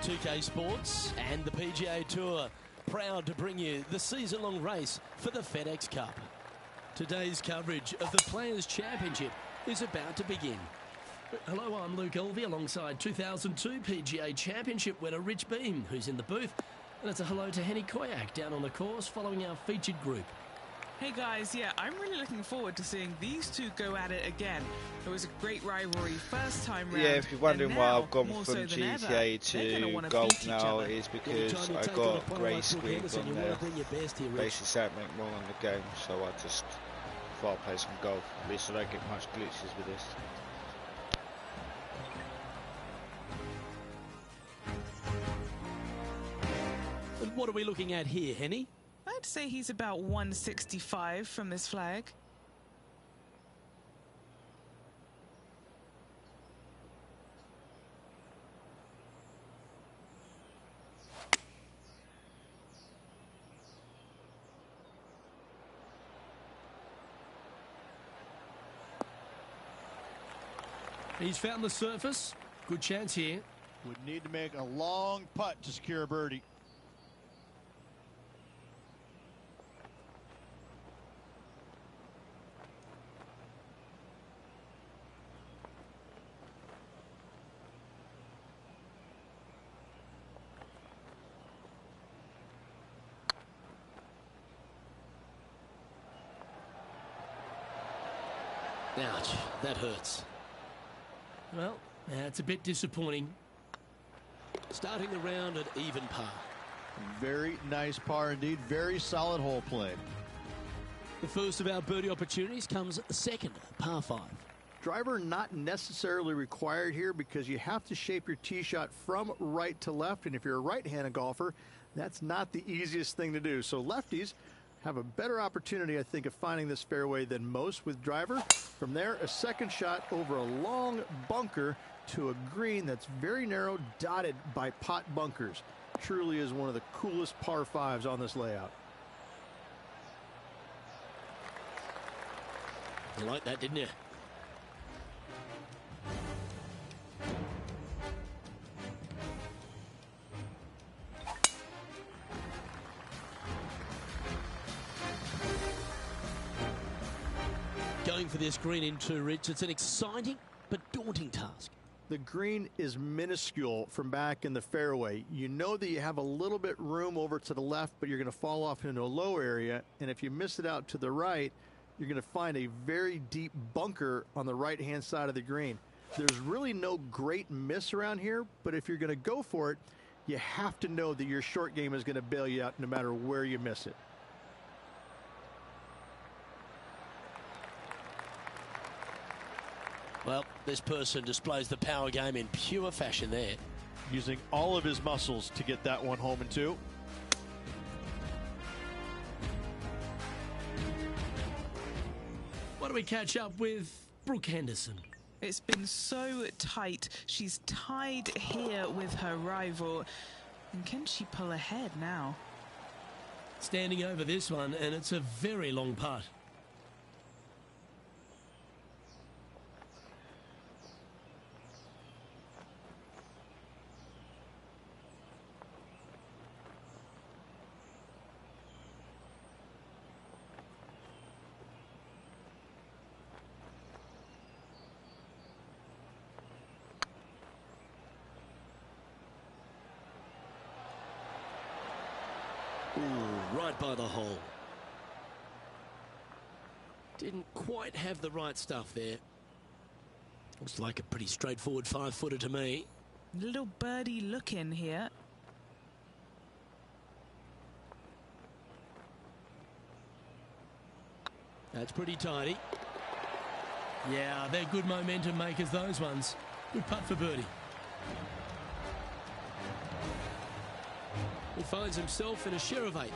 2K Sports and the PGA Tour, proud to bring you the season-long race for the FedEx Cup. Today's coverage of the Players' Championship is about to begin. Hello, I'm Luke Elvey alongside 2002 PGA Championship winner Rich Beam, who's in the booth. And it's a hello to Henny Koyak down on the course following our featured group. Hey guys, yeah, I'm really looking forward to seeing these two go at it again. It was a great rivalry first time round. Yeah, if you're wondering why I've gone from GTA to golf now, it's because I got grey squig on there. Basically something wrong on the game, so I just thought I'd play some golf. At least I don't get much glitches with this. And what are we looking at here, Henny? I'd say he's about 165 from this flag. He's found the surface. Good chance here. Would need to make a long putt to secure a birdie. Ouch, that hurts. Well, that's a bit disappointing. Starting the round at even par. Very nice par indeed. Very solid hole play. The first of our birdie opportunities comes second, par 5. Driver not necessarily required here because you have to shape your tee shot from right to left. And if you're a right-handed golfer, that's not the easiest thing to do. So lefties have a better opportunity, I think, of finding this fairway than most with driver. From there, a second shot over a long bunker to a green that's very narrow, dotted by pot bunkers. Truly is one of the coolest par 5s on this layout. You like that, didn't you? Going for this green in two, Rich. It's an exciting but daunting task. The green is minuscule from back in the fairway. You know that you have a little bit room over to the left, but you're going to fall off into a low area. And if you miss it out to the right, you're going to find a very deep bunker on the right-hand side of the green. There's really no great miss around here, but if you're going to go for it, you have to know that your short game is going to bail you out no matter where you miss it. Well, this person displays the power game in pure fashion there. Using all of his muscles to get that one home in two. Why don't we catch up with Brooke Henderson? It's been so tight. She's tied here with her rival. And can she pull ahead now? Standing over this one, and it's a very long putt. Ooh, right by the hole. Didn't quite have the right stuff there. Looks like a pretty straightforward 5-footer to me. Little birdie look in here. That's pretty tidy. Yeah, they're good momentum makers, those ones. Good putt for birdie. He finds himself in a share of 8th.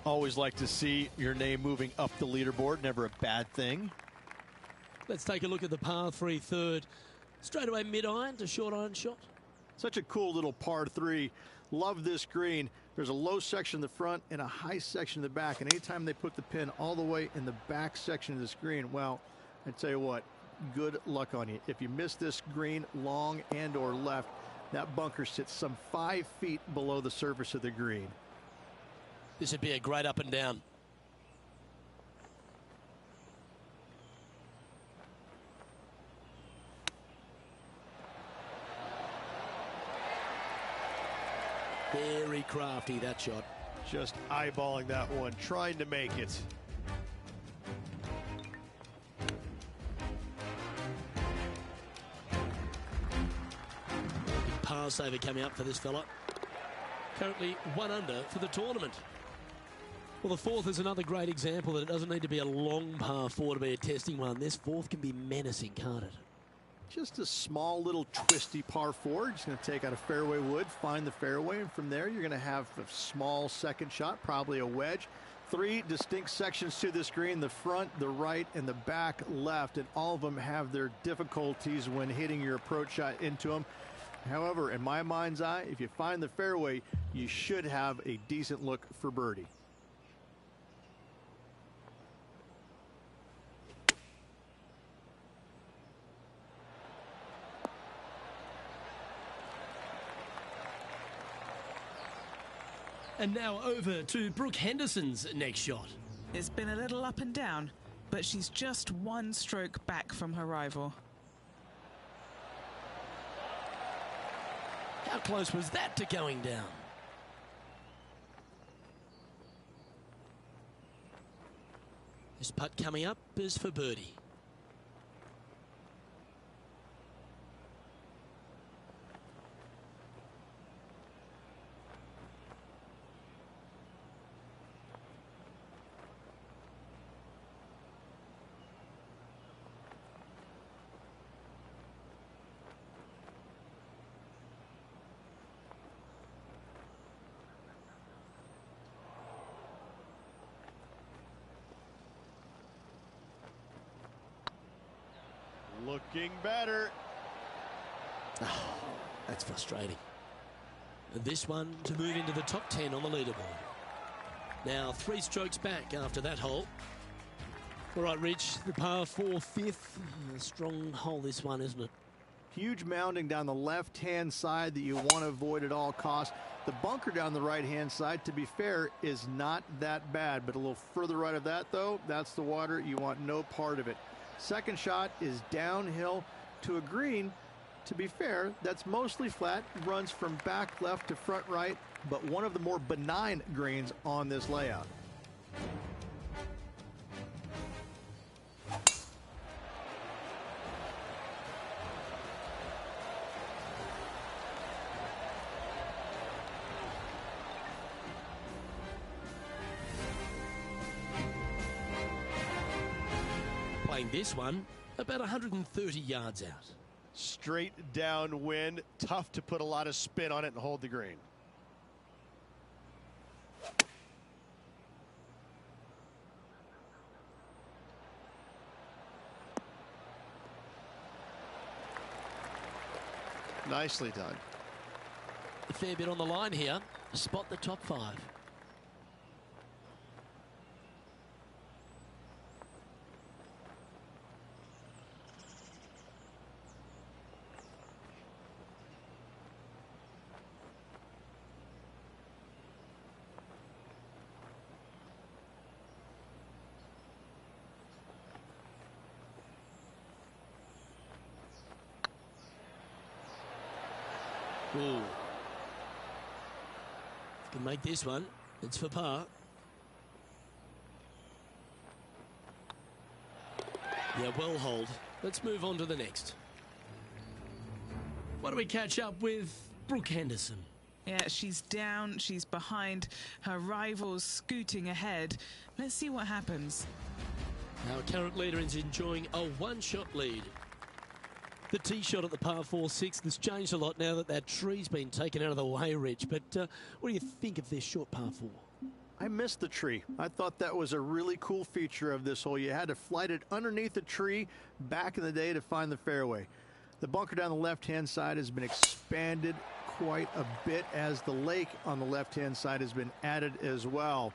Always like to see your name moving up the leaderboard. Never a bad thing. Let's take a look at the par 3 third. Straight away mid-iron to short iron shot. Such a cool little par 3. Love this green. There's a low section in the front and a high section in the back. And anytime they put the pin all the way in the back section of this green, well, I tell you what, good luck on you. If you miss this green long and or left, That bunker sits some 5 feet below the surface of the green. This would be a great up and down. Very crafty, that shot. Just eyeballing that one, trying to make it. Big par saver coming up for this fella. Currently 1 under for the tournament. Well, the fourth is another great example that it doesn't need to be a long par 4 to be a testing one. This fourth can be menacing, can't it? Just a small little twisty par 4. Just going to take out a fairway wood, find the fairway, and from there you're going to have a small second shot, probably a wedge. 3 distinct sections to this green: the front, the right, and the back left, and all of them have their difficulties when hitting your approach shot into them. However, in my mind's eye, if you find the fairway, you should have a decent look for birdie. And now over to Brooke Henderson's next shot. It's been a little up and down, but she's just 1 stroke back from her rival. How close was that to going down? This putt coming up is for birdie. Looking better. Oh, that's frustrating. And this one to move into the top 10 on the leaderboard. Now 3 strokes back after that hole. All right, Rich, the par 4 fifth. A strong hole, this one, isn't it? Huge mounding down the left-hand side that you want to avoid at all costs. The bunker down the right-hand side, to be fair, is not that bad, but a little further right of that, though, that's the water. You want no part of it. Second shot is downhill to a green. To be fair, that's mostly flat, runs from back left to front right, but one of the more benign greens on this layout. Playing this one about 130 yards out. Straight downwind, tough to put a lot of spin on it and hold the green. Nicely done. A fair bit on the line here. Spot the top 5. Ooh. Can make this one. It's for par. Yeah, well hold. Let's move on to the next. Why don't we catch up with Brooke Henderson? Yeah, she's down, she's behind, her rival's scooting ahead. Let's see what happens. Our current leader is enjoying a 1-shot lead. The tee shot at the par 4-6 has changed a lot now that that tree's been taken out of the way, Rich. But what do you think of this short par 4? I missed the tree. I thought that was a really cool feature of this hole. You had to flight it underneath the tree back in the day to find the fairway. The bunker down the left-hand side has been expanded quite a bit as the lake on the left-hand side has been added as well.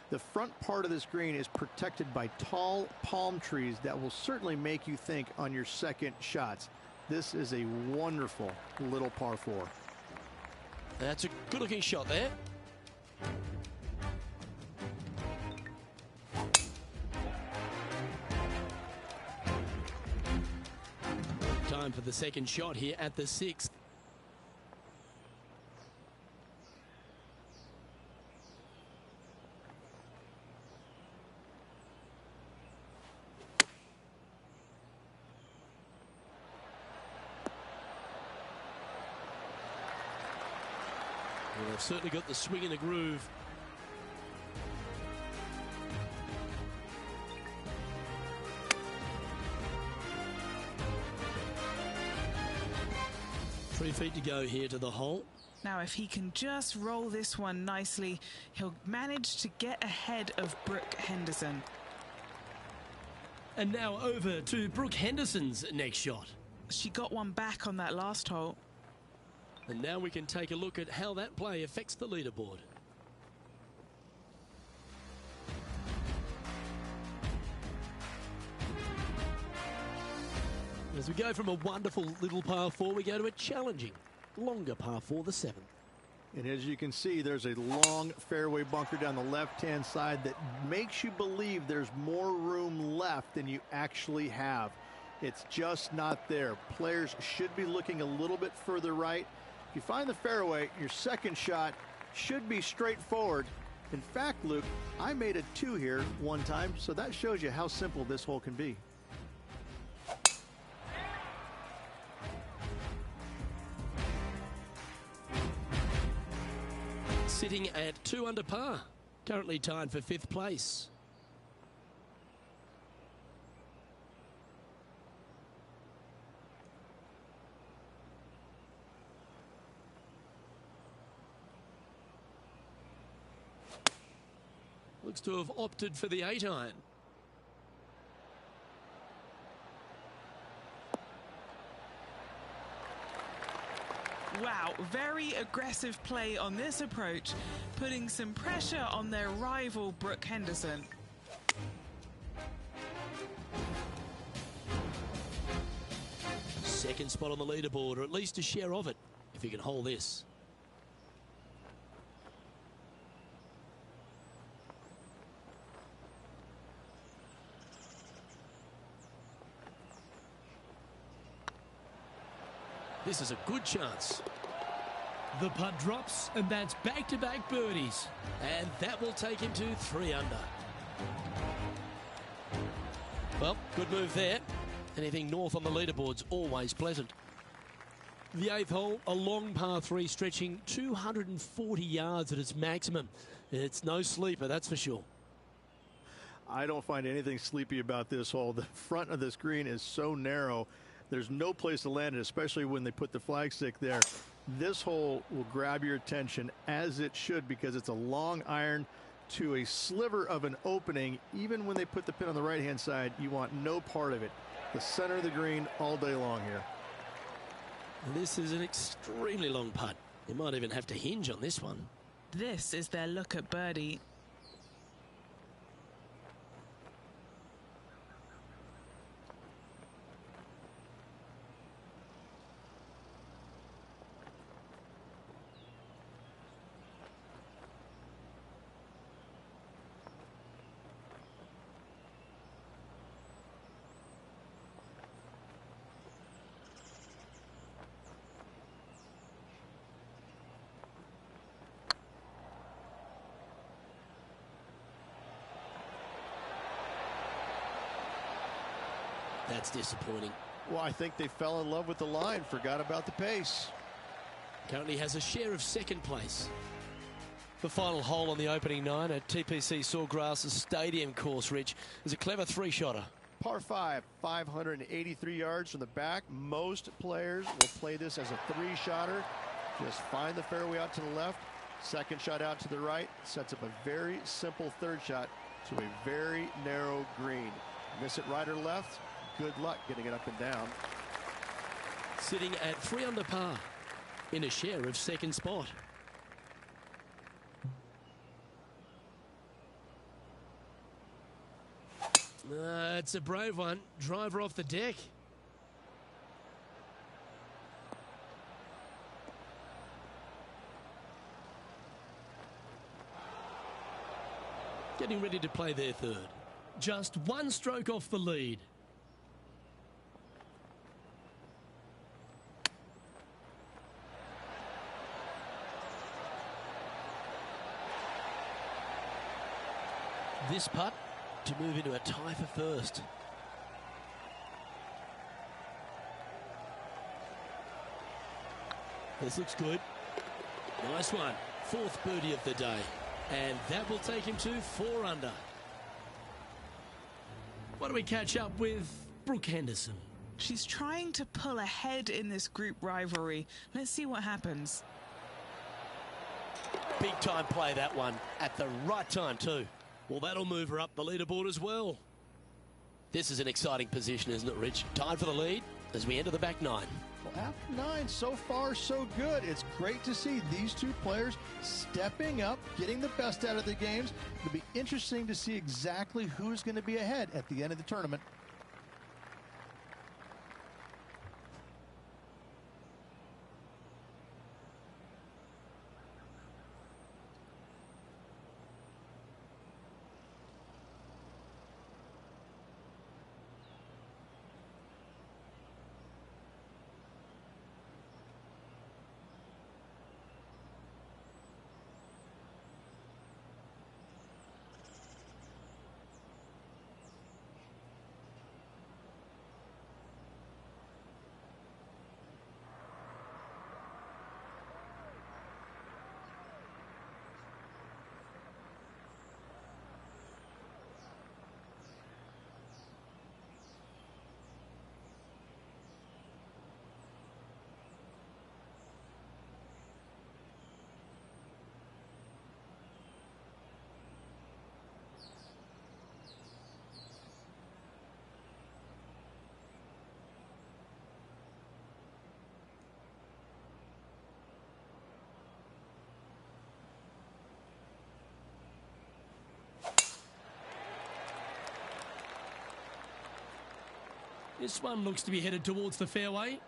The front part of this green is protected by tall palm trees that will certainly make you think on your second shots. This is a wonderful little par 4. That's a good-looking shot there. Time for the second shot here at the 6th. Well, they've certainly got the swing and the groove. Three feet to go here to the hole. Now, if he can just roll this one nicely, he'll manage to get ahead of Brooke Henderson. And now over to Brooke Henderson's next shot. She got one back on that last hole. And now we can take a look at how that play affects the leaderboard. As we go from a wonderful little par 4, we go to a challenging, longer par 4, the 7th. And as you can see, there's a long fairway bunker down the left-hand side that makes you believe there's more room left than you actually have. It's just not there. Players should be looking a little bit further right. If you find the fairway, your second shot should be straightforward. In fact, Luke, I made a 2 here one time, so that shows you how simple this hole can be. Sitting at 2 under par, currently tied for 5th place. Looks to have opted for the 8-iron. Wow, very aggressive play on this approach, putting some pressure on their rival Brooke Henderson. Second spot on the leaderboard, or at least a share of it, if you can hold this. This is a good chance. The putt drops, and that's back-to-back birdies. And that will take him to 3 under. Well, good move there. Anything north on the leaderboard's always pleasant. The 8th hole, a long par 3 stretching 240 yards at its maximum. It's no sleeper, that's for sure. I don't find anything sleepy about this hole. The front of this green is so narrow. There's no place to land it, especially when they put the flagstick there. This hole will grab your attention, as it should, because it's a long iron to a sliver of an opening. Even when they put the pin on the right-hand side, you want no part of it. The center of the green all day long here. This is an extremely long putt. You might even have to hinge on this one. This is their look at birdie. That's disappointing. Well, I think they fell in love with the line, forgot about the pace. Currently has a share of 2nd place. The final hole on the opening 9 at TPC Sawgrass Stadium course, Rich, is a clever 3-shotter. Par 5, 583 yards from the back. Most players will play this as a 3-shotter. Just find the fairway out to the left, second shot out to the right, sets up a very simple 3rd shot to a very narrow green. Miss it right or left, good luck getting it up and down. Sitting at 3 under par in a share of 2nd spot. It's a brave one. Driver off the deck. getting ready to play their third. Just one stroke off the lead. This putt to move into a tie for first. This looks good. Nice one. Fourth birdie of the day. And that will take him to 4 under. Why don't we catch up with Brooke Henderson? She's trying to pull ahead in this group rivalry. Let's see what happens. Big time play, that one. At the right time too. Well, that'll move her up the leaderboard as well. This is an exciting position, isn't it, Rich? Tied for the lead as we enter the back 9. Well, after 9, so far so good. It's great to see these two players stepping up, getting the best out of the games. It'll be interesting to see exactly who's going to be ahead at the end of the tournament. This one looks to be headed towards the fairway.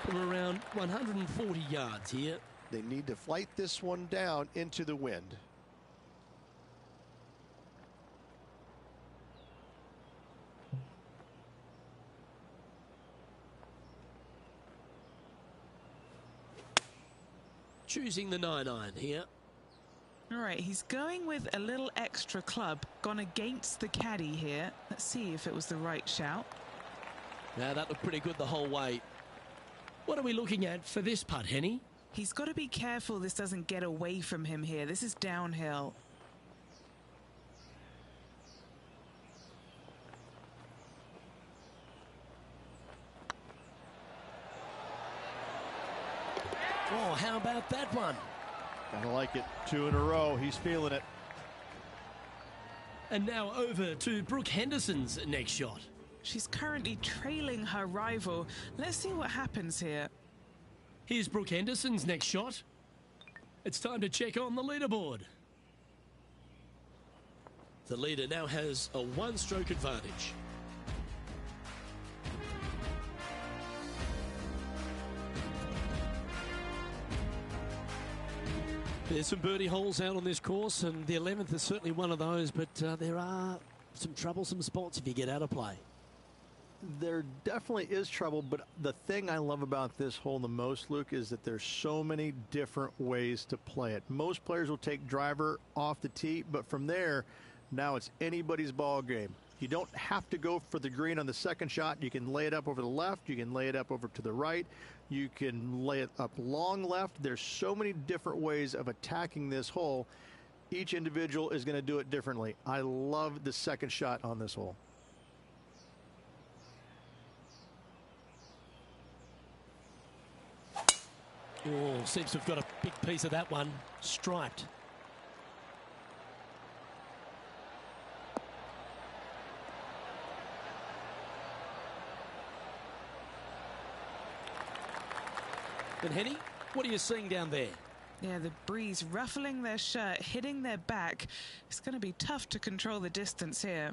From around 140 yards here. They need to flight this one down into the wind. Choosing the 9-iron here. All right, he's going with a little extra club, gone against the caddy here. Let's see if it was the right shout. Now that looked pretty good the whole way. What are we looking at for this putt, Henny? He's got to be careful this doesn't get away from him here. This is downhill. Oh, how about that one? I like it. 2 in a row. He's feeling it. And now over to Brooke Henderson's next shot. She's currently trailing her rival. Let's see what happens here. Here's Brooke Henderson's next shot. It's time to check on the leaderboard. The leader now has a 1-stroke advantage. There's some birdie holes out on this course, and the 11th is certainly one of those, but there are some troublesome spots if you get out of play. There definitely is trouble, but the thing I love about this hole the most, Luke, is that there's so many different ways to play it. Most players will take driver off the tee, but from there, now it's anybody's ball game. You don't have to go for the green on the second shot. You can lay it up over the left. You can lay it up over to the right. You can lay it up long left. There's so many different ways of attacking this hole. Each individual is going to do it differently. I love the second shot on this hole. Oh, seems to have got a big piece of that one. Striped. And Henny, what are you seeing down there? Yeah, the breeze ruffling their shirt, hitting their back. It's going to be tough to control the distance here.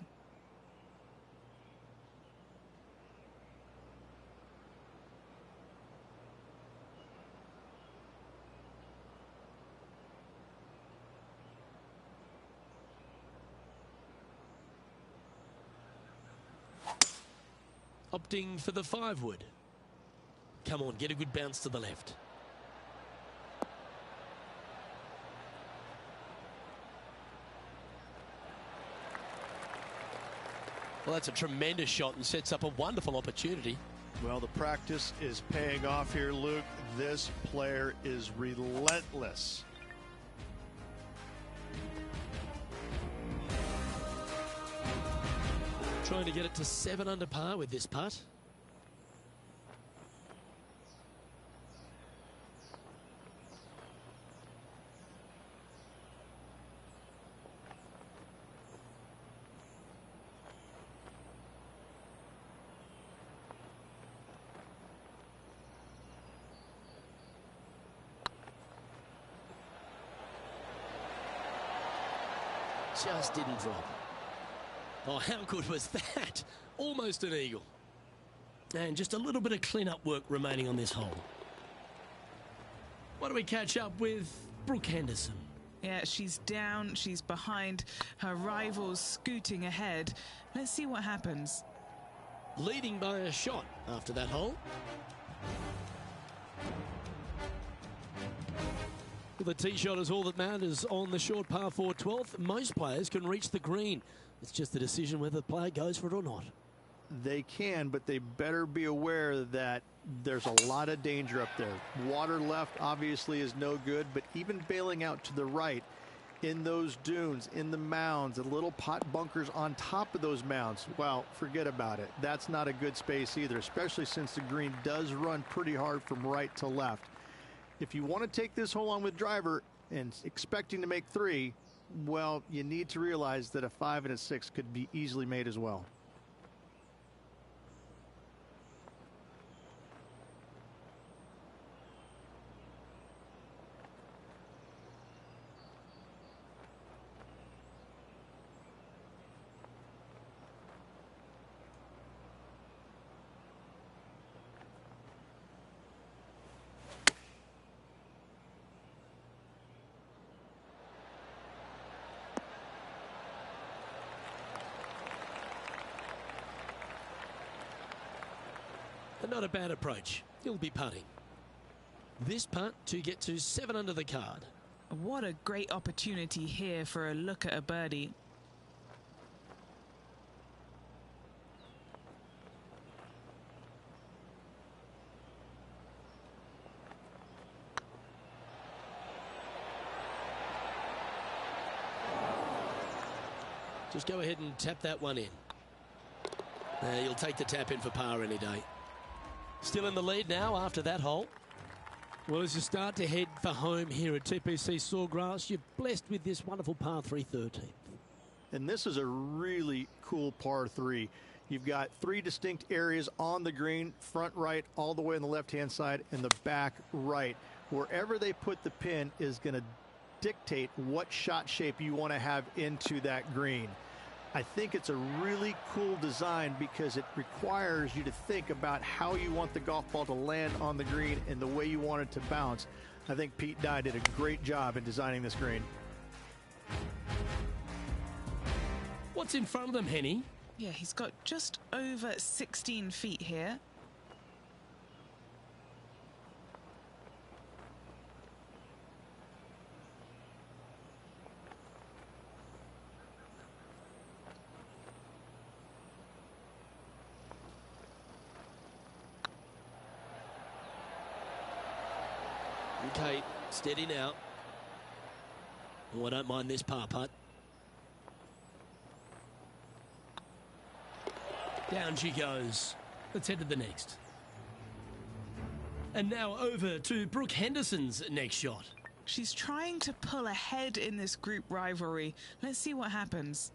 opting for the 5-wood. Come on, get a good bounce to the left. Well, that's a tremendous shot and sets up a wonderful opportunity. Well, the practice is paying off here, Luke. This player is relentless. Trying to get it to 7 under par with this putt. Just didn't drop. Oh, how good was that? Almost an eagle. And just a little bit of clean-up work remaining on this hole. What do we catch up with Brooke Henderson? Yeah, she's down, she's behind, her rivals scooting ahead. Let's see what happens. Leading by a shot after that hole. The tee shot is all that matters on the short par 4 12th. Most players can reach the green. It's just a decision whether the player goes for it or not. They can, but they better be aware that there's a lot of danger up there. Water left obviously is no good, but even bailing out to the right in those dunes, in the mounds, the little pot bunkers on top of those mounds, well, forget about it. That's not a good space either, especially since the green does run pretty hard from right to left. If you want to take this hole on with driver and expecting to make 3, well, you need to realize that a 5 and a 6 could be easily made as well. Not a bad approach. He'll be putting. This putt to get to 7 under the card. What a great opportunity here for a look at a birdie. Just go ahead and tap that one in. You'll take the tap in for par any day. Still in the lead now after that hole. Well, as you start to head for home here at TPC Sawgrass, you're blessed with this wonderful par 3 13th. And this is a really cool par 3. You've got 3 distinct areas on the green, front right, all the way on the left-hand side, and the back right. Wherever they put the pin is going to dictate what shot shape you want to have into that green. I think it's a really cool design because it requires you to think about how you want the golf ball to land on the green and the way you want it to bounce. I think Pete Dye did a great job in designing this green. What's in front of them, Henny? Yeah, he's got just over 16 feet here. Okay, steady now. Oh, I don't mind this par putt. Down she goes. Let's head to the next. And now over to Brooke Henderson's next shot. She's trying to pull ahead in this group rivalry. Let's see what happens.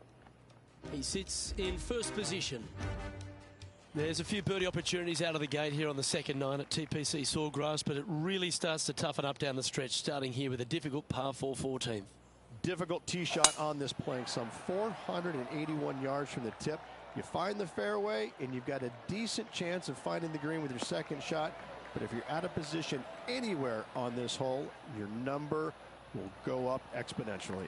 He sits in first position. There's a few birdie opportunities out of the gate here on the second 9 at TPC Sawgrass, but it really starts to toughen up down the stretch, starting here with a difficult par 4 14th. Difficult tee shot on this playing some 481 yards from the tip. You find the fairway, and you've got a decent chance of finding the green with your second shot. But if you're out of position anywhere on this hole, your number will go up exponentially.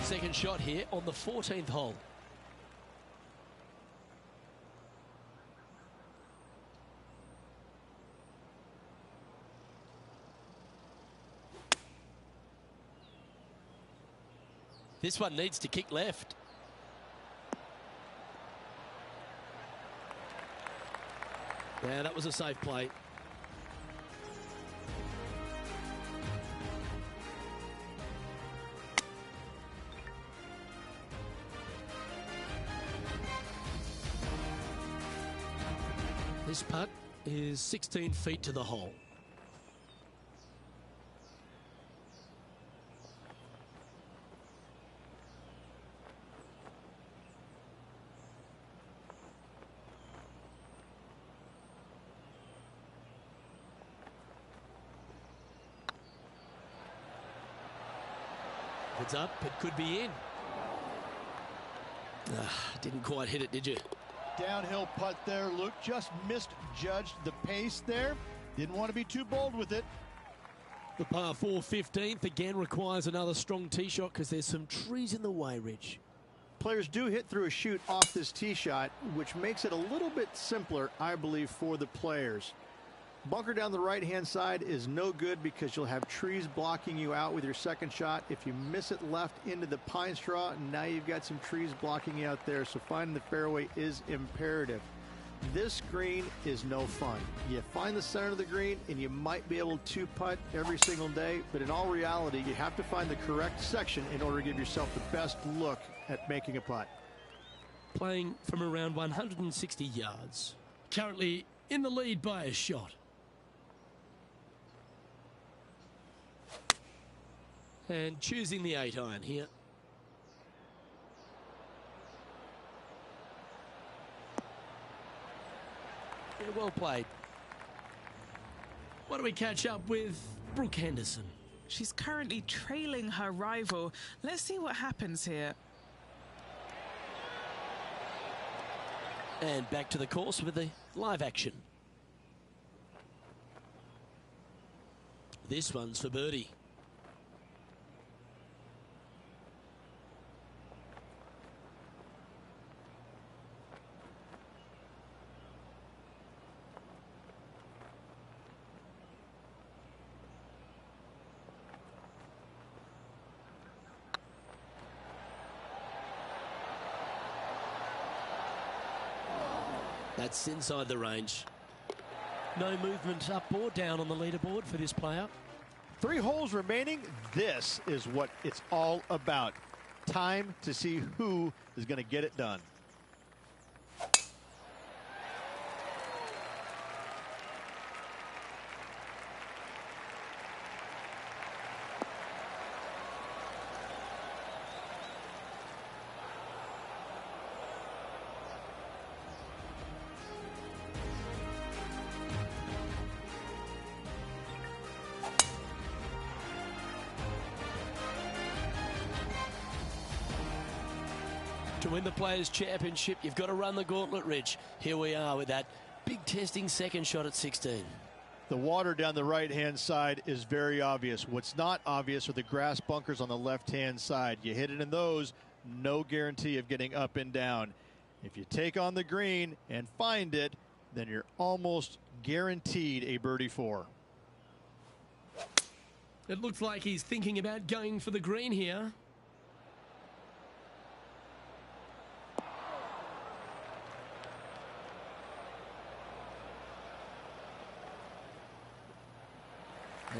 Second shot here on the 14th hole. This one needs to kick left. Yeah, that was a safe play. This putt is 16 feet to the hole. It's up, it could be in. Didn't quite hit it, did you? Downhill putt there. Luke just misjudged the pace there. Didn't want to be too bold with it. The par 4 15th again requires another strong tee shot because there's some trees in the way, Rich. Players do hit through a chute off this tee shot, which makes it a little bit simpler, I believe, for the players. Bunker down the right-hand side is no good because you'll have trees blocking you out with your second shot. If you miss it left into the pine straw, now you've got some trees blocking you out there, so finding the fairway is imperative. This green is no fun. You find the center of the green and you might be able to putt every single day, but in all reality, you have to find the correct section in order to give yourself the best look at making a putt. Playing from around 160 yards. Currently in the lead by a shot. And choosing the 8-iron here. Yeah, well played. What do we catch up with Brooke Henderson? She's currently trailing her rival. Let's see what happens here. And back to the course with the live action. This one's for birdie. That's inside the range. No movement up or down on the leaderboard for this player. 3 holes remaining. This is what it's all about. Time to see who is going to get it done. To win the Players' Championship, you've got to run the gauntlet, Rich. Here we are with that big testing second shot at 16. The water down the right-hand side is very obvious. What's not obvious are the grass bunkers on the left-hand side. You hit it in those, no guarantee of getting up and down. If you take on the green and find it, then you're almost guaranteed a birdie 4. It looks like he's thinking about going for the green here.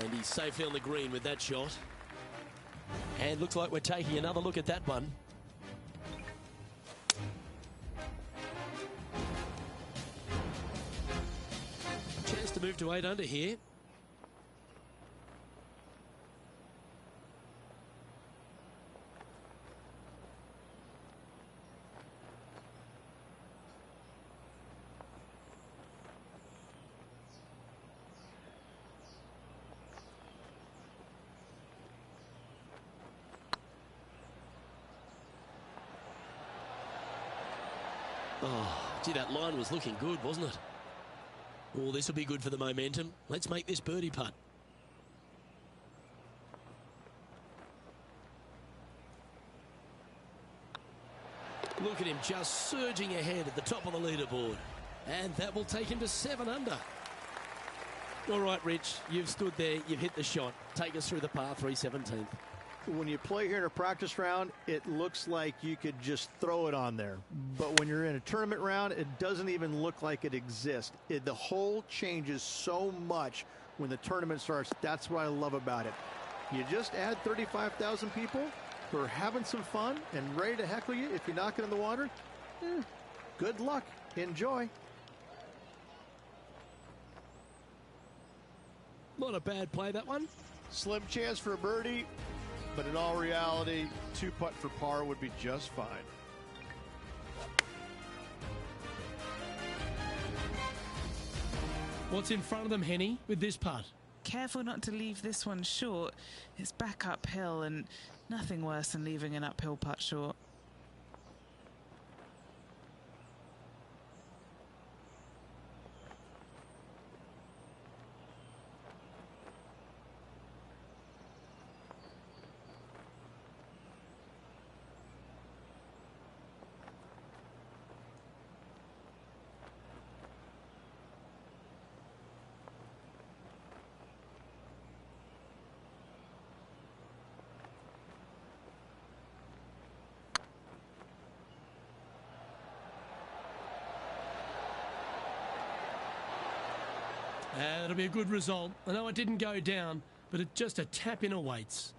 And he's safely on the green with that shot. And looks like we're taking another look at that one. Chance to move to 8 under here. Oh, gee, that line was looking good, wasn't it? Oh, this will be good for the momentum. Let's make this birdie putt. Look at him just surging ahead at the top of the leaderboard. And that will take him to 7 under. All right, Rich, you've stood there, you've hit the shot. Take us through the par 3 17th. When you play here in a practice round, it looks like you could just throw it on there. But when you're in a tournament round, it doesn't even look like it exists. The hole changes so much when the tournament starts. That's what I love about it. You just add 35,000 people who are having some fun and ready to heckle you if you knock it in the water. Good luck. Enjoy. Not a bad play, that one. Slim chance for a birdie, but in all reality, 2-putt for par would be just fine. What's in front of them, Henny, with this putt? Careful not to leave this one short. It's back uphill, and nothing worse than leaving an uphill putt short. That'll be a good result. I know it didn't go down, but it just a tap in awaits.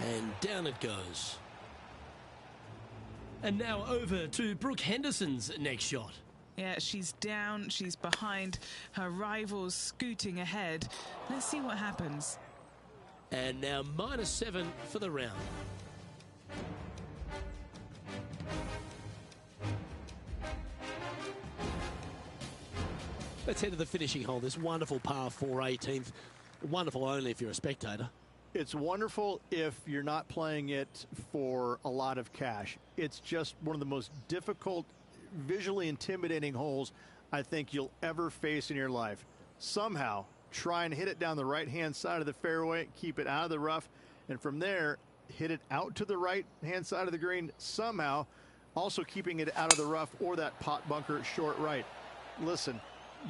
And down it goes. And now over to Brooke Henderson's next shot. Yeah, she's down, she's behind, her rival's scooting ahead. Let's see what happens. And now -7 for the round. Let's head to the finishing hole. This wonderful par 4 18th. Wonderful only if you're a spectator. It's wonderful if you're not playing it for a lot of cash. It's just one of the most difficult, visually intimidating holes I think you'll ever face in your life. Somehow, try and hit it down the right-hand side of the fairway, keep it out of the rough, and from there, hit it out to the right-hand side of the green, somehow, also keeping it out of the rough or that pot bunker short right. Listen,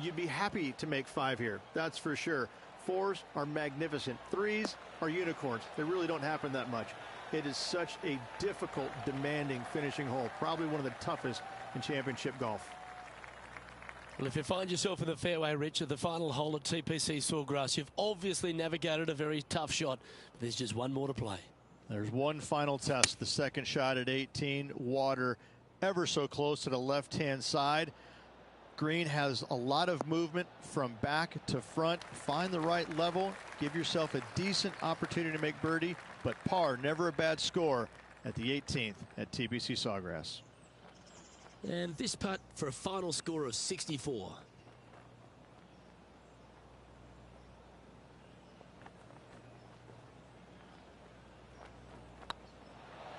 you'd be happy to make 5 here, that's for sure. 4s are magnificent. 3s are unicorns. They really don't happen that much. It is such a difficult, demanding finishing hole. Probably one of the toughest in championship golf. Well, if you find yourself in the fairway, Rich, at the final hole at TPC Sawgrass, you've obviously navigated a very tough shot. But there's just one more to play. There's one final test. The second shot at 18. Water ever so close to the left-hand side. Green has a lot of movement from back to front. Find the right level. Give yourself a decent opportunity to make birdie. But par, never a bad score at the 18th at TPC Sawgrass. And this putt for a final score of 64.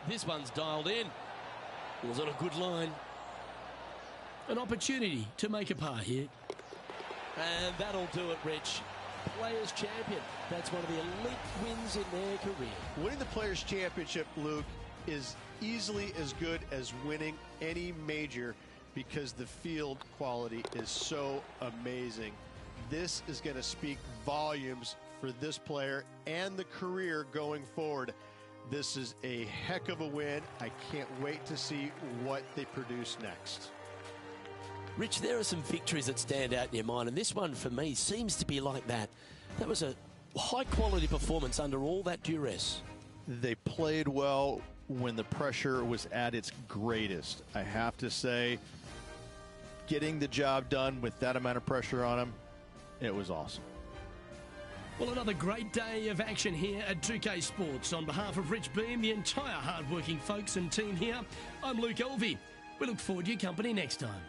This one's dialed in. It was on a good line. An opportunity to make a par here. And that'll do it, Rich. Players Champion. That's one of the elite wins in their career. Winning the Players Championship, Luke, is easily as good as winning any major because the field quality is so amazing. This is going to speak volumes for this player and the career going forward. This is a heck of a win. I can't wait to see what they produce next. Rich, there are some victories that stand out in your mind, and this one for me seems to be like that. That was a high-quality performance under all that duress. They played well when the pressure was at its greatest. I have to say, getting the job done with that amount of pressure on them, it was awesome. Well, another great day of action here at 2K Sports. On behalf of Rich Beam, the entire hard-working folks and team here, I'm Luke Elvey. We look forward to your company next time.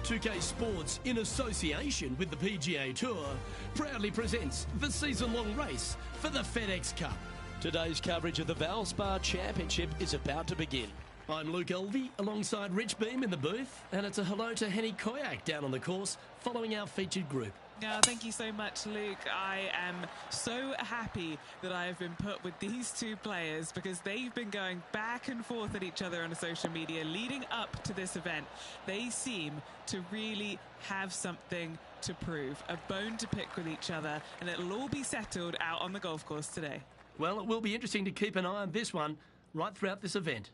2K Sports, in association with the PGA Tour, proudly presents the season-long race for the FedEx Cup. Today's coverage of the Valspar Championship is about to begin. I'm Luke Elvey, alongside Rich Beam in the booth, and it's a hello to Henny Koyak down on the course, following our featured group. Thank you so much, Luke. I am so happy that I have been put with these two players because they've been going back and forth at each other on social media leading up to this event. They seem to really have something to prove, a bone to pick with each other, and it'll all be settled out on the golf course today. Well, it will be interesting to keep an eye on this one right throughout this event.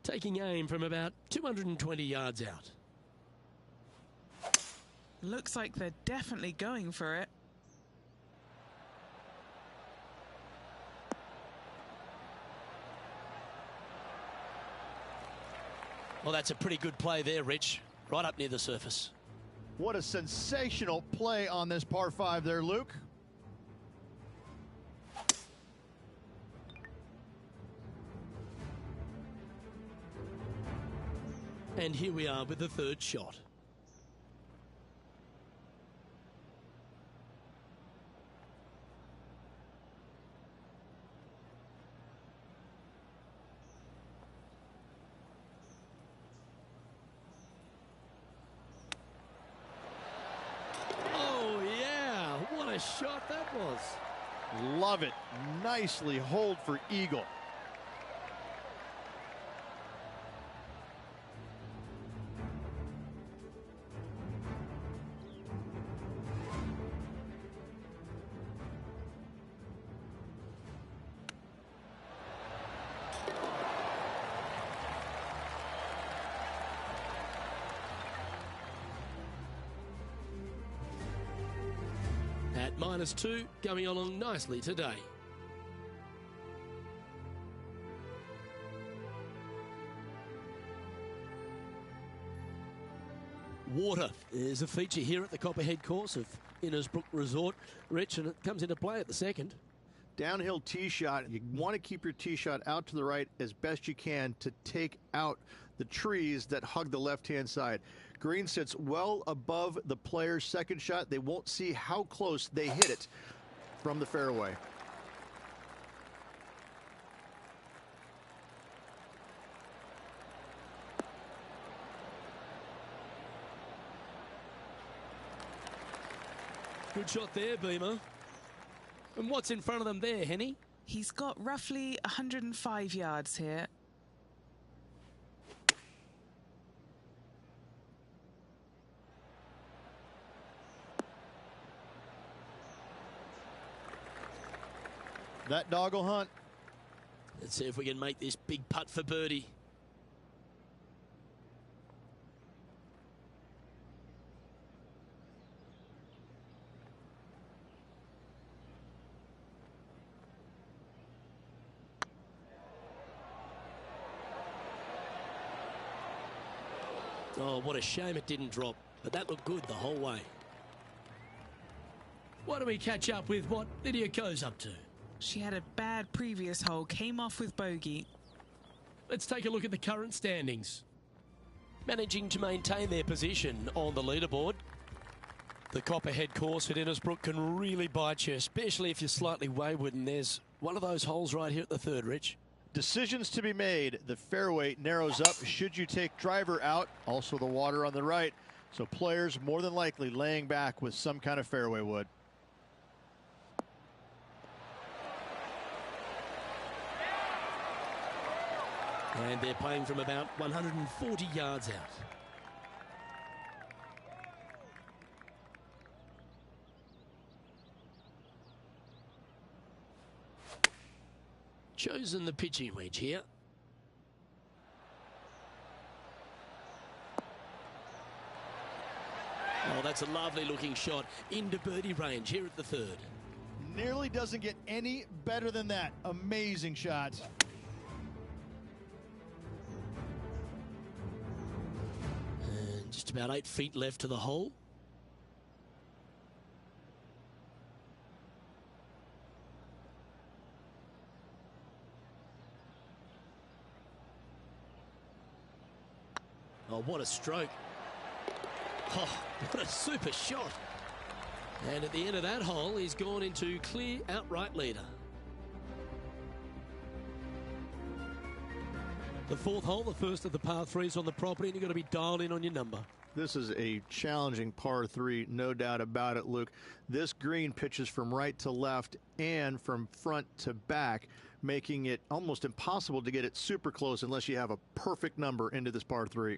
Taking aim from about 220 yards out. Looks like they're definitely going for it. Well, that's a pretty good play there, Rich. Right up near the surface. What a sensational play on this par 5 there, Luke. And here we are with the third shot. Oh, yeah. What a shot that was. Love it. Nicely holed for eagle. At -2, going along nicely today. Water is a feature here at the Copperhead course of Innisbrook Resort, Rich, and it comes into play at the second. Downhill tee shot, you want to keep your tee shot out to the right as best you can to take out the trees that hug the left-hand side. Green sits well above the player's second shot. They won't see how close they hit it from the fairway. Good shot there, Beamer. And what's in front of them there, Henny? He's got roughly 105 yards here. That dog will hunt. Let's see if we can make this big putt for birdie. Oh, what a shame it didn't drop, but that looked good the whole way. Why don't we catch up with what Lydia Ko's up to? She had a bad previous hole, came off with bogey. Let's take a look at the current standings. Managing to maintain their position on the leaderboard. The Copperhead course at Innisbrook can really bite you, especially if you're slightly wayward, and there's one of those holes right here at the third, Rich. Decisions to be made. The fairway narrows up should you take driver out. Also the water on the right. So players more than likely laying back with some kind of fairway wood. And they're playing from about 140 yards out. Chosen the pitching wedge here. Oh, that's a lovely looking shot into birdie range here at the third. Nearly doesn't get any better than that. Amazing shot. And just about 8 feet left to the hole. Oh, what a stroke. Oh, what a super shot. And at the end of that hole, he's gone into clear outright leader. The fourth hole, the first of the par threes on the property, and you've got to be dialed in on your number. This is a challenging par three, no doubt about it, Luke. This green pitches from right to left and from front to back, making it almost impossible to get it super close unless you have a perfect number into this par three.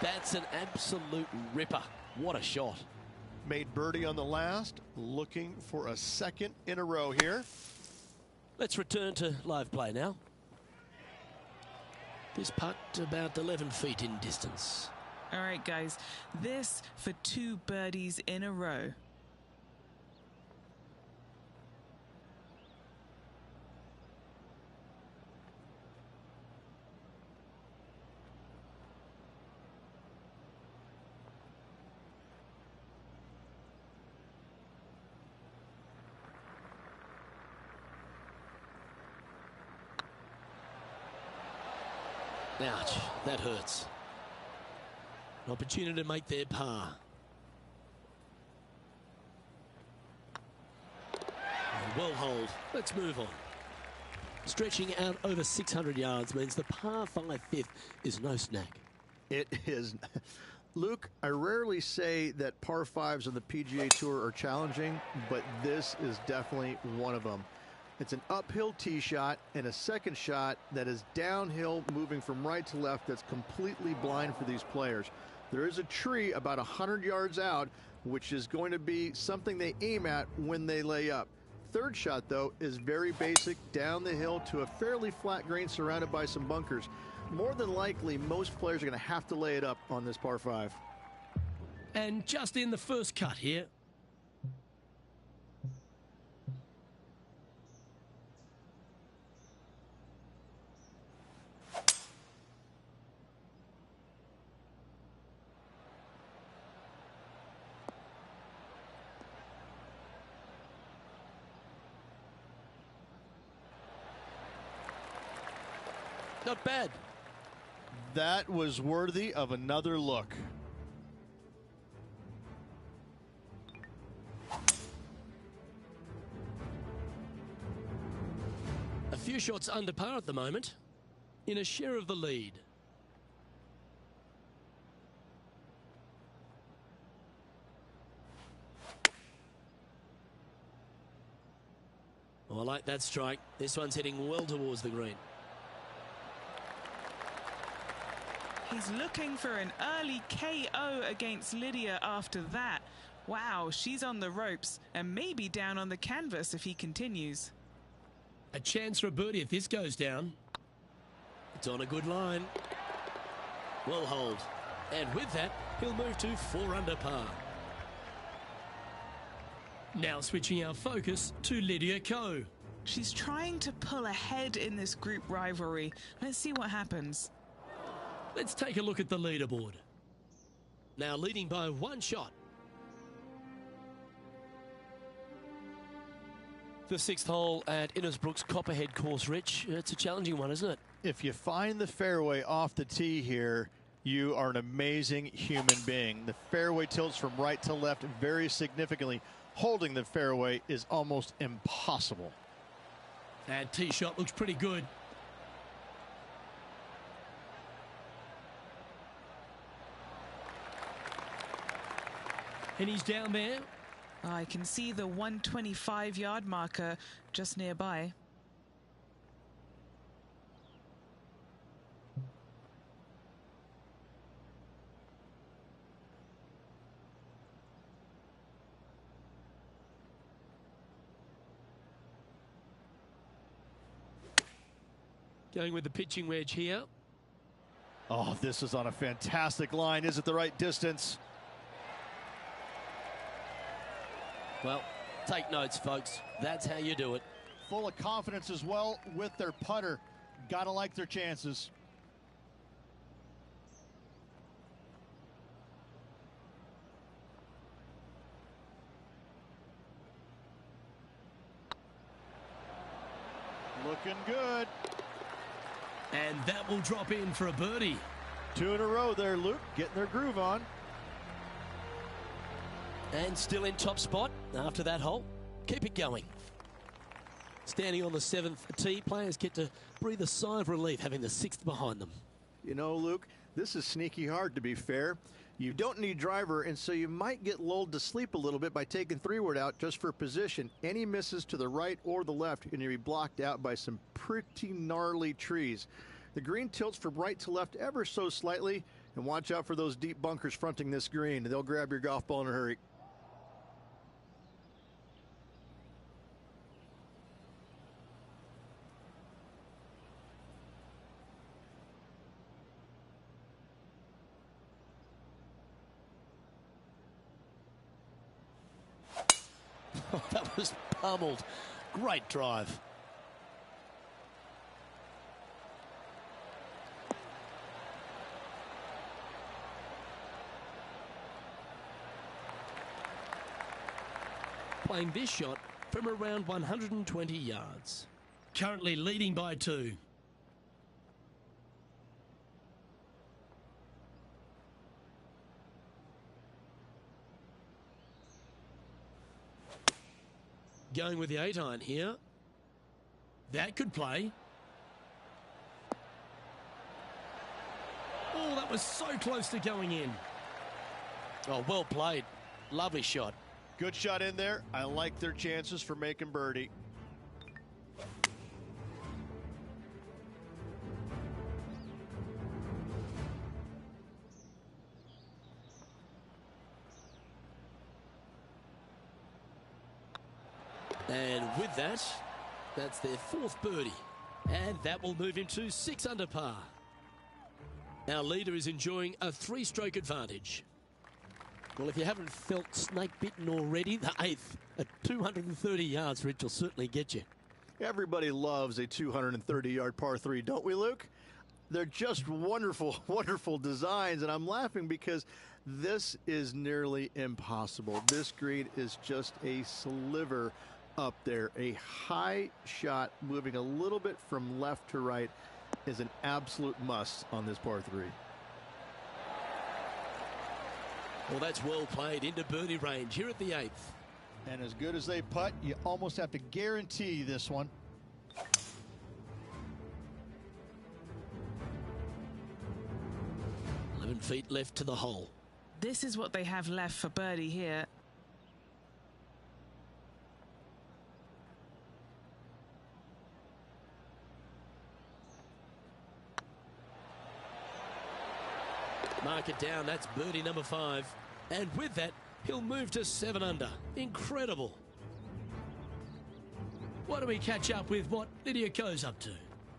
That's an absolute ripper. What a shot. Made birdie on the last, looking for a second in a row here. Let's return to live play now. This putt about 11 feet in distance. All right, guys, this for 2 birdies in a row. Ouch, that hurts. An opportunity to make their par. And well holed. Let's move on. Stretching out over 600 yards means the par 5 fifth is no snack. It is. Luke, I rarely say that par 5s on the PGA Tour are challenging, but this is definitely one of them. It's an uphill tee shot and a second shot that is downhill, moving from right to left, that's completely blind for these players. There is a tree about 100 yards out, which is going to be something they aim at when they lay up. Third shot, though, is very basic, down the hill to a fairly flat green surrounded by some bunkers. more than likely, most players are going to have to lay it up on this par 5. And just in the first cut here. Not bad. That was worthy of another look. A few shots under par at the moment, in a share of the lead. Oh, I like that strike. This one's heading well towards the green. He's looking for an early KO against Lydia after that. Wow, she's on the ropes and maybe down on the canvas if he continues. A chance for a birdie if this goes down. It's on a good line. Well hold. And with that, he'll move to 4 under par. Now switching our focus to Lydia Ko. She's trying to pull ahead in this group rivalry. Let's see what happens. Let's take a look at the leaderboard. Now leading by 1 shot. The 6th hole at Innisbrook's Copperhead course, Rich. It's a challenging one, isn't it? If you find the fairway off the tee here, you are an amazing human being. The fairway tilts from right to left very significantly. Holding the fairway is almost impossible. And tee shot looks pretty good. And he's down there. I can see the 125-yard marker just nearby. Going with the pitching wedge here. Oh, this is on a fantastic line. Is it the right distance? Well, take notes, folks. That's how you do it. Full of confidence as well with their putter. Gotta like their chances. Looking good. And that will drop in for a birdie. 2 in a row there, Luke. Getting their groove on. And still in top spot after that hole. Keep it going. Standing on the 7th tee, players get to breathe a sigh of relief having the 6th behind them. You know, Luke, this is sneaky hard, to be fair. You don't need driver, and so you might get lulled to sleep a little bit by taking 3-wood out just for position. Any misses to the right or the left, and you'll be blocked out by some pretty gnarly trees. The green tilts from right to left ever so slightly, and watch out for those deep bunkers fronting this green. They'll grab your golf ball in a hurry. That was pummeled. Great drive. Playing this shot from around 120 yards. Currently leading by 2. Going with the 8-iron here. That could play. Oh, that was so close to going in. Oh, well played. Lovely shot. Good shot in there. I like their chances for making birdie. And with that, that's their 4th birdie. And that will move him to 6 under par. Our leader is enjoying a 3-stroke advantage. Well, if you haven't felt snake bitten already, the 8th at 230 yards, Rich, will certainly get you. Everybody loves a 230-yard par 3, don't we, Luke? They're just wonderful, wonderful designs, and I'm laughing because this is nearly impossible. This green is just a sliver up there. A high shot moving a little bit from left to right is an absolute must on this par 3. Well, that's well played into birdie range here at the 8th. And as good as they putt, you almost have to guarantee this one. Feet left to the hole. This is what they have left for birdie here. Mark it down. That's birdie number 5. And with that, he'll move to 7 under. Incredible. Why don't we catch up with what Lydia Ko's up to?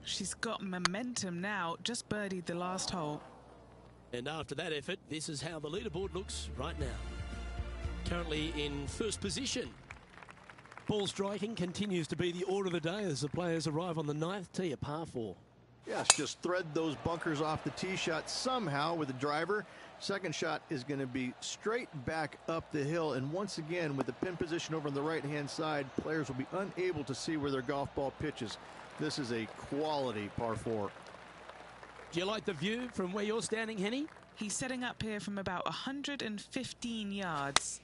She's got momentum now. Just birdied the last hole. And after that effort, this is how the leaderboard looks right now. Currently in first position. Ball striking continues to be the order of the day as the players arrive on the 9th tee, a par 4. Yes, just thread those bunkers off the tee shot somehow with the driver. Second shot is going to be straight back up the hill. And once again, with the pin position over on the right-hand side, players will be unable to see where their golf ball pitches. This is a quality par 4. Do you like the view from where you're standing, Henny? He's setting up here from about 115 yards.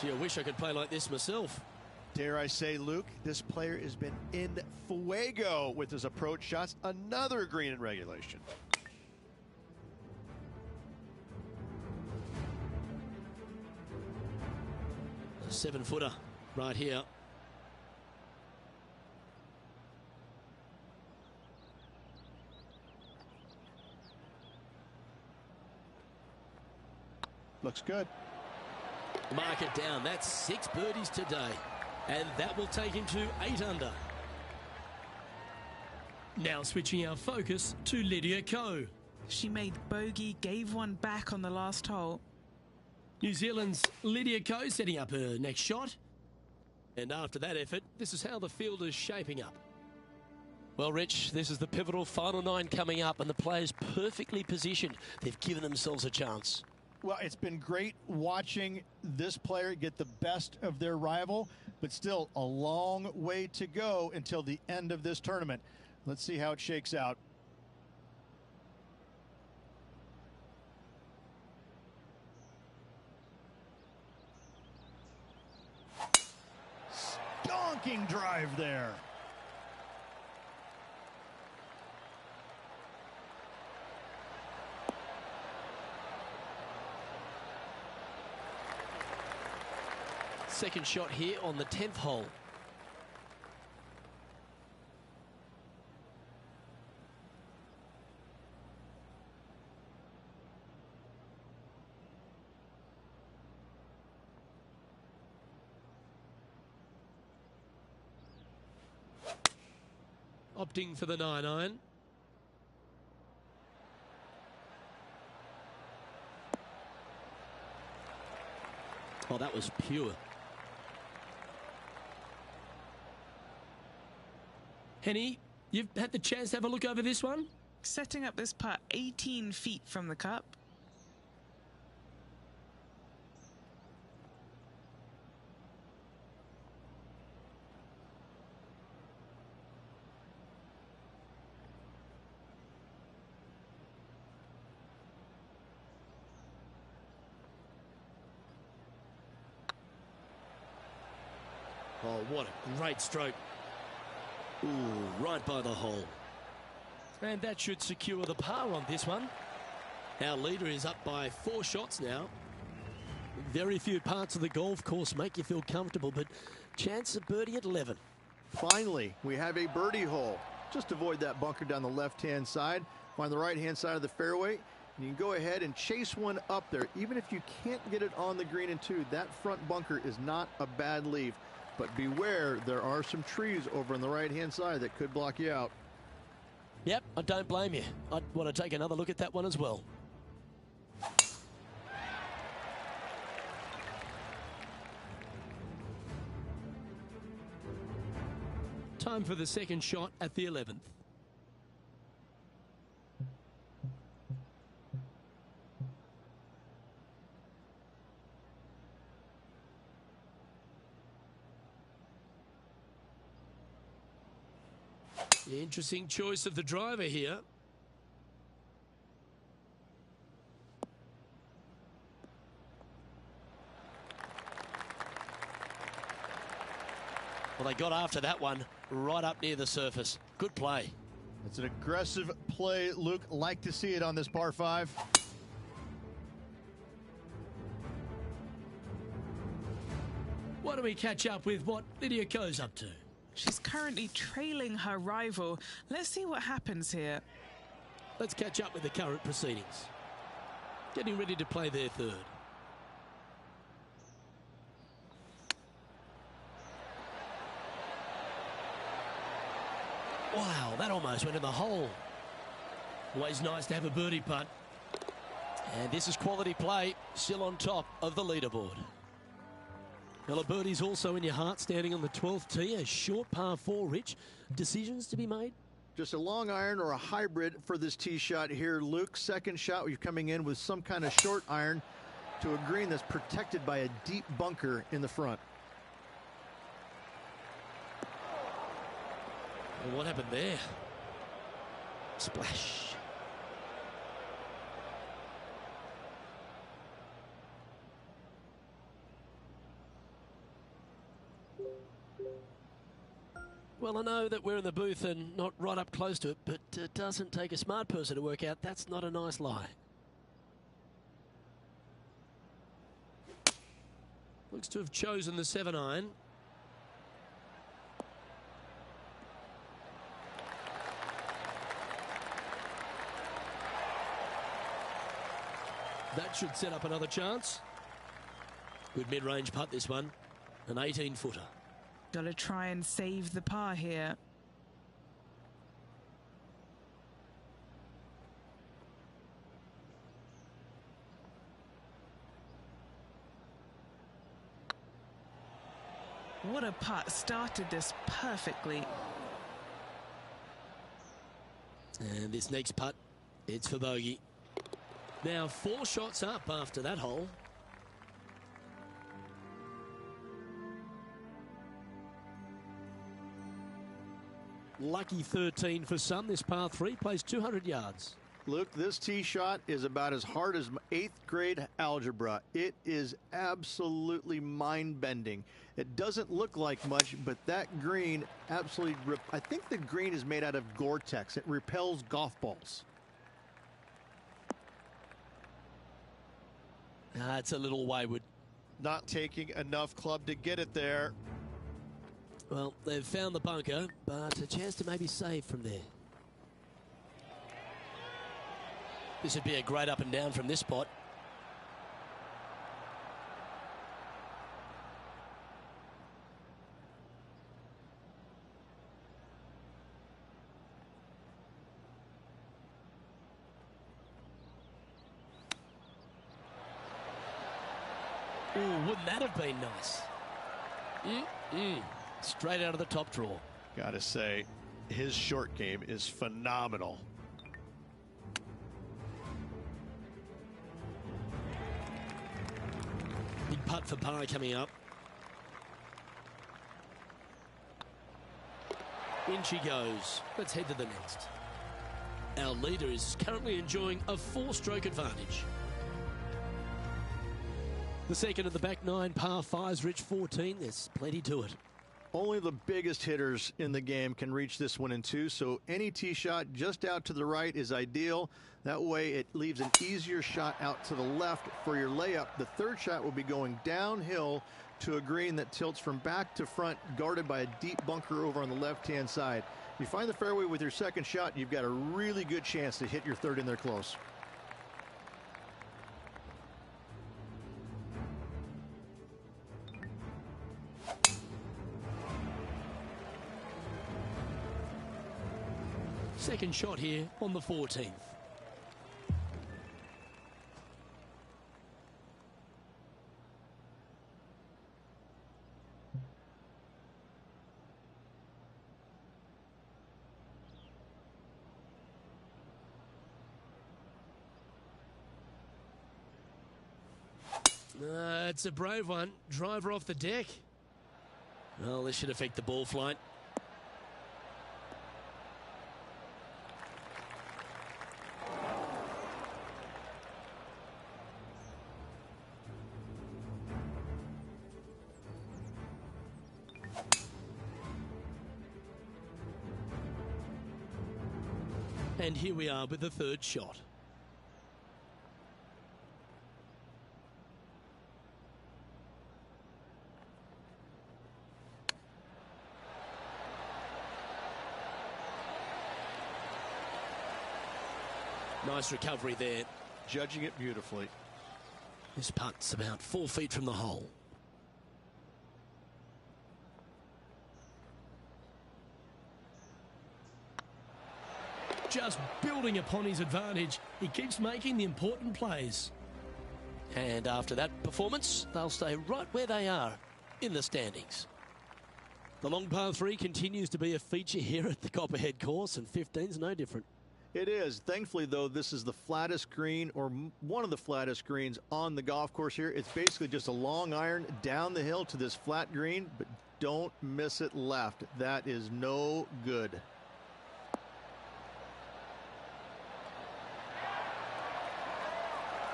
Gee, I wish I could play like this myself. Dare I say, Luke, this player has been in fuego with his approach shots. Another green in regulation. A 7-footer right here. Looks good. Mark it down. That's 6 birdies today. And that will take him to 8 under. Now switching our focus to Lydia Ko. She made bogey, gave one back on the last hole. New Zealand's Lydia Ko setting up her next shot. And after that effort, this is how the field is shaping up. Well, Rich, this is the pivotal final 9 coming up, and the players perfectly positioned. They've given themselves a chance. Well, it's been great watching this player get the best of their rival, but still a long way to go until the end of this tournament. Let's see how it shakes out. Stonking drive there. Second shot here on the 10th hole. Opting for the 9-iron. Oh, that was pure. Henny, you've had the chance to have a look over this one? Setting up this putt 18 feet from the cup. Oh, what a great stroke. Ooh, right by the hole. And that should secure the par on this one. Our leader is up by 4 shots now. Very few parts of the golf course make you feel comfortable, but chance of birdie at 11. Finally, we have a birdie hole. Just avoid that bunker down the left-hand side. Find the right-hand side of the fairway. You can go ahead and chase one up there. Even if you can't get it on the green in two, that front bunker is not a bad leave. But beware, there are some trees over on the right-hand side that could block you out. Yep, I don't blame you. I'd want to take another look at that one as well. Time for the second shot at the 11th. Interesting choice of the driver here. Well, they got after that one right up near the surface. Good play. It's an aggressive play, Luke. Like to see it on this par 5. Why don't we catch up with what Lydia Ko's up to? She's currently trailing her rival. Let's see what happens here. Let's catch up with the current proceedings. Getting ready to play their third. Wow, that almost went in the hole. Always nice to have a birdie putt. And this is quality play, still on top of the leaderboard. Well, a birdie's also in your heart, standing on the 12th tee, a short par 4, Rich. Decisions to be made? Just a long iron or a hybrid for this tee shot here, Luke. Second shot, you're coming in with some kind of short iron to a green that's protected by a deep bunker in the front. Well, what happened there? Splash. Well, I know that we're in the booth and not right up close to it, but it doesn't take a smart person to work out that's not a nice lie. Looks to have chosen the 7-iron. That should set up another chance. Good mid-range putt, this one. An 18-footer. Got to try and save the par here. What a putt. Started this perfectly. And this next putt, it's for bogey. Now 4 shots up after that hole. Lucky 13 for some. This par 3 plays 200 yards. Luke, this tee shot is about as hard as 8th grade algebra. It is absolutely mind-bending. It doesn't look like much, but that green absolutely... I think the green is made out of Gore-Tex. It repels golf balls. It's a little wayward. Not taking enough club to get it there. Well, they've found the bunker, but a chance to maybe save from there. This would be a great up and down from this spot. Ooh, wouldn't that have been nice? Straight out of the top drawer. Gotta say, his short game is phenomenal. Big putt for par coming up. In she goes. Let's head to the next. Our leader is currently enjoying a 4-stroke advantage. The second of the back 9 par 5s, Rich, 14. There's plenty to it. Only the biggest hitters in the game can reach this one in 2, so any tee shot just out to the right is ideal. That way it leaves an easier shot out to the left for your layup. The third shot will be going downhill to a green that tilts from back to front, guarded by a deep bunker over on the left-hand side. You find the fairway with your second shot, you've got a really good chance to hit your third in there close. Second shot here on the 14th. It's a brave one. Driver off the deck. Well, this should affect the ball flight. And here we are with the third shot. Nice recovery there. Judging it beautifully. This putt's about 4 feet from the hole. Just building upon his advantage. He keeps making the important plays. And after that performance, they'll stay right where they are in the standings. The long par 3 continues to be a feature here at the Copperhead course, and 15's no different. It is. Thankfully, though, this is the flattest green, or one of the flattest greens on the golf course here. It's basically just a long iron down the hill to this flat green, but don't miss it left. That is no good.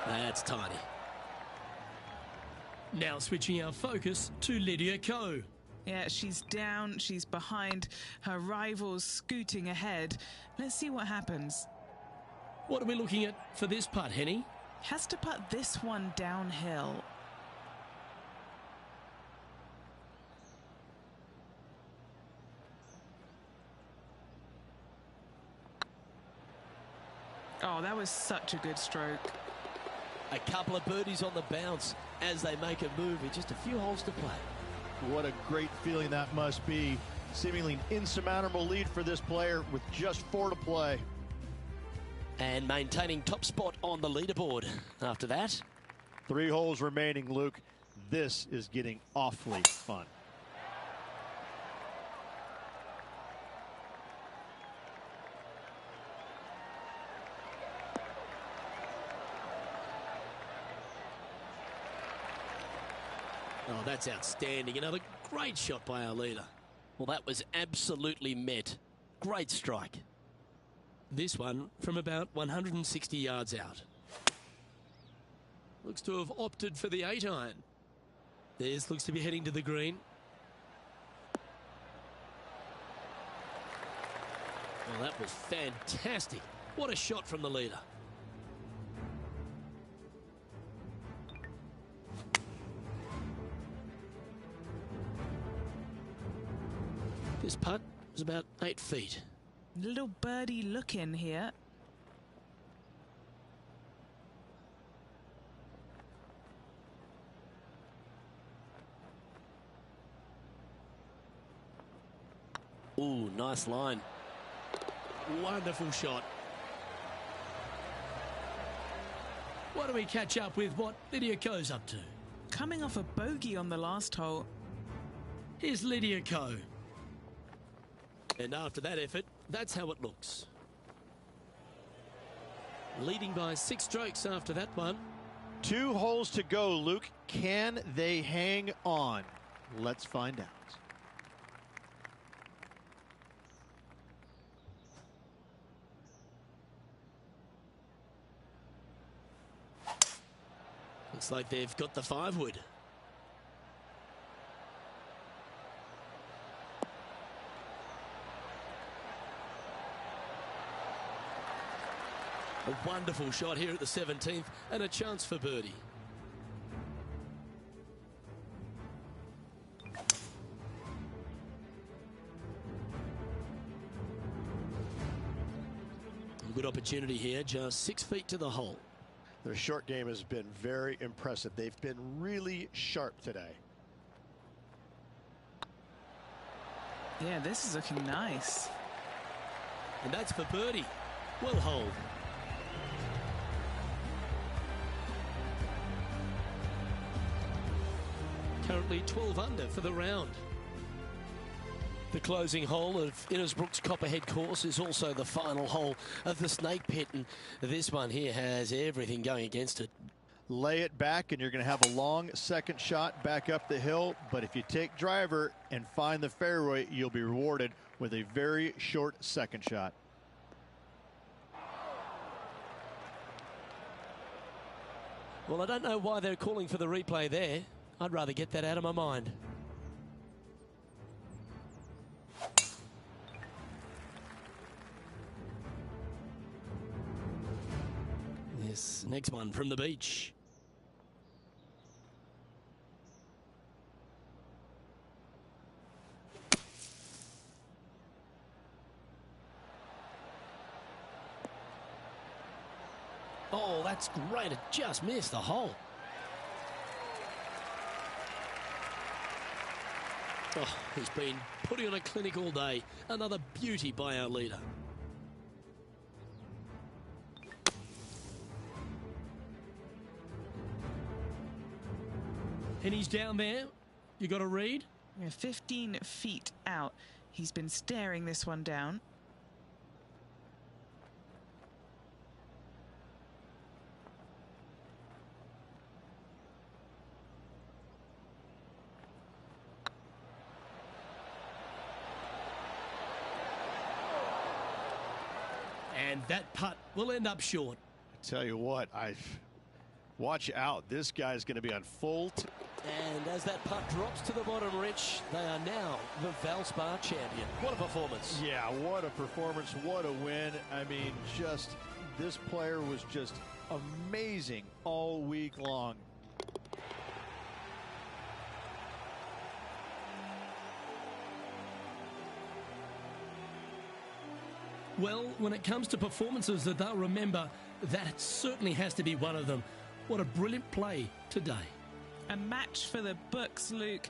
That's tiny. Now switching our focus to Lydia Ko. Yeah, she's down, she's behind, her rivals scooting ahead. Let's see what happens. What are we looking at for this putt, Henny? Has to putt this one downhill. Oh, that was such a good stroke. A couple of birdies on the bounce as they make a move in just a few holes to play. What a great feeling that must be. Seemingly an insurmountable lead for this player with just 4 to play. And maintaining top spot on the leaderboard after that. 3 holes remaining, Luke. This is getting awfully fun. Oh, that's outstanding. Another great shot by our leader. Well, that was absolutely met. Great strike. This one from about 160 yards out. Looks to have opted for the 8-iron. This looks to be heading to the green. Well, that was fantastic. What a shot from the leader. This putt was about 8 feet. Little birdie look in here. Ooh, nice line. Wonderful shot. Why don't we catch up with what Lydia Ko's up to? Coming off a bogey on the last hole. Here's Lydia Ko. And after that effort, that's how it looks. Leading by 6 strokes after that one. 2 holes to go, Luke. Can they hang on? Let's find out. Looks like they've got the 5-wood. A wonderful shot here at the 17th and a chance for birdie. A good opportunity here, just 6 feet to the hole. Their short game has been very impressive. They've been really sharp today. Yeah, this is looking nice. And that's for birdie. Well holed. Currently 12 under for the round. The closing hole of Innisbrook's Copperhead course is also the final hole of the Snake Pit, and this one here has everything going against it. Lay it back and you're going to have a long second shot back up the hill, but if you take driver and find the fairway, you'll be rewarded with a very short second shot. Well, I don't know why they're calling for the replay there. I'd rather get that out of my mind. This next one from the beach. Oh, that's great. It just missed the hole. Oh, he's been putting on a clinic all day. Another beauty by our leader. And he's down there. You got to read? 15 feet out. He's been staring this one down. And that putt will end up short. I tell you what, watch out. This guy's going to be on full. And as that putt drops to the bottom, Rich, they are now the Valspar champion. What a performance. Yeah, what a performance. What a win. I mean, just this player was just amazing all week long. Well, when it comes to performances that they'll remember, that certainly has to be one of them. What a brilliant play today. A match for the books, Luke.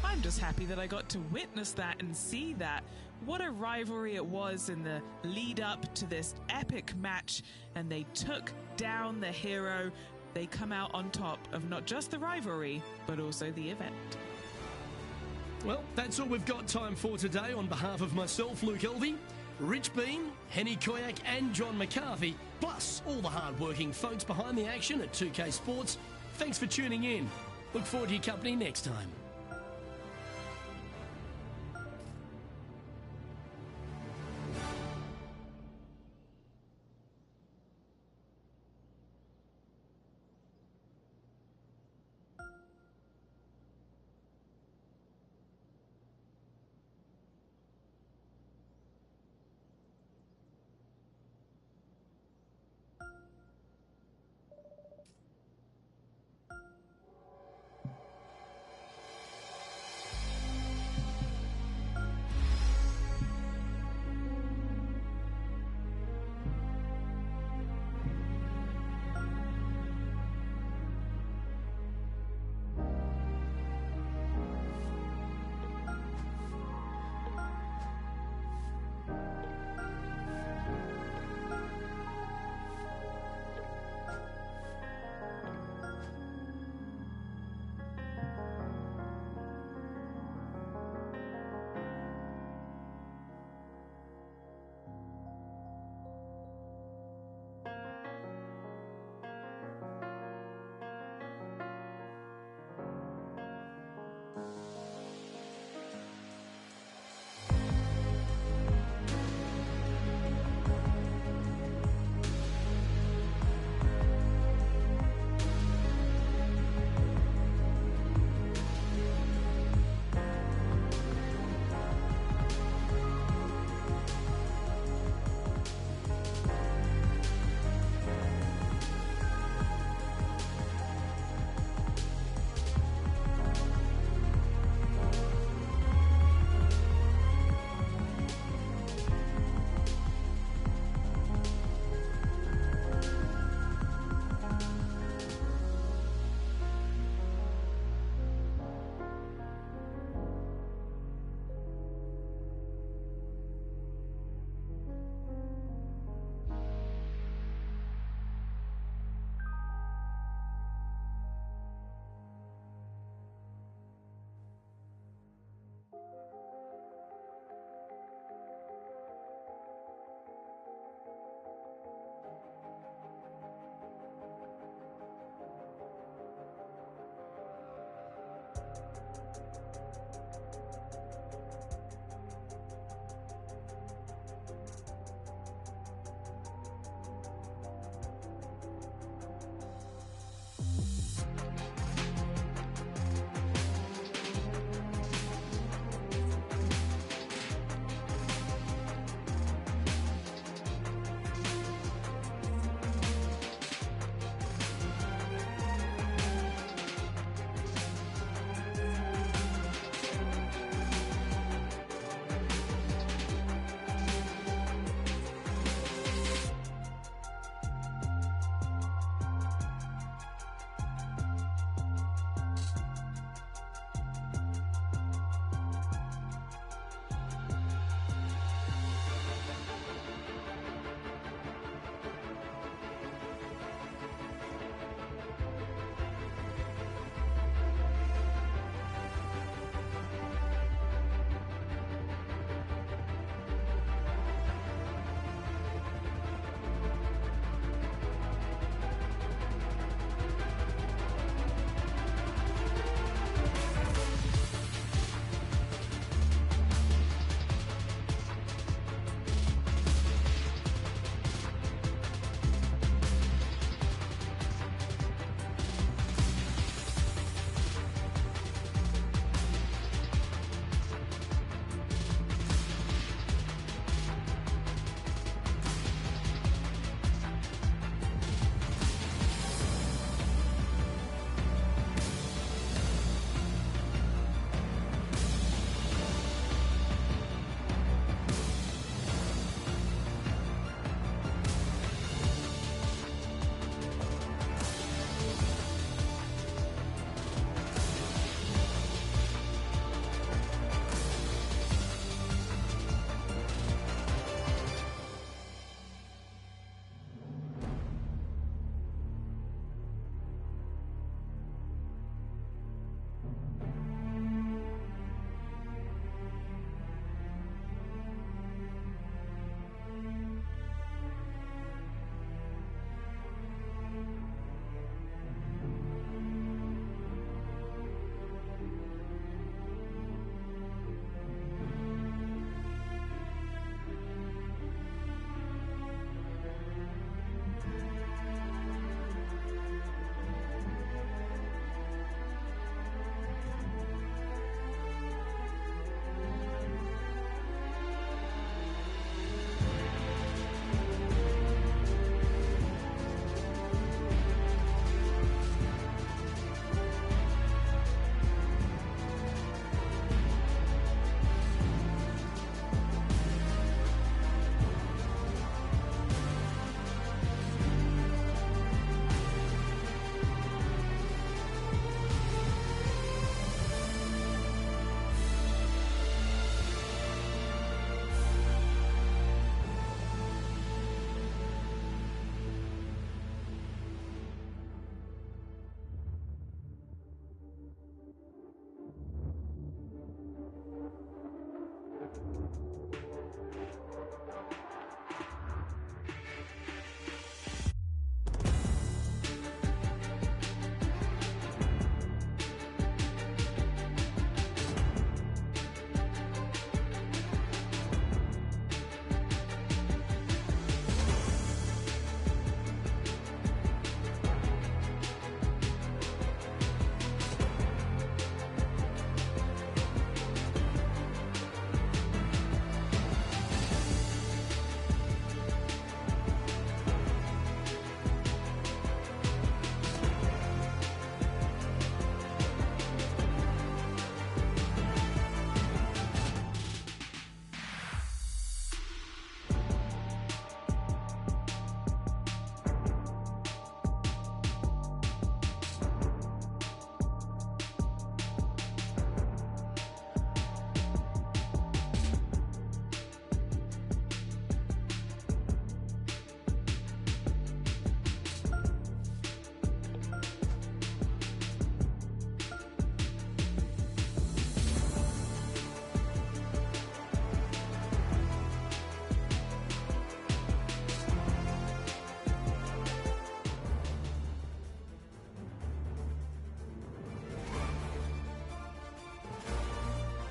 I'm just happy that I got to witness that and see that. What a rivalry it was in the lead up to this epic match, and they took down the hero. They come out on top of not just the rivalry, but also the event. Well, that's all we've got time for today. On behalf of myself, Luke Elvey, Rich Bean, Henny Koyak and John McCarthy, plus all the hard-working folks behind the action at 2K Sports, thanks for tuning in. Look forward to your company next time.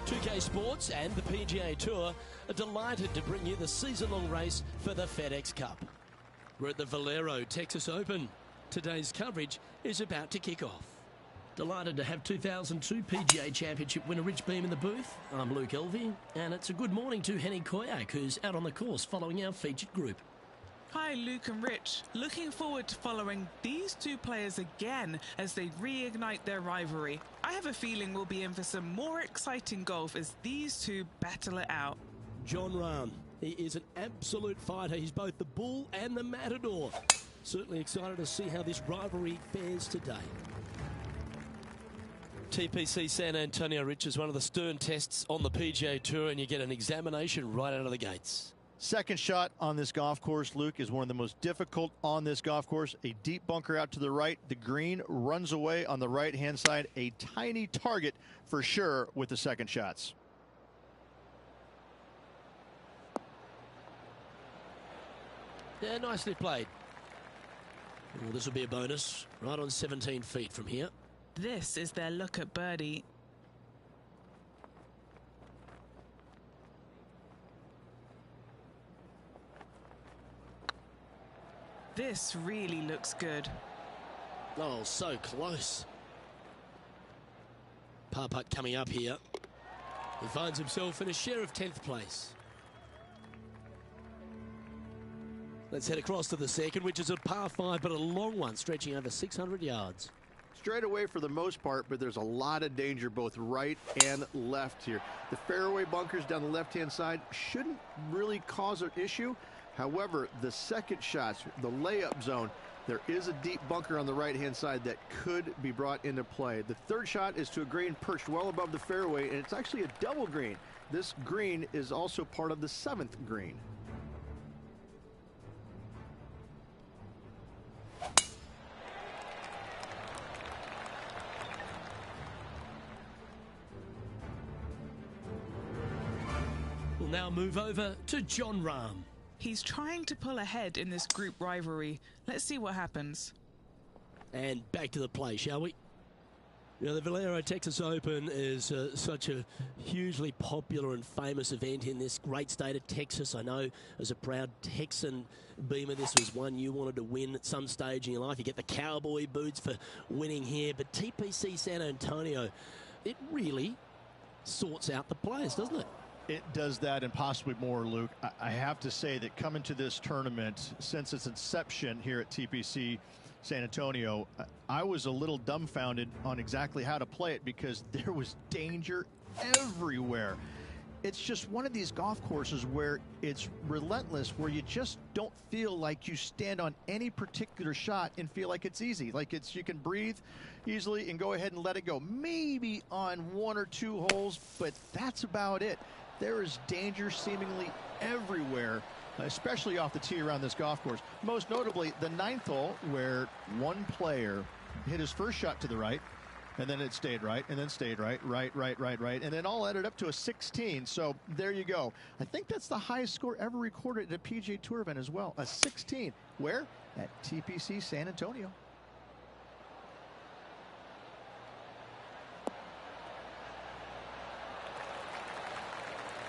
2K Sports and the PGA Tour are delighted to bring you the season-long race for the FedEx Cup. We're at the Valero Texas Open. Today's coverage is about to kick off. Delighted to have 2002 PGA Championship winner Rich Beem in the booth. I'm Luke Elvey, and it's a good morning to Henny Koyak, who's out on the course following our featured group. Hi, Luke and Rich. Looking forward to following these two players again as they reignite their rivalry. I have a feeling we'll be in for some more exciting golf as these two battle it out. Jon Rahm, he is an absolute fighter. He's both the bull and the matador. Certainly excited to see how this rivalry fares today. TPC San Antonio, Rich, is one of the stern tests on the PGA Tour, and you get an examination right out of the gates. Second shot on this golf course, Luke, is one of the most difficult on this golf course. A deep bunker out to the right. The green runs away on the right-hand side. A tiny target for sure with the second shots. Yeah, nicely played. Well, this will be a bonus. Right on 17 feet from here. This is their look at birdie. This really looks good. Oh, so close. Par putt coming up here. He finds himself in a share of 10th place. Let's head across to the second, which is a par 5, but a long one, stretching over 600 yards. Straight away for the most part, but there's a lot of danger both right and left here. The fairway bunkers down the left-hand side shouldn't really cause an issue. However, the second shots, the layup zone, there is a deep bunker on the right-hand side that could be brought into play. The third shot is to a green perched well above the fairway, and it's actually a double green. This green is also part of the 7th green. We'll now move over to Jon Rahm. He's trying to pull ahead in this group rivalry. Let's see what happens. And back to the play, shall we? You know, the Valero Texas Open is such a hugely popular and famous event in this great state of Texas. I know as a proud Texan, Beamer, this was one you wanted to win at some stage in your life. You get the cowboy boots for winning here, but TPC San Antonio, it really sorts out the players, doesn't it? It does that and possibly more, Luke. I have to say that coming to this tournament, since its inception here at TPC San Antonio, I was a little dumbfounded on exactly how to play it because there was danger everywhere. It's just one of these golf courses where it's relentless, where you just don't feel like you stand on any particular shot and feel like it's easy. Like you can breathe easily and go ahead and let it go. Maybe on 1 or 2 holes, but that's about it. There is danger seemingly everywhere, especially off the tee around this golf course. Most notably, the 9th hole, where one player hit his first shot to the right, And then it stayed right, and then stayed right, and then all added up to a 16. So there you go. I think that's the highest score ever recorded at a PGA Tour event as well, a 16. Where? At TPC San Antonio.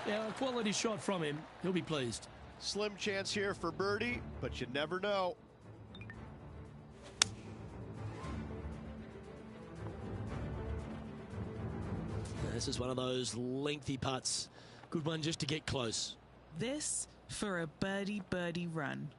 Yeah, a quality shot from him. He'll be pleased. Slim chance here for birdie, but you never know. This is one of those lengthy putts. Good one just to get close. This for a birdie run.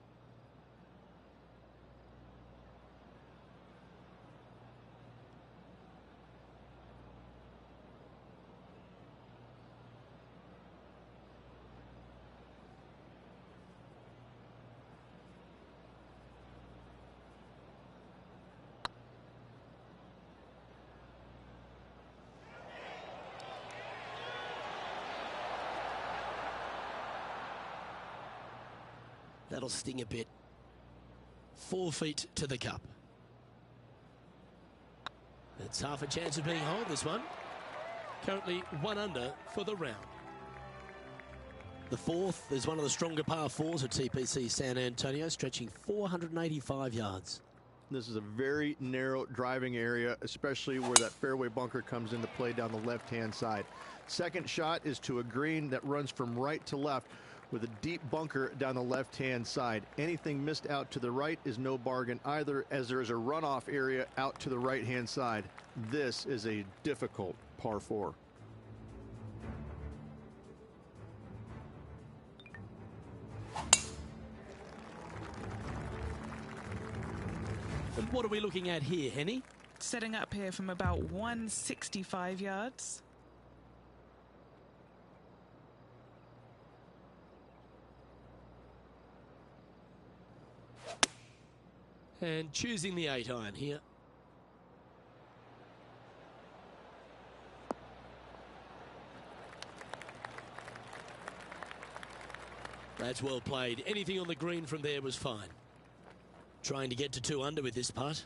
That'll sting a bit. 4 feet to the cup. It's half a chance of being home, this one. Currently 1 under for the round. The fourth is one of the stronger par fours at TPC San Antonio, stretching 485 yards. This is a very narrow driving area, especially where that fairway bunker comes into play down the left-hand side. Second shot is to a green that runs from right to left, with a deep bunker down the left-hand side. Anything missed out to the right is no bargain either, as there is a runoff area out to the right-hand side. This is a difficult par 4. And what are we looking at here, Henny? Setting up here from about 165 yards. And choosing the 8-iron here. That's well played. Anything on the green from there was fine. Trying to get to 2 under with this putt.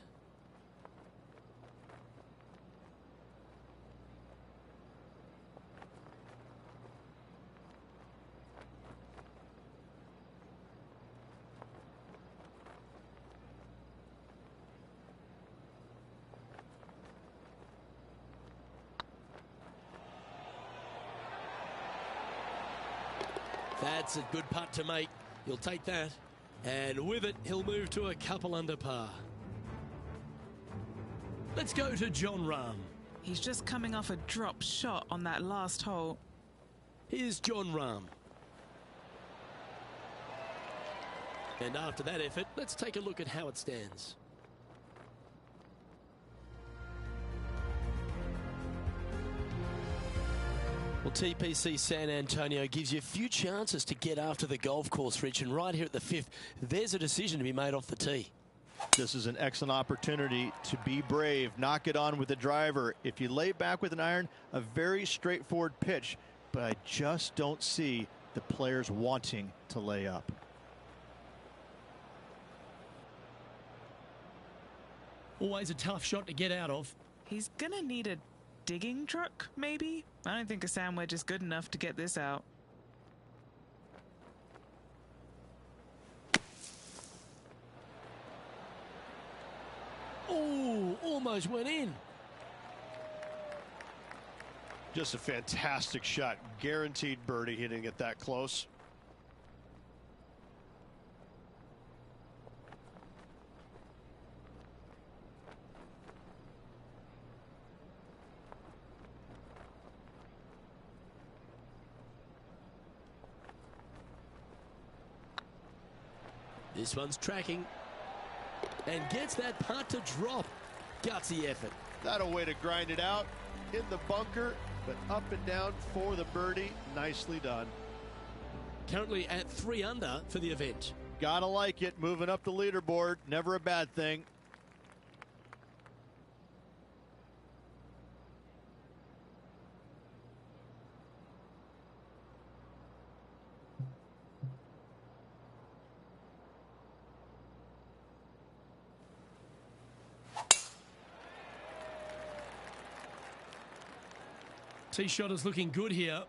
That's a good putt to make. He'll take that. And with it, he'll move to a couple under par. Let's go to Jon Rahm. He's just coming off a drop shot on that last hole. Here's Jon Rahm. And after that effort, let's take a look at how it stands. Well, TPC San Antonio gives you a few chances to get after the golf course, Rich, and right here at the 5th, there's a decision to be made off the tee. This is an excellent opportunity to be brave, knock it on with the driver. If you lay back with an iron, a very straightforward pitch, but I just don't see the players wanting to lay up. Always a tough shot to get out of. He's gonna need a digging truck, maybe? I don't think a sand wedge is good enough to get this out. Oh, almost went in. Just a fantastic shot. Guaranteed birdie hitting it that close. This one's tracking and gets that putt to drop. Gutsy effort. That a way to grind it out in the bunker, but up and down for the birdie. Nicely done. Currently at 3 under for the event. Gotta like it. Moving up the leaderboard. Never a bad thing. Tee shot is looking good here.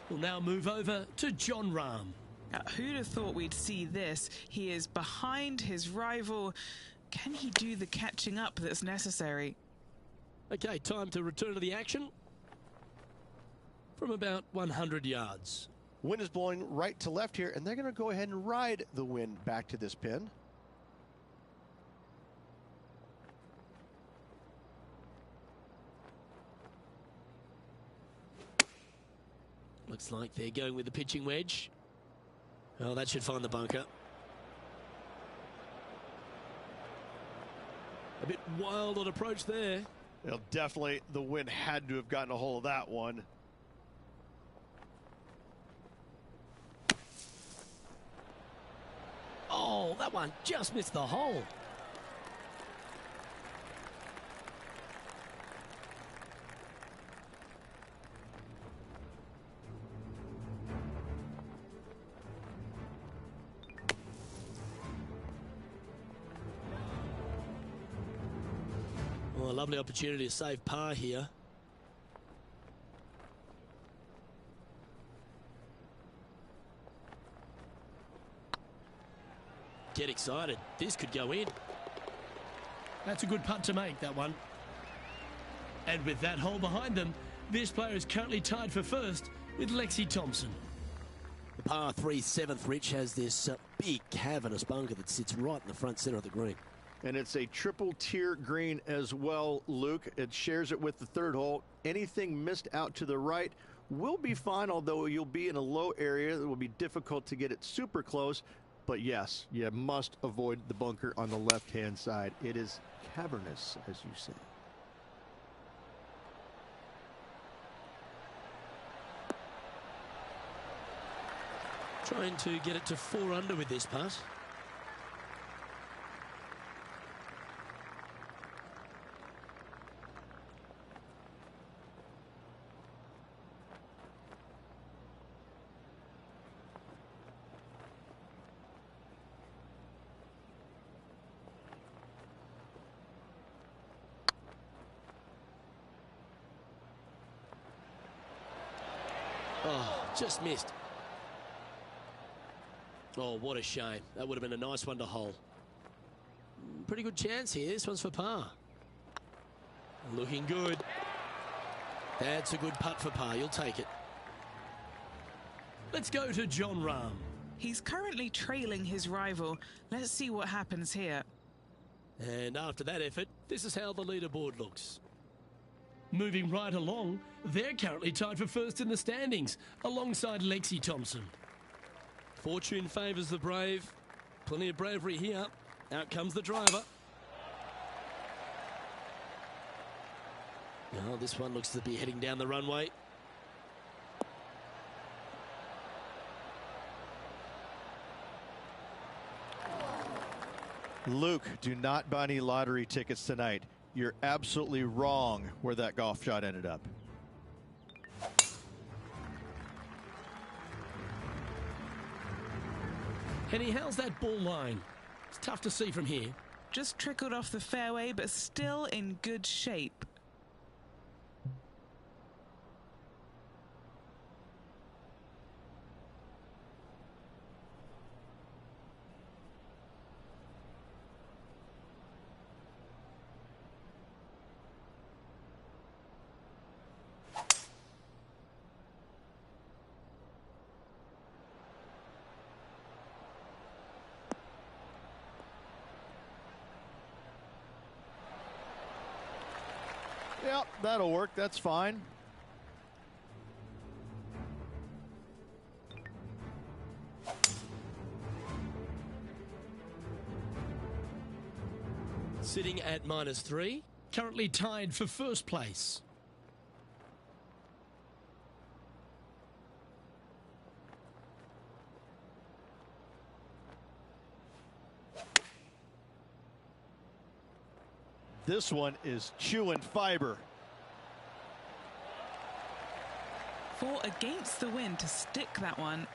We'll now move over to Jon Rahm. Who'd have thought we'd see this? He is behind his rival. Can he do the catching up that's necessary? Okay, time to return to the action from about 100 yards. Wind is blowing right to left here, and they're going to go ahead and ride the wind back to this pin. Looks like they're going with the pitching wedge. Oh, that should find the bunker. A bit wild on approach there. Well, definitely the wind had to have gotten a hold of that one. Oh, that one just missed the hole. Oh, a lovely opportunity to save par here. Get excited. This could go in. That's a good putt to make, that one. And with that hole behind them, this player is currently tied for first with Lexi Thompson. The par 3 7th, Rich, has this big cavernous bunker that sits right in the front center of the green. And it's a triple tier green as well, Luke. It shares it with the third hole. Anything missed out to the right will be fine, although you'll be in a low area. It will be difficult to get it super close. But yes, you must avoid the bunker on the left-hand side. It is cavernous, as you say. Trying to get it to 4 under with this putt. Oh, just missed. Oh, what a shame. That would have been a nice one to hole. Pretty good chance here. This one's for par. Looking good. That's a good putt for par. You'll take it. Let's go to Jon Rahm. He's currently trailing his rival. Let's see what happens here. And after that effort, this is how the leaderboard looks. Moving right along, they're currently tied for first in the standings, alongside Lexi Thompson. Fortune favours the brave. Plenty of bravery here. Out comes the driver. Oh, this one looks to be heading down the runway. Luke, do not buy any lottery tickets tonight. You're absolutely wrong where that golf shot ended up. Henny, how's that ball line? It's tough to see from here. Just trickled off the fairway, but still in good shape. Yep, that'll work. That's fine. Sitting at -3, currently tied for first place. This one is chewing fiber. 4 against the wind to stick that one.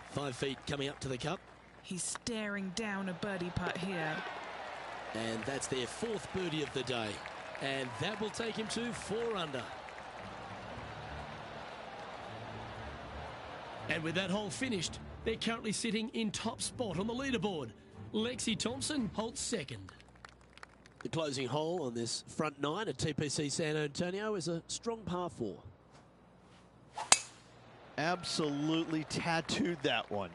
5 feet coming up to the cup. He's staring down a birdie putt here. And that's their 4th birdie of the day. And that will take him to 4 under. And with that hole finished, they're currently sitting in top spot on the leaderboard. Lexi Thompson holds 2nd. The closing hole on this front 9 at TPC San Antonio is a strong par 4. Absolutely tattooed that one.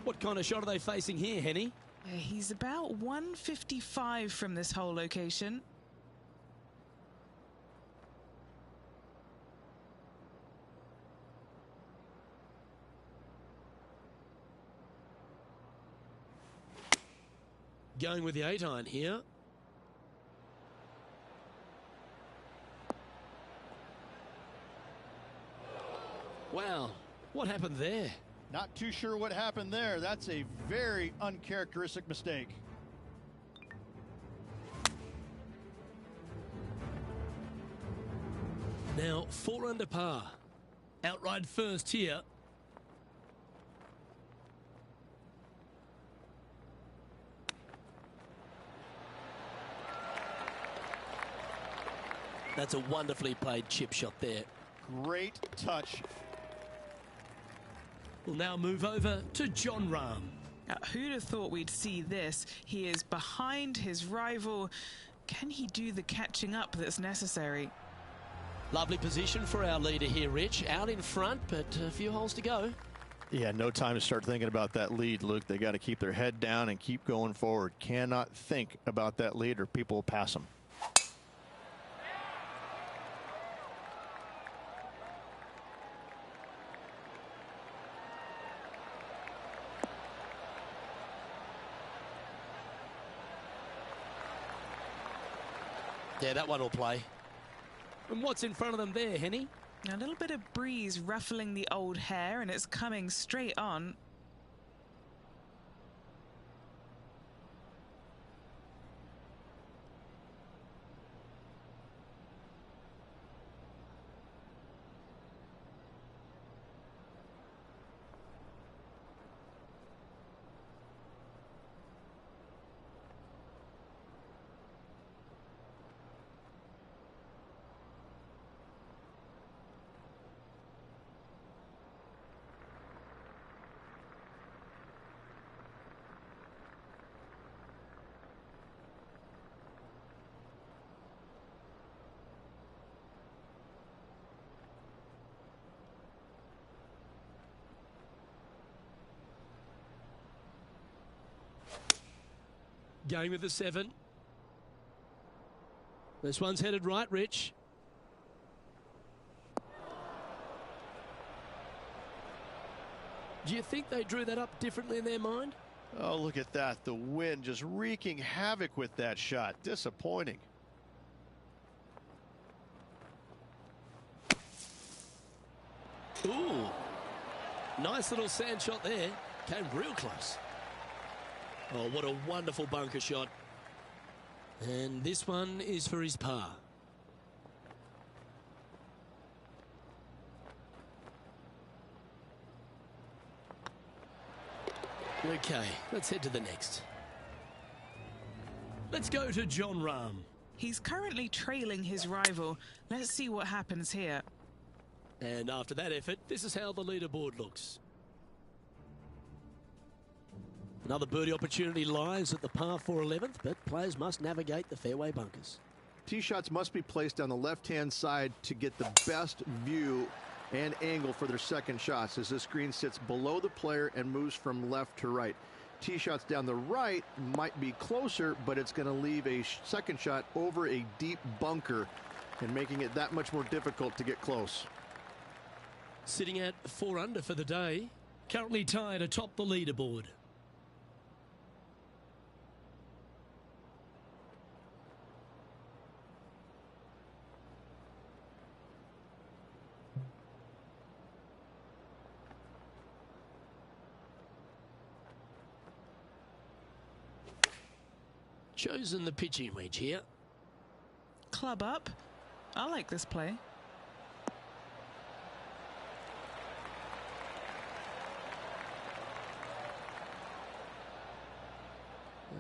What kind of shot are they facing here, Henny? He's about 155 from this hole location. Going with the 8-iron here. Wow, what happened there? Not too sure what happened there. That's a very uncharacteristic mistake. Now 4 under par. Outright first here. That's a wonderfully played chip shot there. Great touch. We'll now move over to Jon Rahm. Who'd have thought we'd see this? He is behind his rival. Can he do the catching up that's necessary? Lovely position for our leader here, Rich. Out in front, but a few holes to go. Yeah, no time to start thinking about that lead, Luke. They got to keep their head down and keep going forward. Cannot think about that lead or people will pass them. Yeah, that one will play. And what's in front of them there, Henny? A little bit of breeze ruffling the old hair, and it's coming straight on. Going with the 7. This one's headed right, Rich. Do you think they drew that up differently in their mind? Oh, look at that. The wind just wreaking havoc with that shot. Disappointing. Ooh. Nice little sand shot there. Came real close. Oh, what a wonderful bunker shot. And this one is for his par. Okay, let's head to the next. Let's go to Jon Rahm. He's currently trailing his rival. Let's see what happens here. And after that effort, this is how the leaderboard looks. Another birdie opportunity lies at the par 4 11th, but players must navigate the fairway bunkers. Tee shots must be placed on the left-hand side to get the best view and angle for their second shots, as this green sits below the player and moves from left to right. Tee shots down the right might be closer, but it's going to leave a second shot over a deep bunker and making it that much more difficult to get close. Sitting at 4 under for the day, currently tied atop the leaderboard. chosen the pitching wedge here. Club up. I like this play.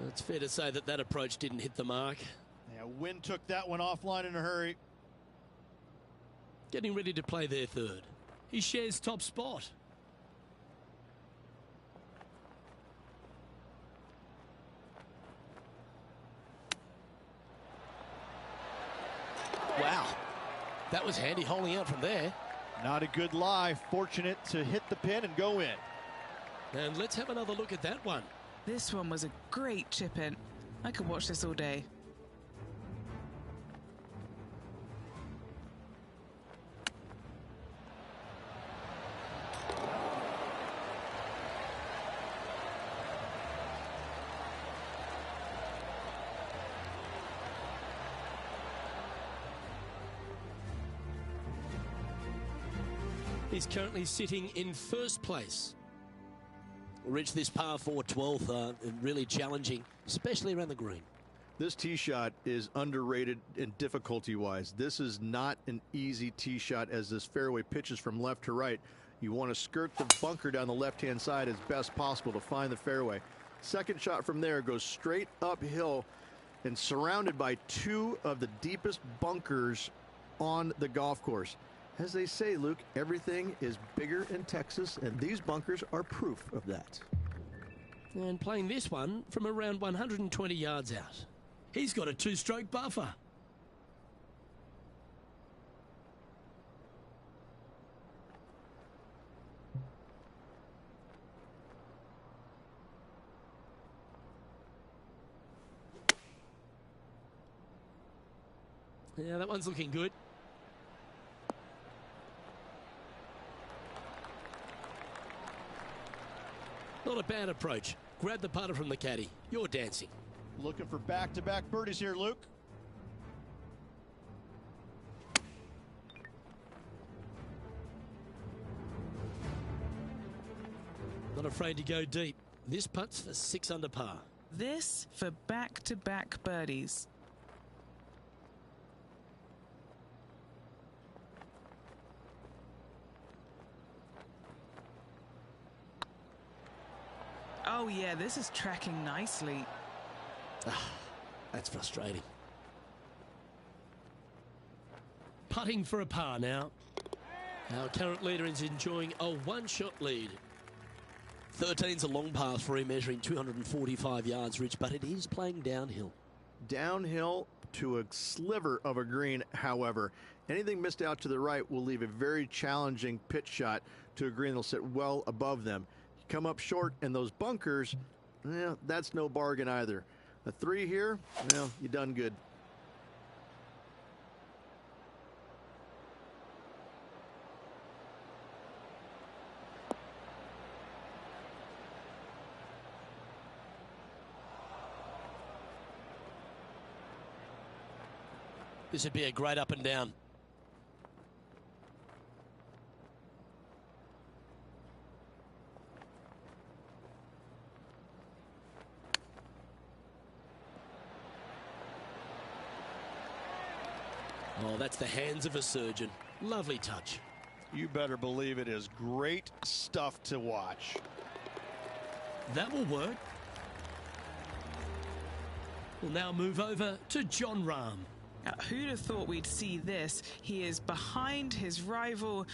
It's fair to say that approach didn't hit the mark. Yeah, Wynn took that one offline in a hurry. Getting ready to play their third. He shares top spot. Wow, that was handy holding out from there. Not a good lie. Fortunate to hit the pin and go in. And let's have another look at that one. This one was a great chip in. I could watch this all day. He's currently sitting in first place. Reached this par 4 12th, really challenging, especially around the green. This tee shot is underrated in difficulty-wise. This is not an easy tee shot as this fairway pitches from left to right. You want to skirt the bunker down the left-hand side as best possible to find the fairway. Second shot from there goes straight uphill and surrounded by two of the deepest bunkers on the golf course. As they say, Luke, everything is bigger in Texas, and these bunkers are proof of that. And playing this one from around 120 yards out. He's got a two-stroke buffer. Yeah, that one's looking good. Not a bad approach. Grab the putter from the caddy. You're dancing. Looking for back-to-back birdies here, Luke. Not afraid to go deep. This putt's for 6 under par. This for back-to-back birdies. Oh yeah, this is tracking nicely. That's frustrating. Putting for a par now. Our current leader is enjoying a one-shot lead. 13's a long pass for him, measuring 245 yards, Rich, but it is playing downhill. Downhill to a sliver of a green, however. Anything missed out to the right will leave a very challenging pitch shot to a green that'll sit well above them. You come up short, and those bunkers, that's no bargain either. A 3 here, well, you done good. This would be a great up and down. Oh, that's the hands of a surgeon. Lovely touch. You better believe it is great stuff to watch. That will work. We'll now move over to Jon Rahm. Who'd have thought we'd see this? He is behind his rival.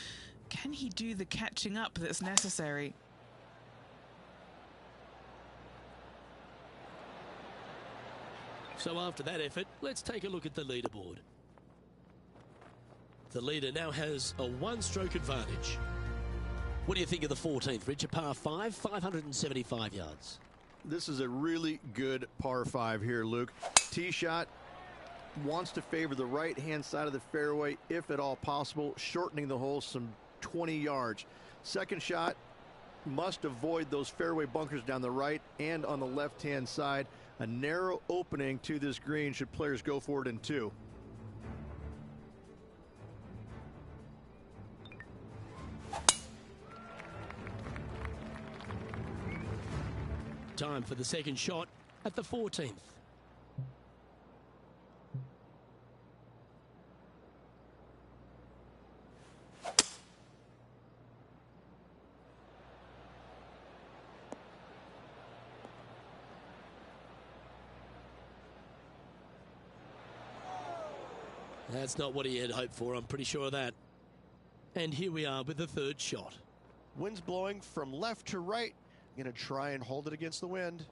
Can he do the catching up that's necessary? So after that effort, let's take a look at the leaderboard. The leader now has a one-stroke advantage. What do you think of the 14th, Rich? A par 5, 575 yards. This is a really good par 5 here, Luke. Tee shot wants to favor the right-hand side of the fairway, if at all possible, shortening the hole some 20 yards. Second shot must avoid those fairway bunkers down the right and on the left-hand side. A narrow opening to this green should players go for it in 2. Time for the second shot at the 14th. That's not what he had hoped for, I'm pretty sure of that. And here we are with the third shot. Wind's blowing from left to right. I'm going to try and hold it against the wind.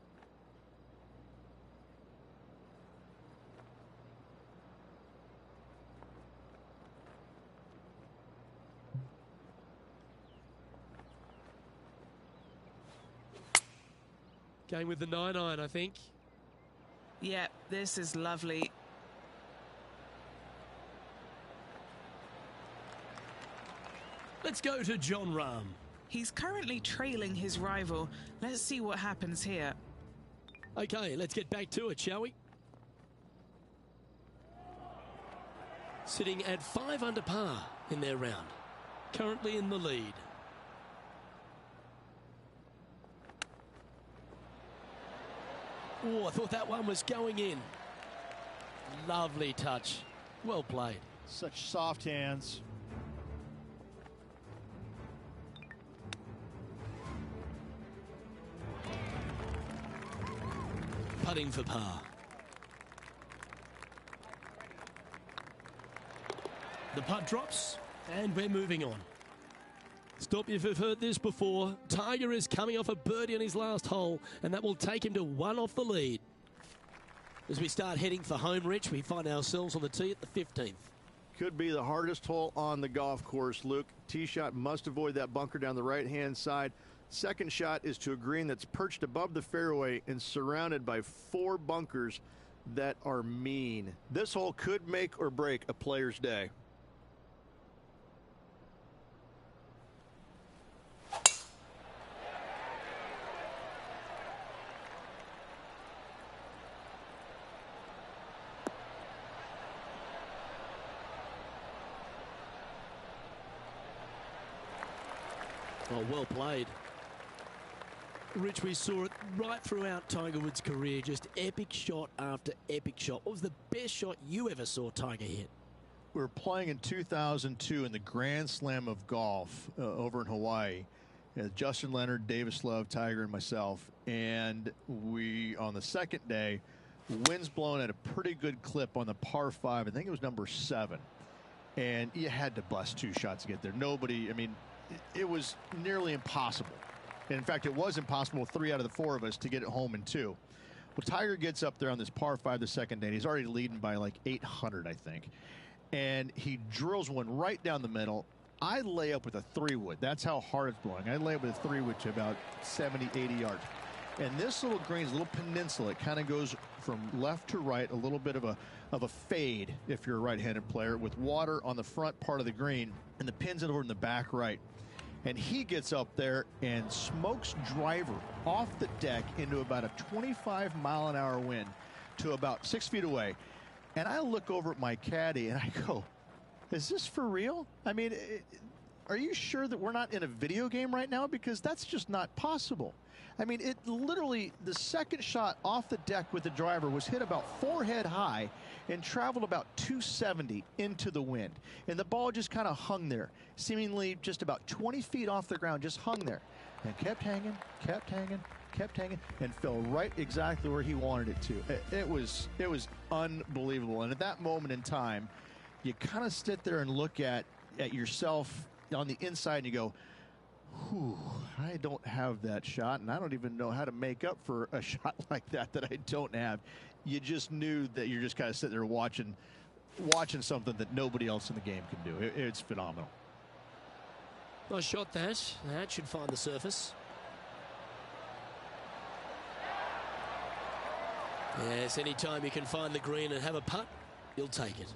Going with the 9-iron, I think. Yeah, this is lovely. Let's go to John Rahm. He's currently trailing his rival. Let's see what happens here. Okay, let's get back to it, shall we? Sitting at 5 under par in their round. Currently in the lead. Oh, I thought that one was going in. Lovely touch. Well played. Such soft hands. Putting for par. The putt drops, and we're moving on. Stop if you've heard this before. Tiger is coming off a birdie on his last hole, and that will take him to 1 off the lead. As we start heading for home, Rich, we find ourselves on the tee at the 15th. Could be the hardest hole on the golf course, Luke. Tee shot must avoid that bunker down the right-hand side. Second shot is to a green that's perched above the fairway and surrounded by 4 bunkers that are mean. This hole could make or break a player's day. Oh, well played. Rich, we saw it right throughout Tiger Woods' career, just epic shot after epic shot. What was the best shot you ever saw Tiger hit? We were playing in 2002 in the Grand Slam of Golf over in Hawaii. Justin Leonard, Davis Love, Tiger, and myself. And we, on the second day, wind's blowing at a pretty good clip on the par 5. I think it was number 7. And you had to bust 2 shots to get there. Nobody, I mean, it was nearly impossible. And in fact, it was impossible with 3 out of the 4 of us to get it home in 2. Well, Tiger gets up there on this par 5 the second day. And he's already leading by like 800, I think. And he drills one right down the middle. I lay up with a 3-wood. That's how hard it's blowing. I lay up with a 3-wood to about 70, 80 yards. And this little green is a little peninsula. It kind of goes from left to right, a little bit of a fade if you're a right-handed player, with water on the front part of the green and the pins over in the back right. And he gets up there and smokes driver off the deck into about a 25-mile-an-hour wind to about 6 feet away. And I look over at my caddy and I go, is this for real? I mean, are you sure that we're not in a video game right now? Because that's just not possible. I mean, it literally, the second shot off the deck with the driver was hit about forehead high and traveled about 270 into the wind. And the ball just kind of hung there, seemingly just about 20 feet off the ground, just hung there. And kept hanging, kept hanging, kept hanging, and fell right exactly where he wanted it to. It was unbelievable. And at that moment in time, you kind of sit there and look at yourself on the inside and you go, whew, I don't have that shot, and I don't even know how to make up for a shot like that I don't have. You just knew that you're just kind of sitting there watching something that nobody else in the game can do. It's phenomenal. Nice shot that. That should find the surface. Yes, anytime you can find the green and have a putt, you'll take it.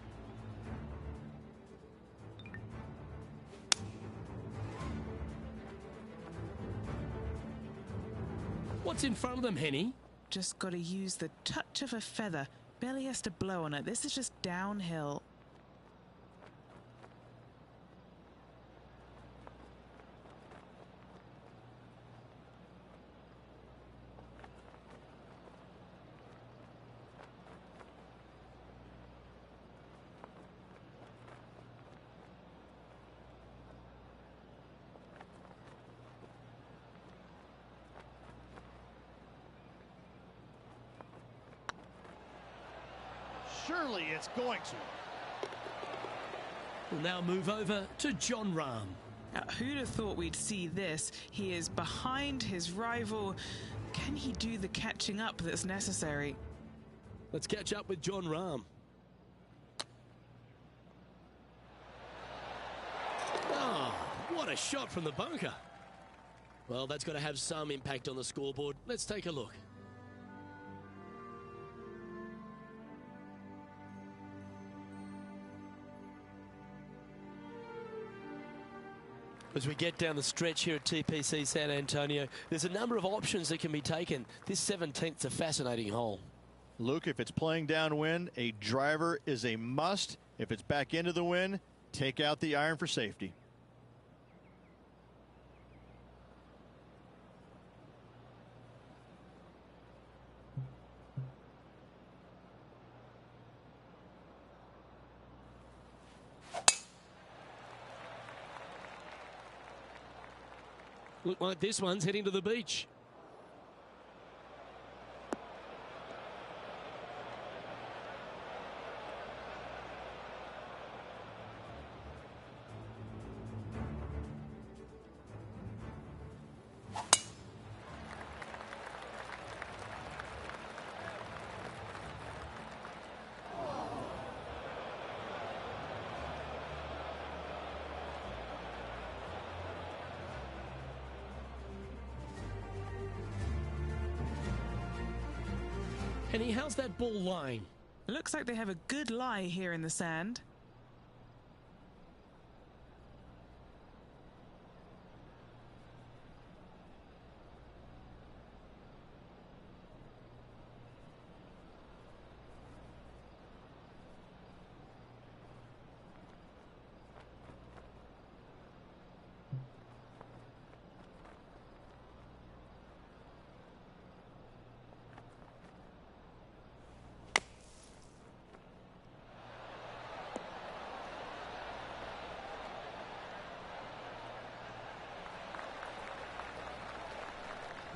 What's in front of them, Henny? Just got to use the touch of a feather. Barely has to blow on it. This is just downhill. Surely it's going to. We'll now move over to Jon Rahm. Now, who'd have thought we'd see this? He is behind his rival. Can he do the catching up that's necessary? Let's catch up with Jon Rahm. Oh, what a shot from the bunker. Well, that's got to have some impact on the scoreboard. Let's take a look. As we get down the stretch here at TPC San Antonio, there's a number of options that can be taken. This 17th's a fascinating hole. Luke, if it's playing downwind, a driver is a must. If it's back into the wind, take out the iron for safety. Look like this one's heading to the beach. Henny, how's that ball lying? Looks like they have a good lie here in the sand.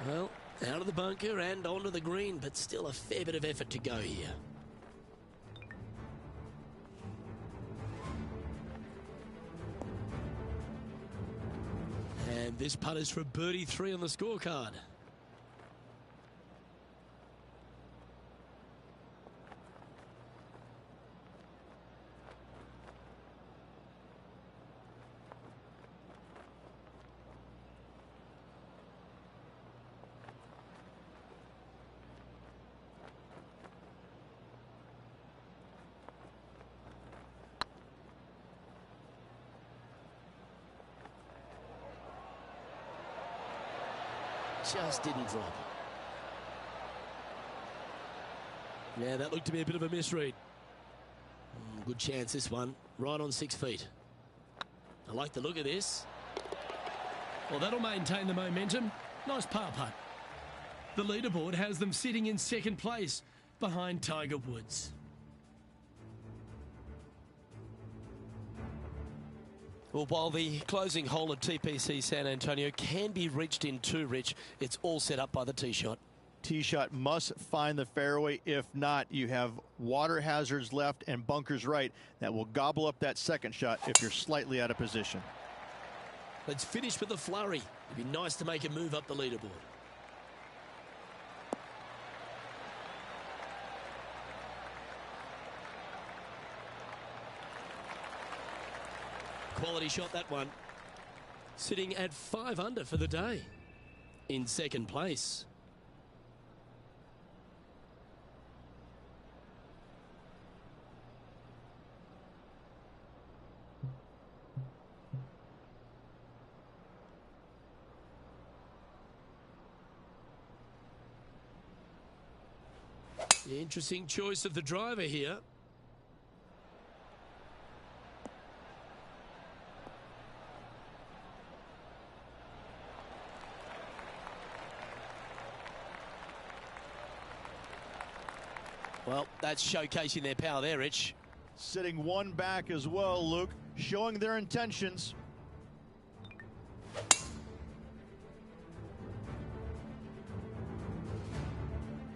Well, out of the bunker and onto the green, but still a fair bit of effort to go here. And this putt is for a birdie 3 on the scorecard. Just didn't drop. Yeah, that looked to be a bit of a misread. Good chance this one. Right on 6 feet. I like the look of this. Well, that'll maintain the momentum. Nice par putt. The leaderboard has them sitting in second place behind Tiger Woods. Well, while the closing hole at TPC San Antonio can be reached in 2, Rich, it's all set up by the tee shot. Tee shot must find the fairway. If not, you have water hazards left and bunkers right that will gobble up that second shot if you're slightly out of position. Let's finish with a flurry. It'd be nice to make a move up the leaderboard. Quality shot, that one. Sitting at 5 under for the day. In second place. Interesting choice of the driver here. Well, that's showcasing their power there, Rich. Sitting one back as well, Luke, showing their intentions.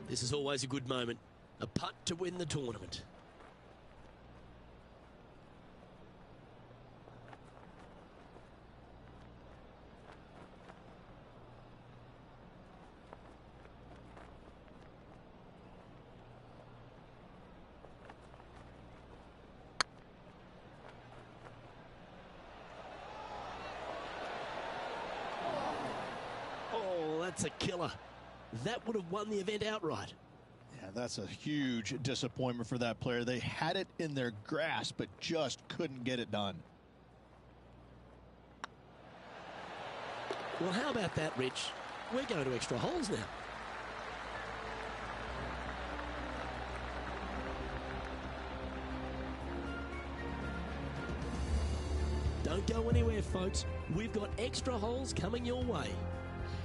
This is always a good moment. A putt to win the tournament. That's a killer. That would have won the event outright. Yeah, that's a huge disappointment for that player. They had it in their grasp, but just couldn't get it done. Well, how about that, Rich? We're going to extra holes now. Don't go anywhere, folks. We've got extra holes coming your way.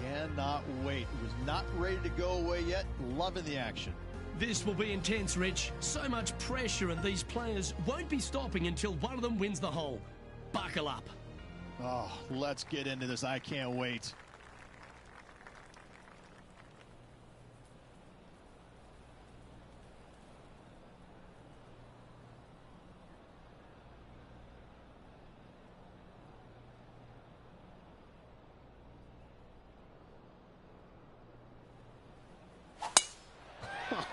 Cannot wait. Was not ready to go away yet. Loving the action. This will be intense, Rich. So much pressure, and these players won't be stopping until one of them wins the hole. Buckle up. Oh, let's get into this. I can't wait.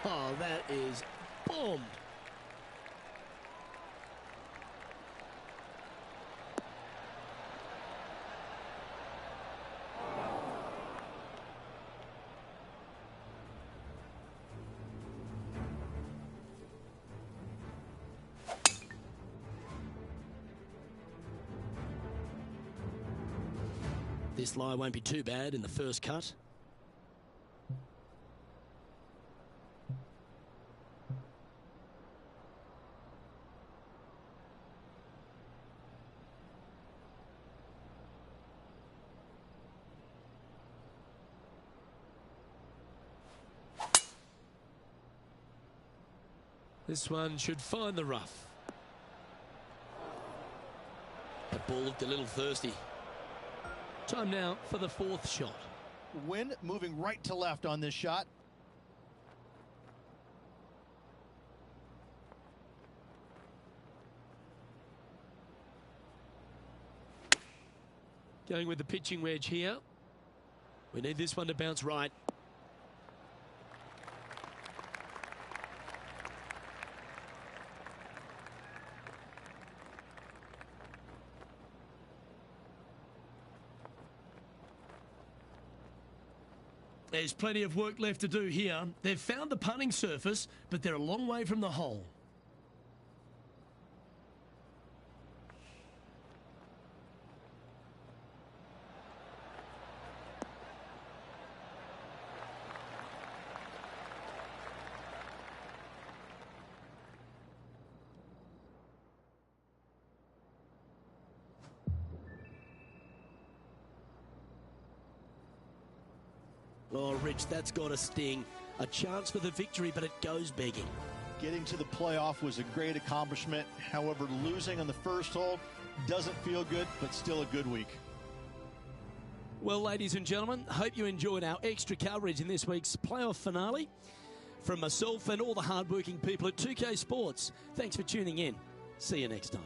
Oh, that is bombed. This lie won't be too bad in the first cut. This one should find the rough. The ball looked a little thirsty. Time now for the fourth shot. Wind moving right to left on this shot. Going with the pitching wedge here. We need this one to bounce right. There's plenty of work left to do here. They've found the putting surface, but they're a long way from the hole. Oh, Rich, that's got a sting. A chance for the victory, but it goes begging. Getting to the playoff was a great accomplishment. However, losing on the first hole doesn't feel good, but still a good week. Well, ladies and gentlemen, hope you enjoyed our extra coverage in this week's playoff finale. From myself and all the hardworking people at 2K Sports, thanks for tuning in. See you next time.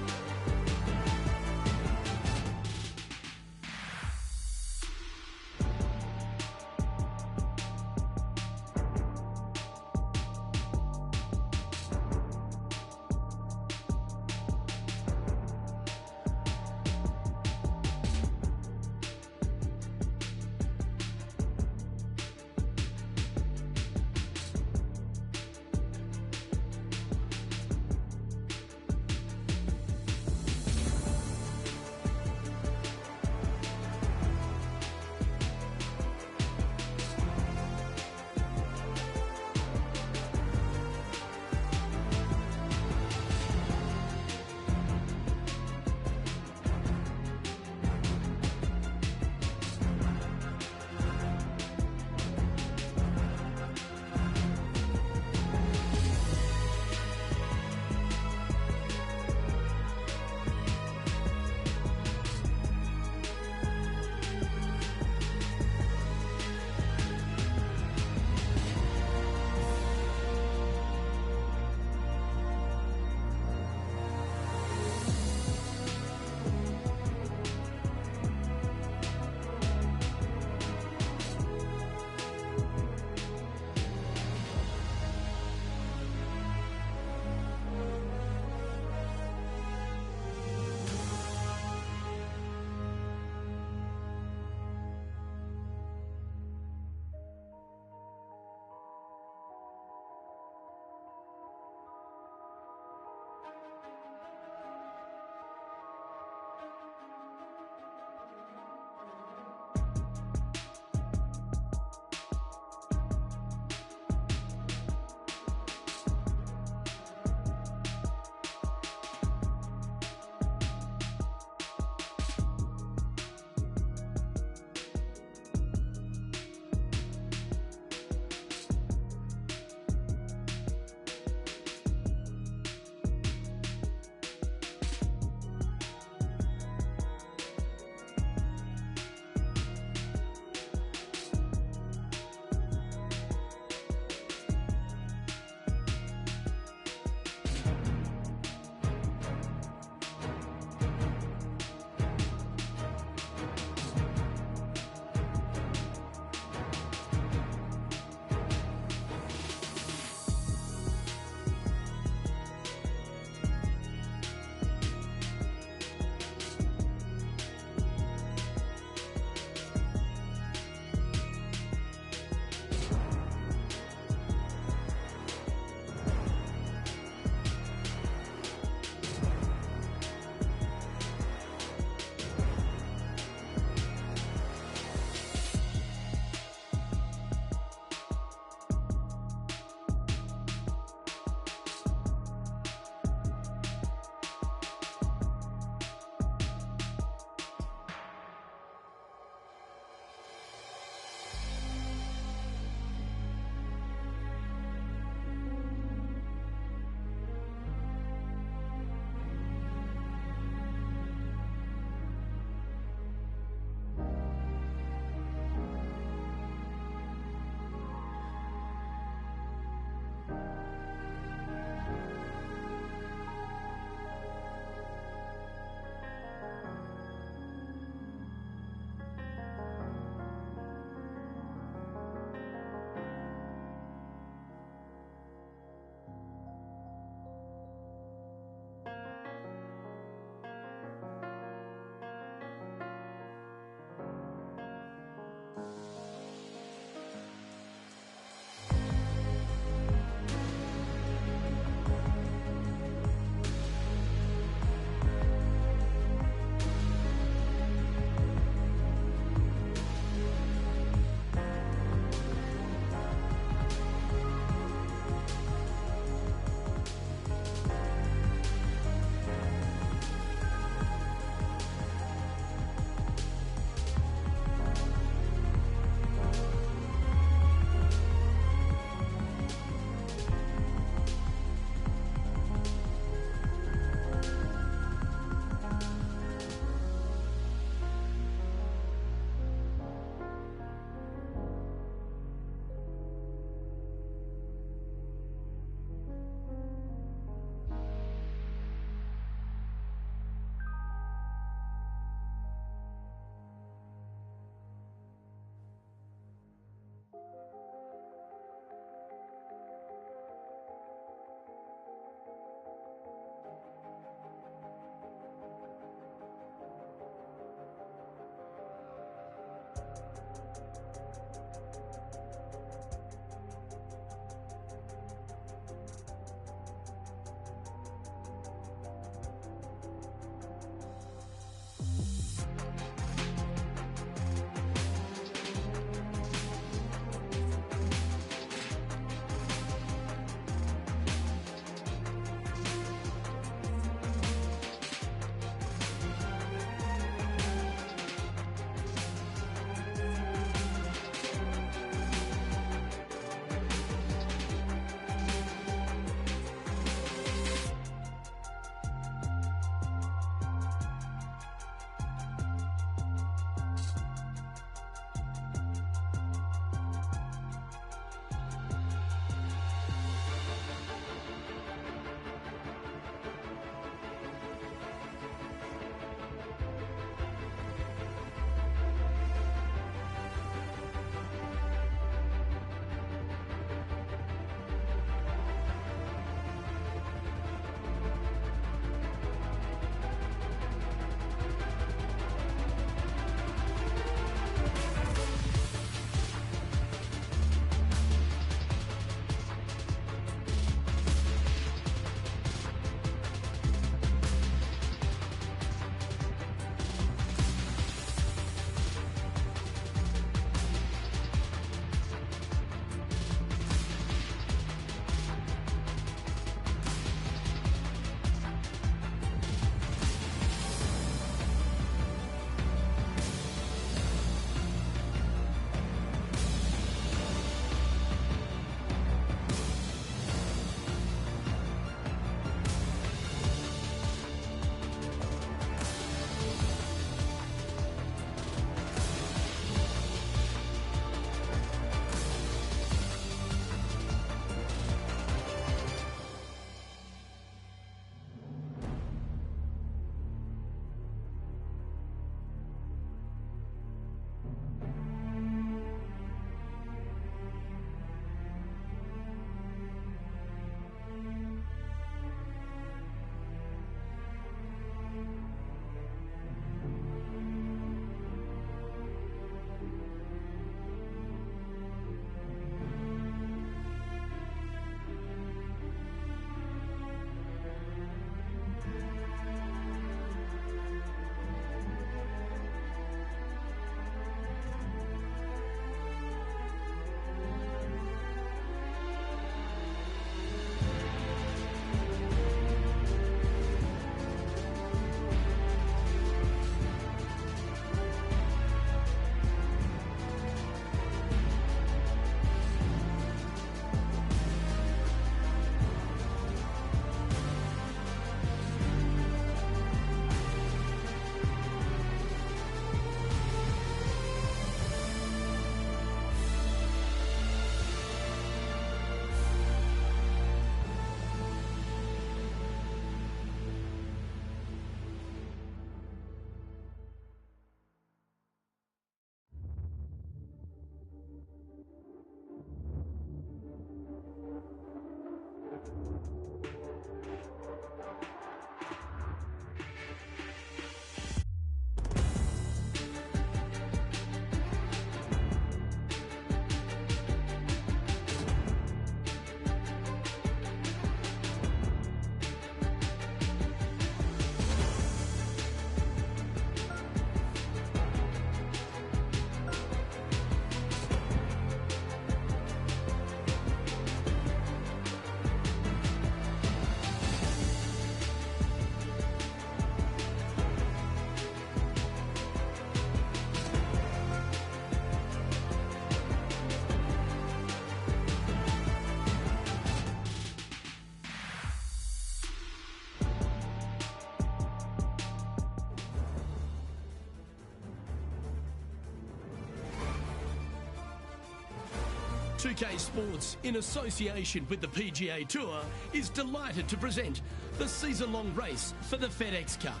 2K Sports, in association with the PGA Tour, is delighted to present the season-long race for the FedEx Cup.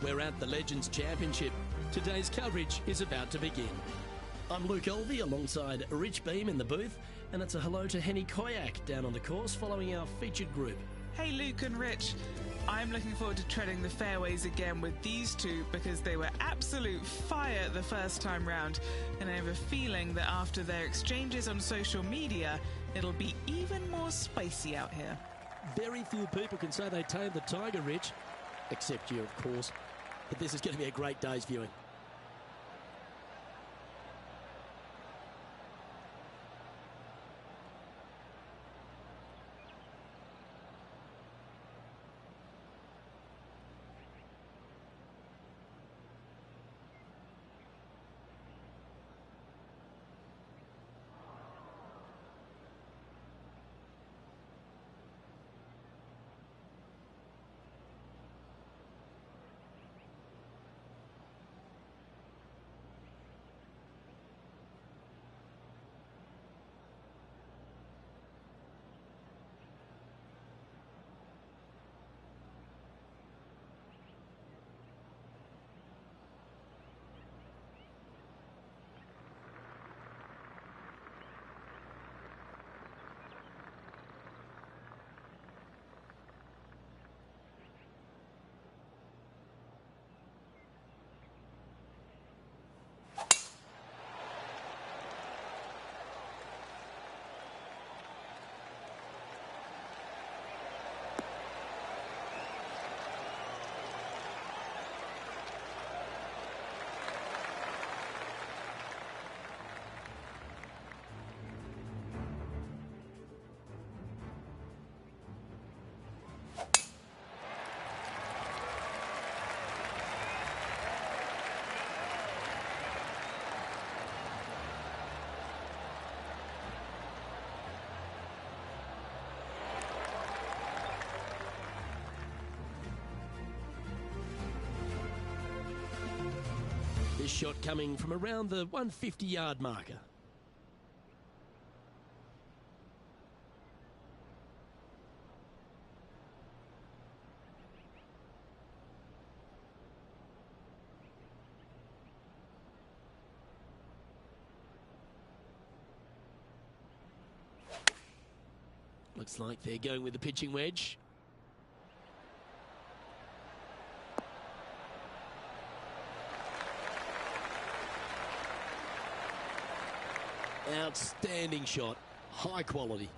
We're at the Legends Championship. Today's coverage is about to begin. I'm Luke Elvey alongside Rich Beam in the booth, and it's a hello to Henny Koyak down on the course following our featured group. Hey Luke and Rich, I'm looking forward to treading the fairways again with these two because they were absolute fire the first time round, and I have a feeling that after their exchanges on social media, it'll be even more spicy out here. Very few people can say they tamed the tiger, Rich, except you, of course. But this is going to be a great day's viewing. This shot coming from around the 150-yard marker. Looks like they're going with the pitching wedge. Outstanding shot, high quality.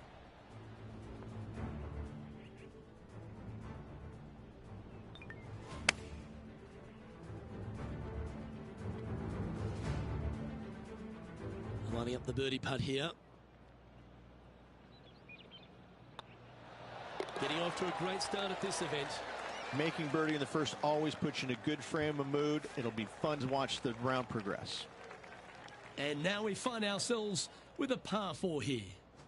Lining up the birdie putt here. Getting off to a great start at this event. Making birdie in the first always puts you in a good frame of mood. It'll be fun to watch the round progress. And now we find ourselves with a par 4 here.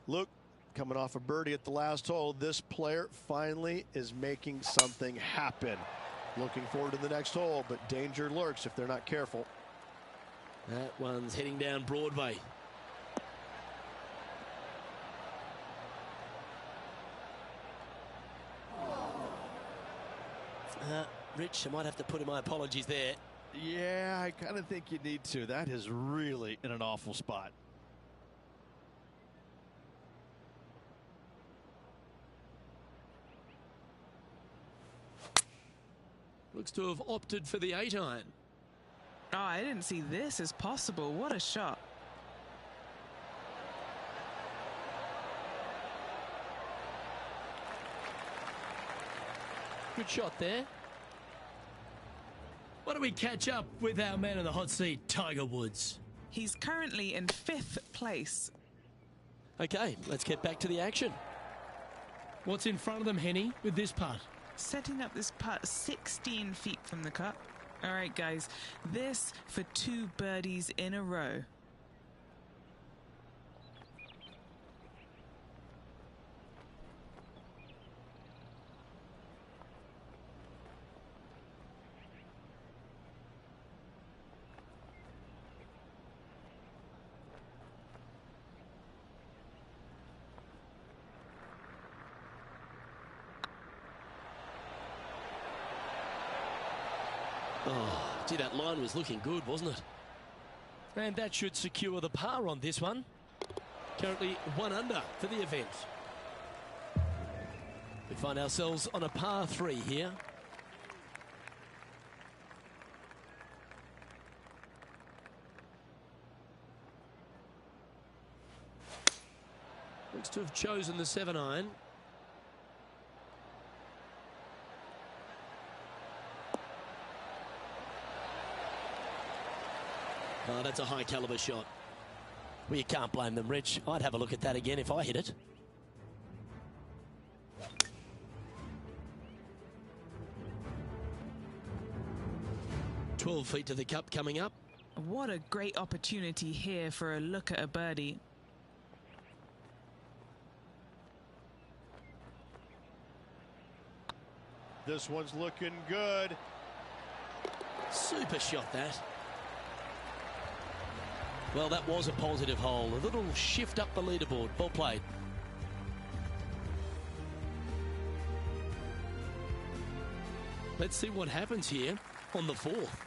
Look, coming off a birdie at the last hole, this player finally is making something happen. Looking forward to the next hole, but danger lurks if they're not careful. That one's heading down Broadway. Rich, I might have to put in my apologies there. Yeah, I kind of think you need to. That is really in an awful spot. Looks to have opted for the 8-iron. Oh, I didn't see this as possible. What a shot. Good shot there. Why don't we catch up with our man in the hot seat, Tiger Woods? He's currently in 5th place. Okay, let's get back to the action. What's in front of them, Henny, with this putt? Setting up this putt 16 feet from the cup. All right, guys, this for 2 birdies in a row. Oh, gee, that line was looking good, wasn't it? And that should secure the par on this one. Currently 1 under for the event. We find ourselves on a par 3 here. Looks to have chosen the 7-iron. Oh, that's a high caliber shot. Well, you can't blame them, Rich. I'd have a look at that again if I hit it. "12 feet to the cup coming up." What a great opportunity here for a look at a birdie. This one's looking good. Super shot, that. Well, that was a positive hole. A little shift up the leaderboard. Well played. Let's see what happens here on the 4th.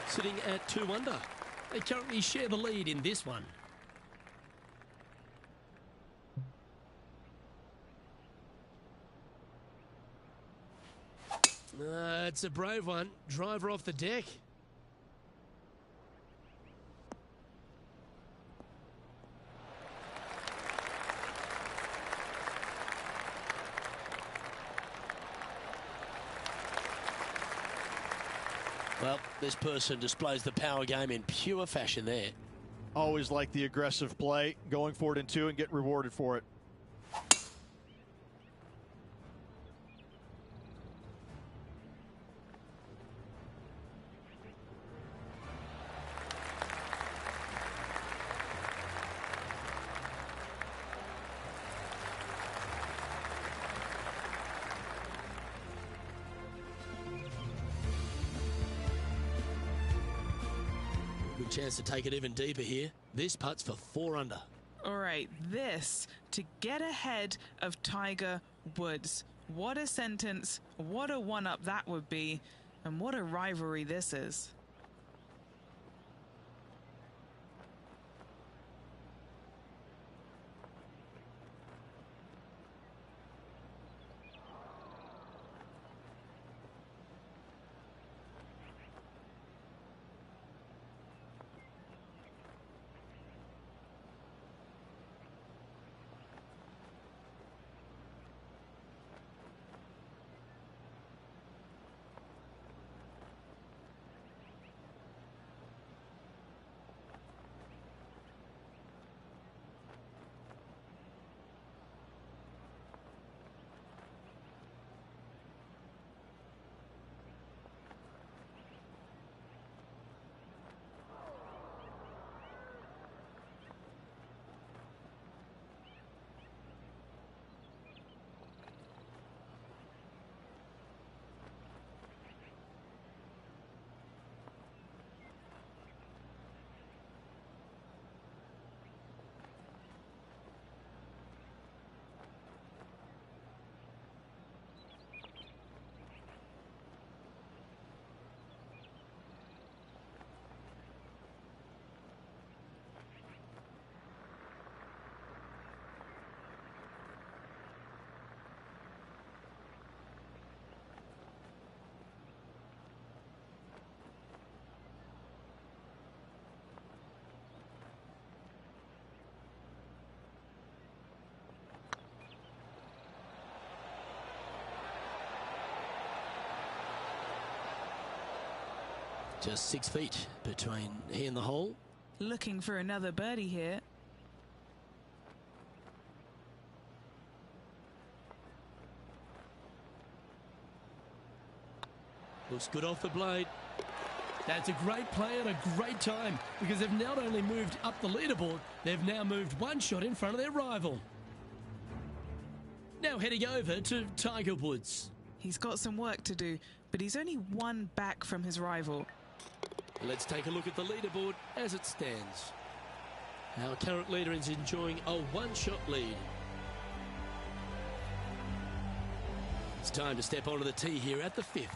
Sitting at 2 under. They currently share the lead in this one. It's a brave one. Driver off the deck. Well, this person displays the power game in pure fashion there. Always like the aggressive play, going for it in 2 and get rewarded for it. Good chance to take it even deeper here. This putt's for 4 under. All right, this to get ahead of Tiger Woods. What a sentence, what a one-up that would be, and what a rivalry this is. Just 6 feet between he and the hole. Looking for another birdie here. Looks good off the blade. That's a great play at a great time, because they've not only moved up the leaderboard, they've now moved 1 shot in front of their rival. Now heading over to Tiger Woods. He's got some work to do, but he's only one back from his rival. Let's take a look at the leaderboard as it stands. Our current leader is enjoying a one-shot lead. It's time to step onto the tee here at the 5th.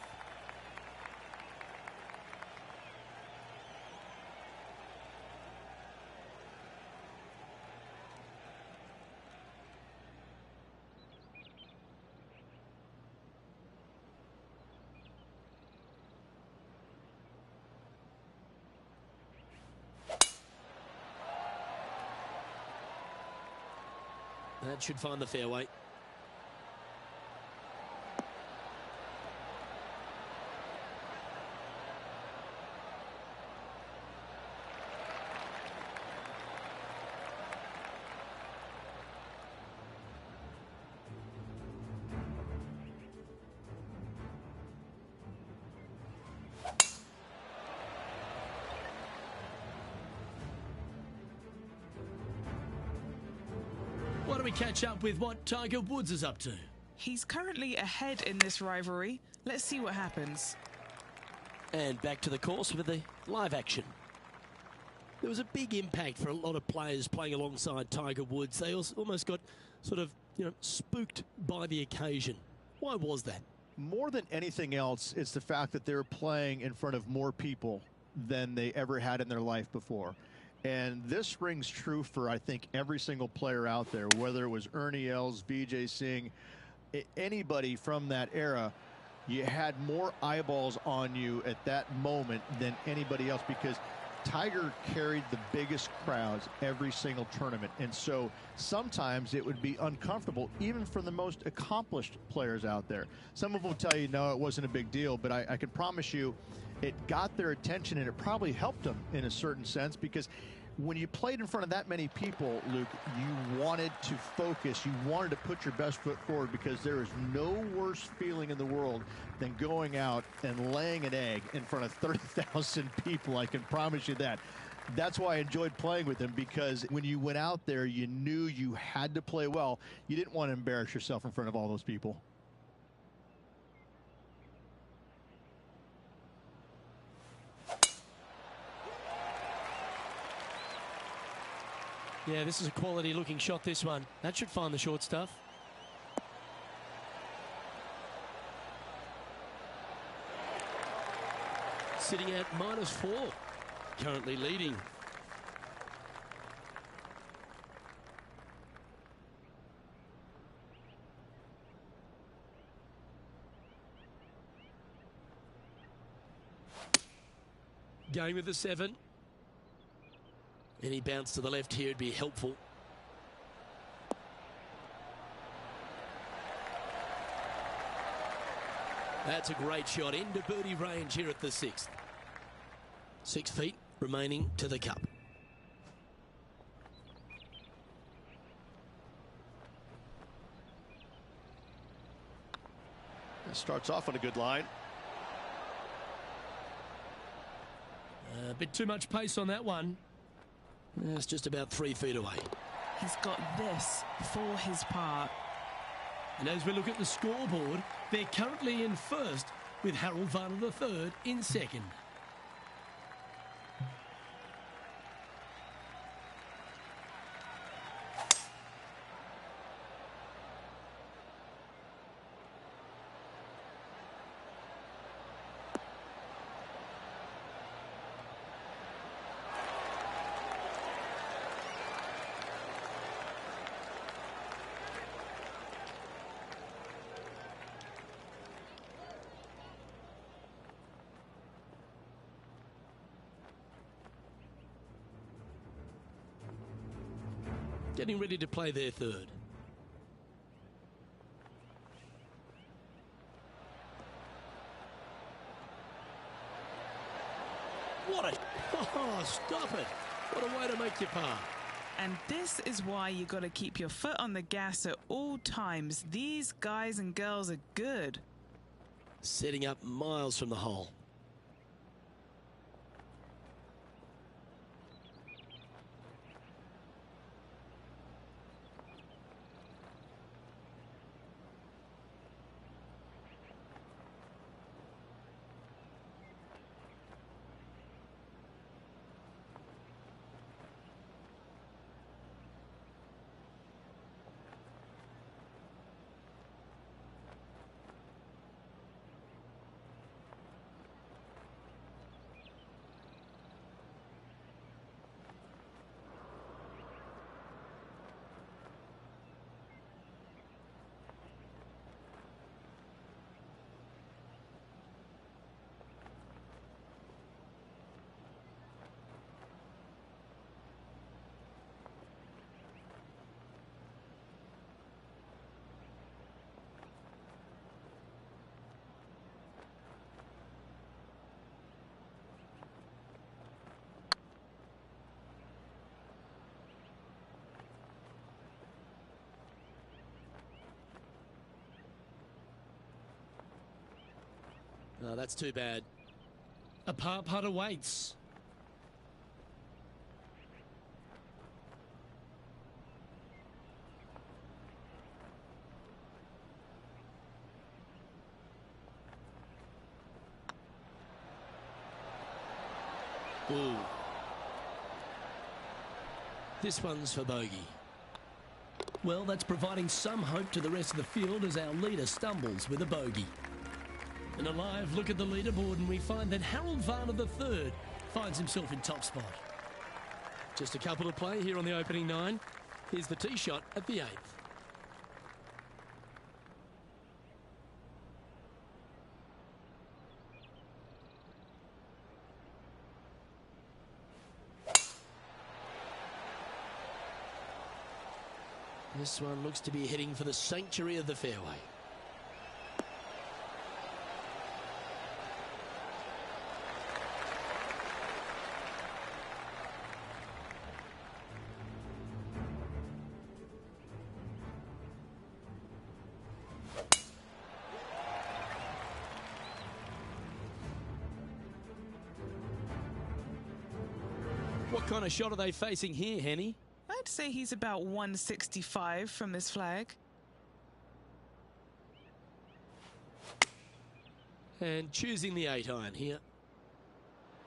That should find the fairway. Why don't we catch up with what Tiger Woods is up to? He's currently ahead in this rivalry. Let's see what happens. And back to the course for the live action. There was a big impact for a lot of players playing alongside Tiger Woods. They almost got sort of, spooked by the occasion. Why was that? More than anything else, it's the fact that they're playing in front of more people than they ever had in their life before. And this rings true for, I think, every single player out there, whether it was Ernie Els, Vijay Singh, anybody from that era. You had more eyeballs on you at that moment than anybody else because Tiger carried the biggest crowds every single tournament. And so sometimes it would be uncomfortable, even for the most accomplished players out there. Some of them will tell you, no, it wasn't a big deal, but I can promise you it got their attention, and it probably helped them in a certain sense because when you played in front of that many people, Luke, you wanted to focus. You wanted to put your best foot forward because there is no worse feeling in the world than going out and laying an egg in front of 30,000 people. I can promise you that. That's why I enjoyed playing with him, because when you went out there, you knew you had to play well. You didn't want to embarrass yourself in front of all those people. Yeah, this is a quality looking shot, this one. That should find the short stuff. Sitting at -4. Currently leading. Going with the 7. Any bounce to the left here would be helpful. That's a great shot into birdie range here at the 6th. 6 feet remaining to the cup. It starts off on a good line. A bit too much pace on that one. It's just about 3 feet away. He's got this for his par. And as we look at the scoreboard, they're currently in first with Harold Varner III in second. Getting ready to play their third. What a... Oh, stop it. What a way to make your par. And this is why you got to keep your foot on the gas at all times. These guys and girls are good. Setting up miles from the hole. Oh, that's too bad. A par putt awaits. Ooh. This one's for bogey. Well, that's providing some hope to the rest of the field as our leader stumbles with a bogey. And a live look at the leaderboard, and we find that Harold Varner III finds himself in top spot. Just a couple to play here on the opening 9. Here's the tee shot at the 8th. This one looks to be heading for the sanctuary of the fairway. What kind of shot are they facing here, Henny? I'd say he's about 165 from this flag. And choosing the 8-iron here.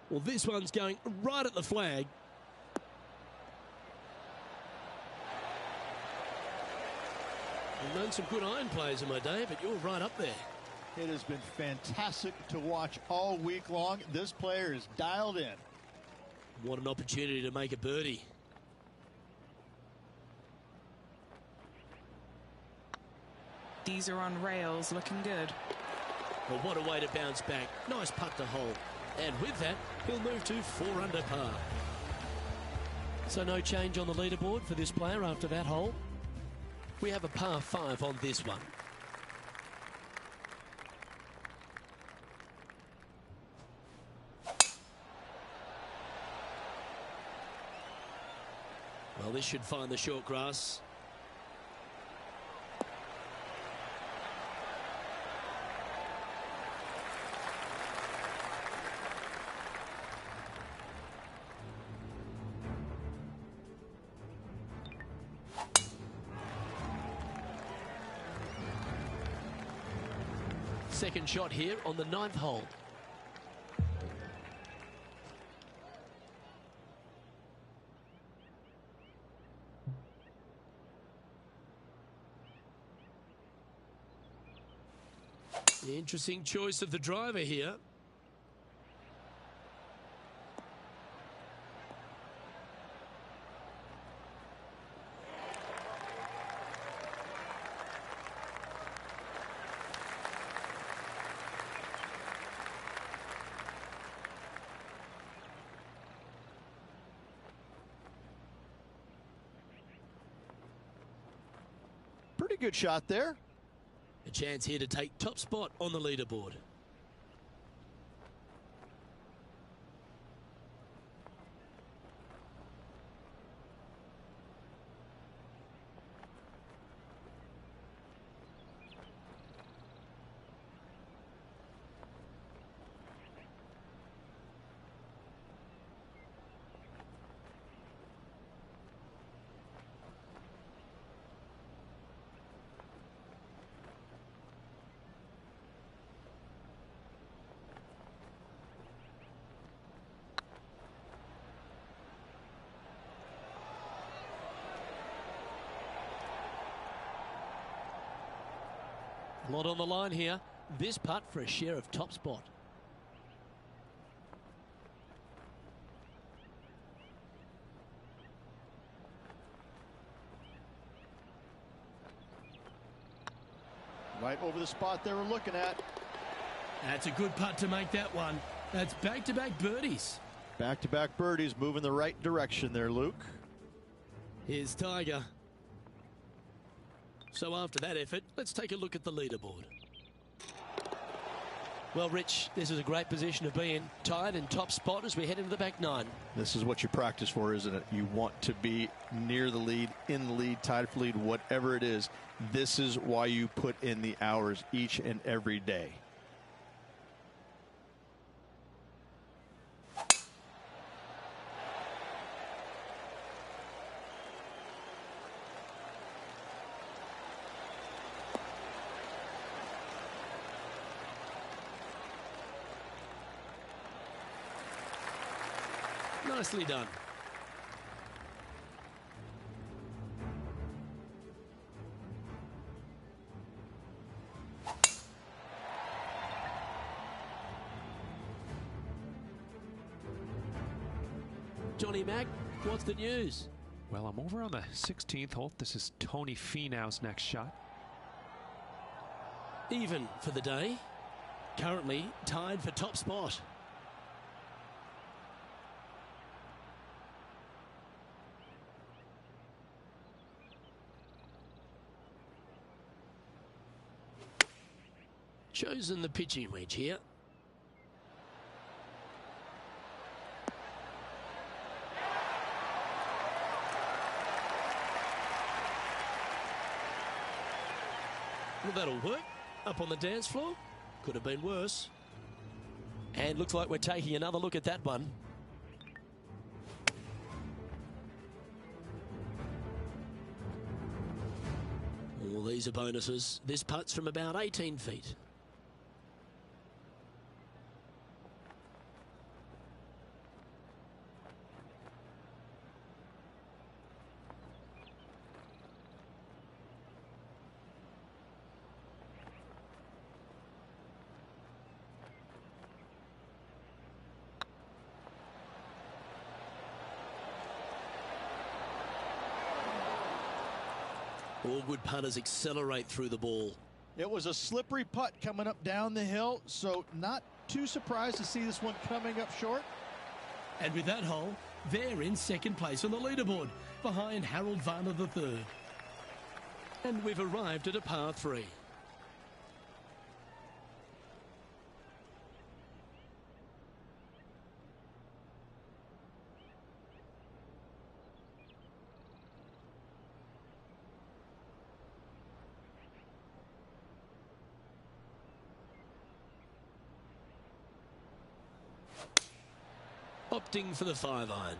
Well, this one's going right at the flag. I've known some good iron players in my day, but you're right up there. It has been fantastic to watch all week long. This player is dialed in. What an opportunity to make a birdie. These are on rails, looking good. Well, what a way to bounce back. Nice putt to hole. And with that, he'll move to 4 under par. So no change on the leaderboard for this player after that hole. We have a par 5 on this one. Well, this should find the short grass. Second shot here on the 9th hole. The interesting choice of the driver here. Pretty good shot there. A chance here to take top spot on the leaderboard. A lot on the line here. This putt for a share of top spot. Right over the spot they were looking at. That's a good putt to make that one. That's back-to-back birdies. Back-to-back birdies, moving the right direction there, Luke. Here's Tiger. So after that effort, let's take a look at the leaderboard. Well, Rich, this is a great position to be in. Tied in top spot as we head into the back 9. This is what you practice for, isn't it? You want to be near the lead, in the lead, tied for lead, whatever it is. This is why you put in the hours each and every day. Nicely done. Johnny Mack, what's the news? Well, I'm over on the 16th hole. This is Tony Finau's next shot. Even for the day. Currently tied for top spot. Chosen the pitching wedge here. Well, that'll work. Up on the dance floor. Could have been worse. And looks like we're taking another look at that one. All these are bonuses. This putt's from about 18 feet. All good putters accelerate through the ball. It was a slippery putt coming up down the hill, so not too surprised to see this one coming up short. And with that hole, they're in second place on the leaderboard, behind Harold Varner III. And we've arrived at a par 3. Opting for the 5-iron.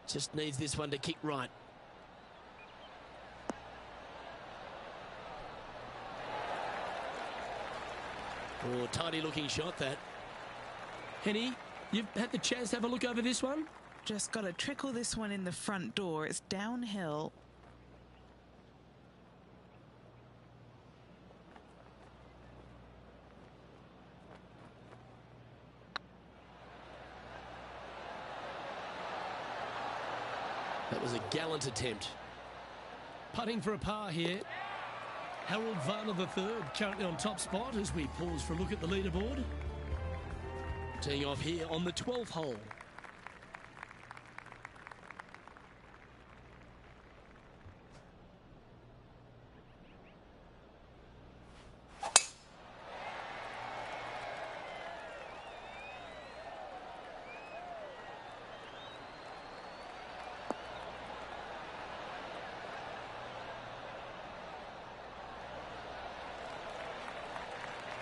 Just needs this one to kick right. Oh, tidy looking shot that. Henny, you've had the chance to have a look over this one? Just got to trickle this one in the front door. It's downhill. That was a gallant attempt. Putting for a par here. Harold Varner III currently on top spot as we pause for a look at the leaderboard. Teeing off here on the 12th hole.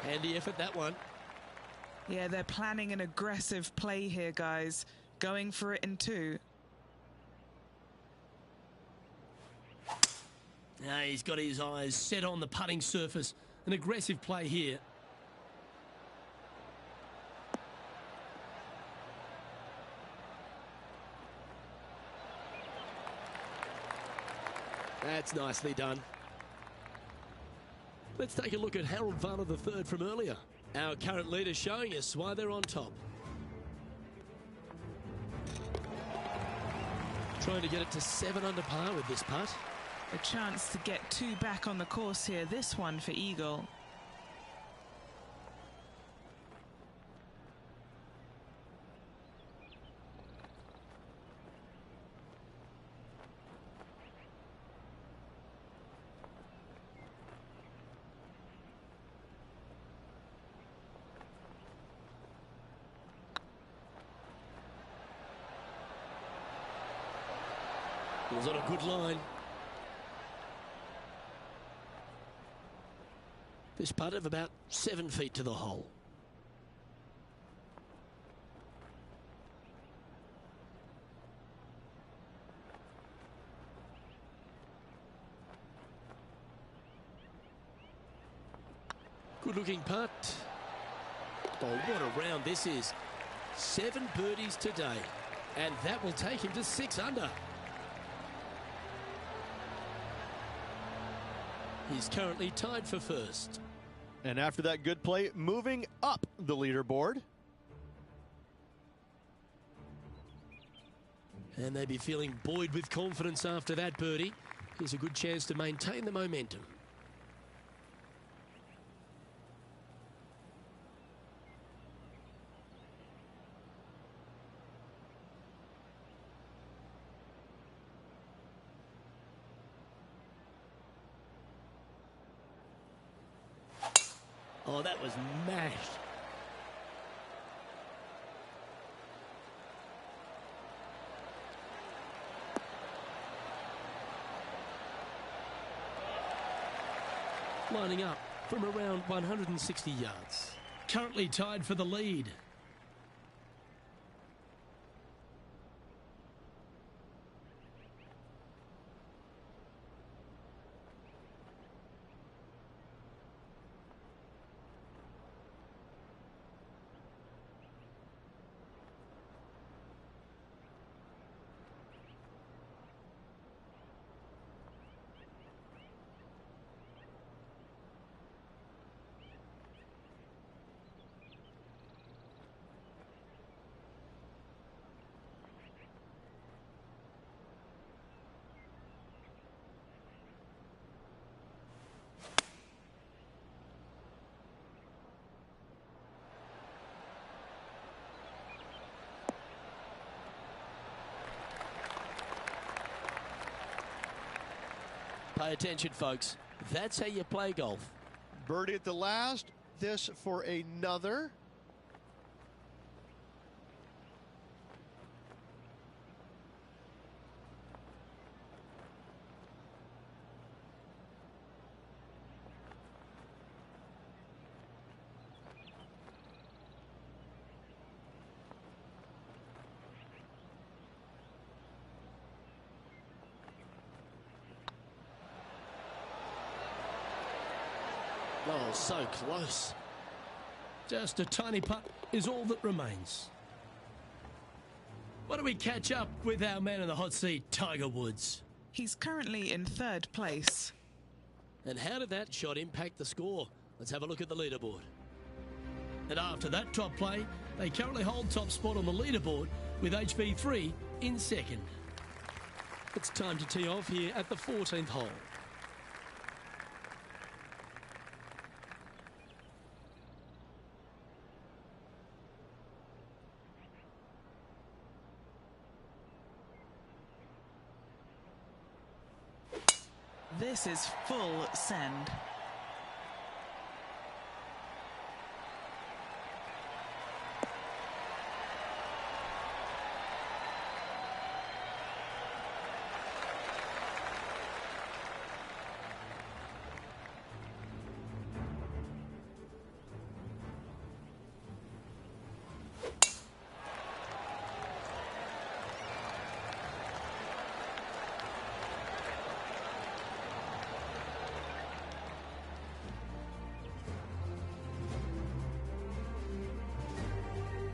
Handy effort, that one. Yeah, they're planning an aggressive play here, guys. Going for it in 2. Now he's got his eyes set on the putting surface. An aggressive play here. That's nicely done. Let's take a look at Harold Varner III from earlier. Our current leader showing us why they're on top. Trying to get it to 7 under par with this putt. A chance to get 2 back on the course here. This one for Eagle. Was on a good line. This putt of about 7 feet to the hole. Good looking putt. Oh, what a round this is. 7 birdies today, and that will take him to 6 under. He's currently tied for first. And after that good play, moving up the leaderboard. And they'd be feeling buoyed with confidence after that birdie. Here's a good chance to maintain the momentum. Oh, that was mashed. Lining up from around 160 yards. Currently tied for the lead. Pay attention, folks. That's how you play golf. Birdie at the last. This for another. Oh, so close. Just a tiny putt is all that remains. Why don't we catch up with our man in the hot seat, Tiger Woods? He's currently in 3rd place. And how did that shot impact the score? Let's have a look at the leaderboard. And after that top play, they currently hold top spot on the leaderboard with HB3 in 2nd. It's time to tee off here at the 14th hole. This is full send.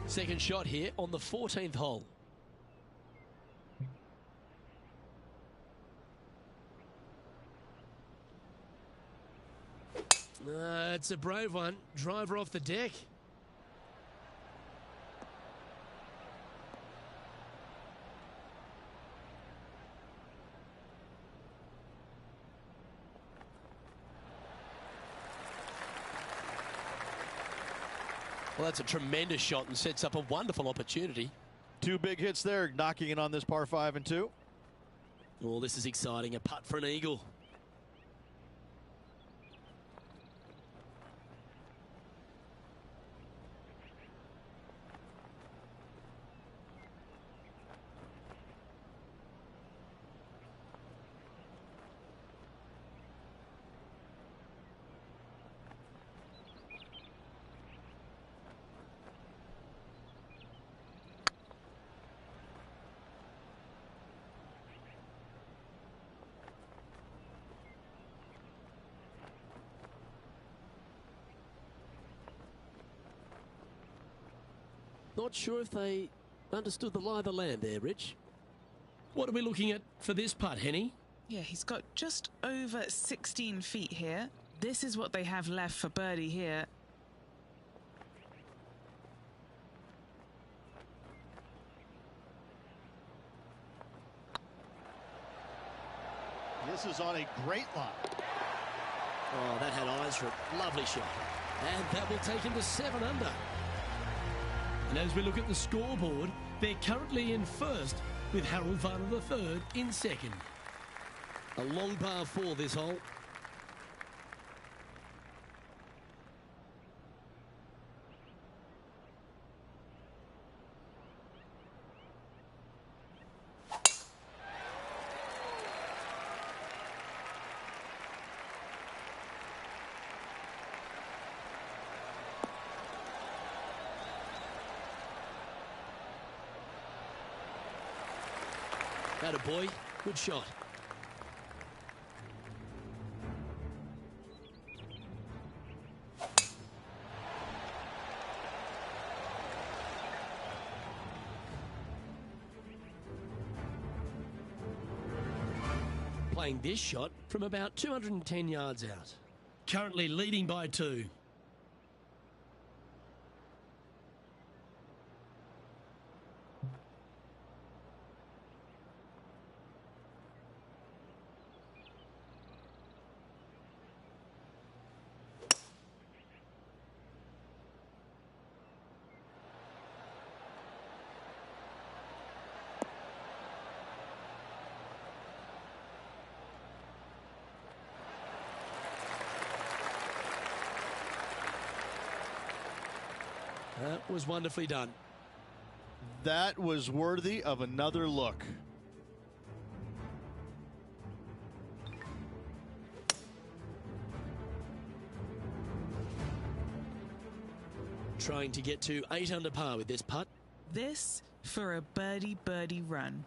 Second shot here on the 14th hole. It's a brave one. Driver off the deck. Well, that's a tremendous shot and sets up a wonderful opportunity. 2 big hits there, knocking it on this par 5 and 2. Oh, this is exciting. A putt for an eagle. Not sure if they understood the lie of the land there, Rich. What are we looking at for this putt, Henny? Yeah, he's got just over 16 feet here. This is what they have left for birdie here. This is on a great line. Oh, that had eyes for a lovely shot. And that will take him to 7 under. And as we look at the scoreboard, they're currently in first with Harold Varner III in second. A long par 4 this hole. Atta boy, good shot. Playing this shot from about 210 yards out. Currently leading by 2. That was wonderfully done. That was worthy of another look. Trying to get to 8 under par with this putt. This for a birdie run.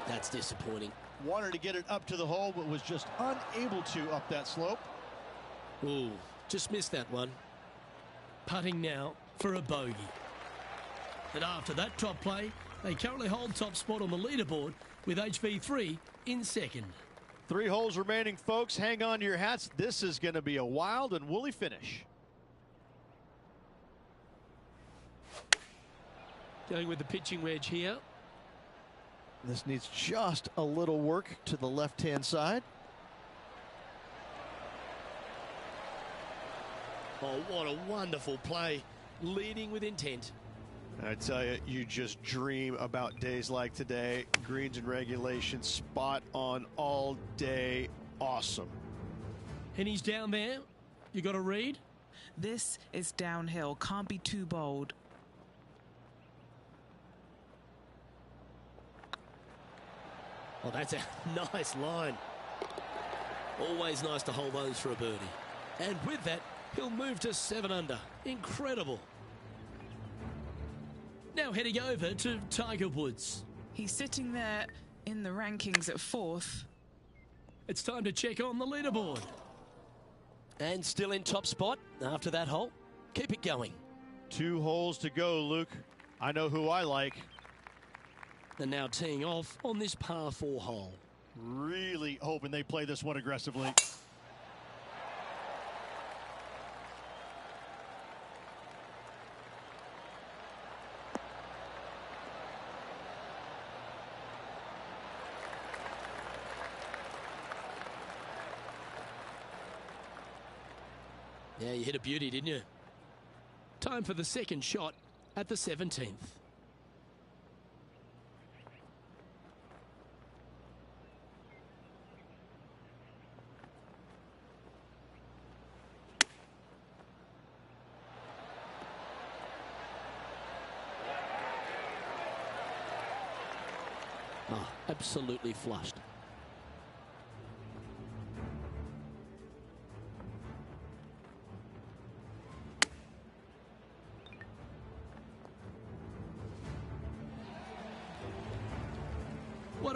That's disappointing. Wanted to get it up to the hole, but was just unable to up that slope. Ooh, just missed that one. Putting now for a bogey. And after that top play, they currently hold top spot on the leaderboard with HV3 in second. 3 holes remaining, folks. Hang on to your hats. This is going to be a wild and woolly finish. Going with the pitching wedge here. This needs just a little work to the left-hand side. Oh, what a wonderful play. Leading with intent. I tell you, you just dream about days like today. Greens and regulation, spot on all day. Awesome. And he's down there. You got to read? This is downhill. Can't be too bold. Oh, that's a nice line. Always nice to hold those for a birdie. And with that, he'll move to 7 under. Incredible. Now heading over to Tiger Woods. He's sitting there in the rankings at 4th. It's time to check on the leaderboard. And still in top spot after that hole. Keep it going. 2 holes to go, Luke. I know who I like. And now teeing off on this par 4 hole. Really hoping they play this one aggressively. Yeah, you hit a beauty, didn't you? Time for the second shot at the 17th. Oh, absolutely flushed.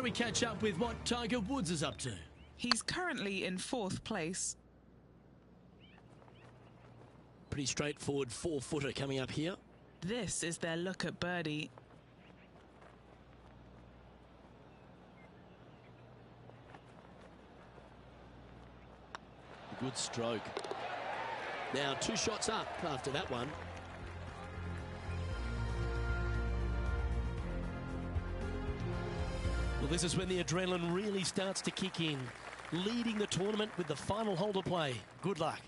do we catch up with what Tiger Woods is up to? He's currently in 4th place. Pretty straightforward 4-footer coming up here. This is their look at birdie. Good stroke. Now 2 shots up after that one. Well, this is when the adrenaline really starts to kick in. Leading the tournament with the final hole to play. Good luck.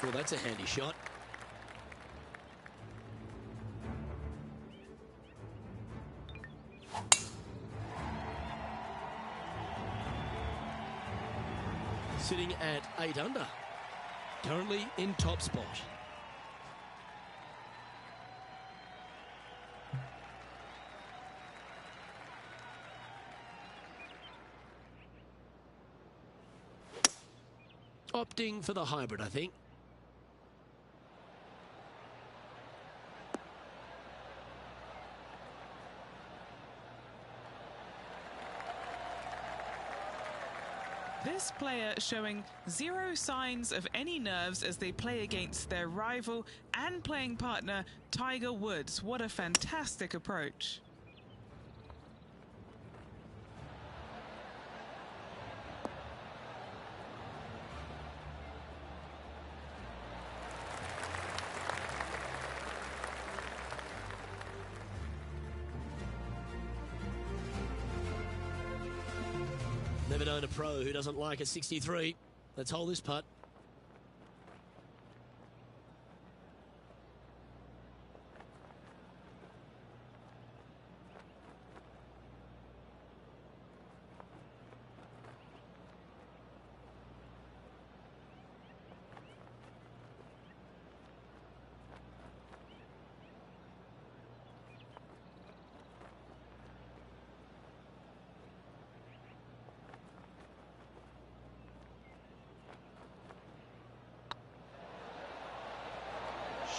Well, that's a handy shot. Sitting at 8 under. Currently in top spot. Opting for the hybrid, I think. This player showing 0 signs of any nerves as they play against their rival and playing partner, Tiger Woods. What a fantastic approach. Never known a pro who doesn't like a 63. Let's hold this putt.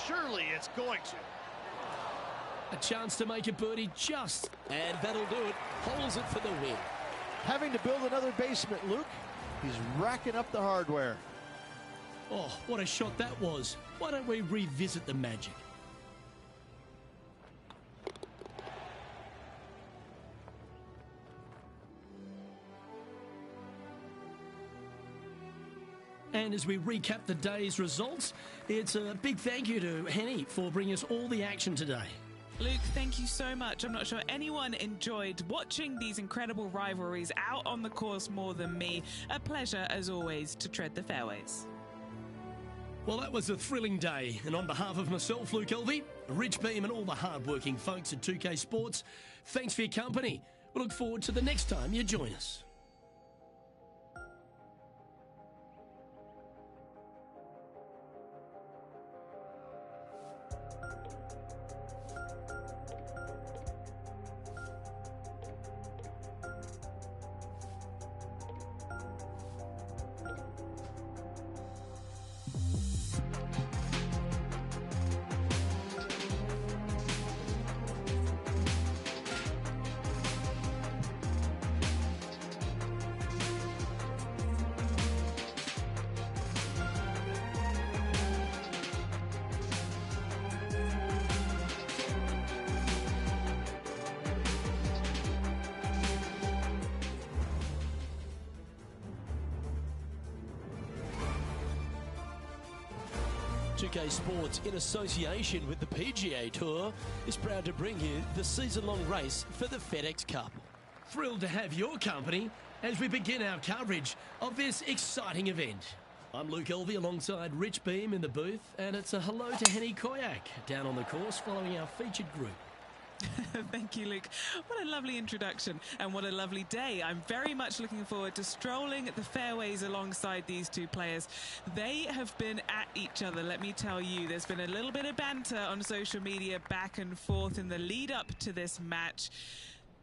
Surely it's going to. A chance to make a birdie just, and that'll do it. Holds it for the win. Having to build another basement, Luke. He's racking up the hardware. Oh, what a shot that was. Why don't we revisit the magic? And as we recap the day's results, it's a big thank you to Henny for bringing us all the action today. Luke, thank you so much. I'm not sure anyone enjoyed watching these incredible rivalries out on the course more than me. A pleasure, as always, to tread the fairways. Well, that was a thrilling day. And on behalf of myself, Luke Elvey, Rich Beam and all the hard-working folks at 2K Sports, thanks for your company. We look forward to the next time you join us. 2K Sports, in association with the PGA Tour, is proud to bring you the season-long race for the FedEx Cup. Thrilled to have your company as we begin our coverage of this exciting event. I'm Luke Elvey alongside Rich Beam in the booth, and it's a hello to Henny Koyak down on the course following our featured group. Thank you, Luke. What a lovely introduction and what a lovely day. I'm very much looking forward to strolling the fairways alongside these two players. They have been at each other, let me tell you. There's been a little bit of banter on social media back and forth in the lead up to this match.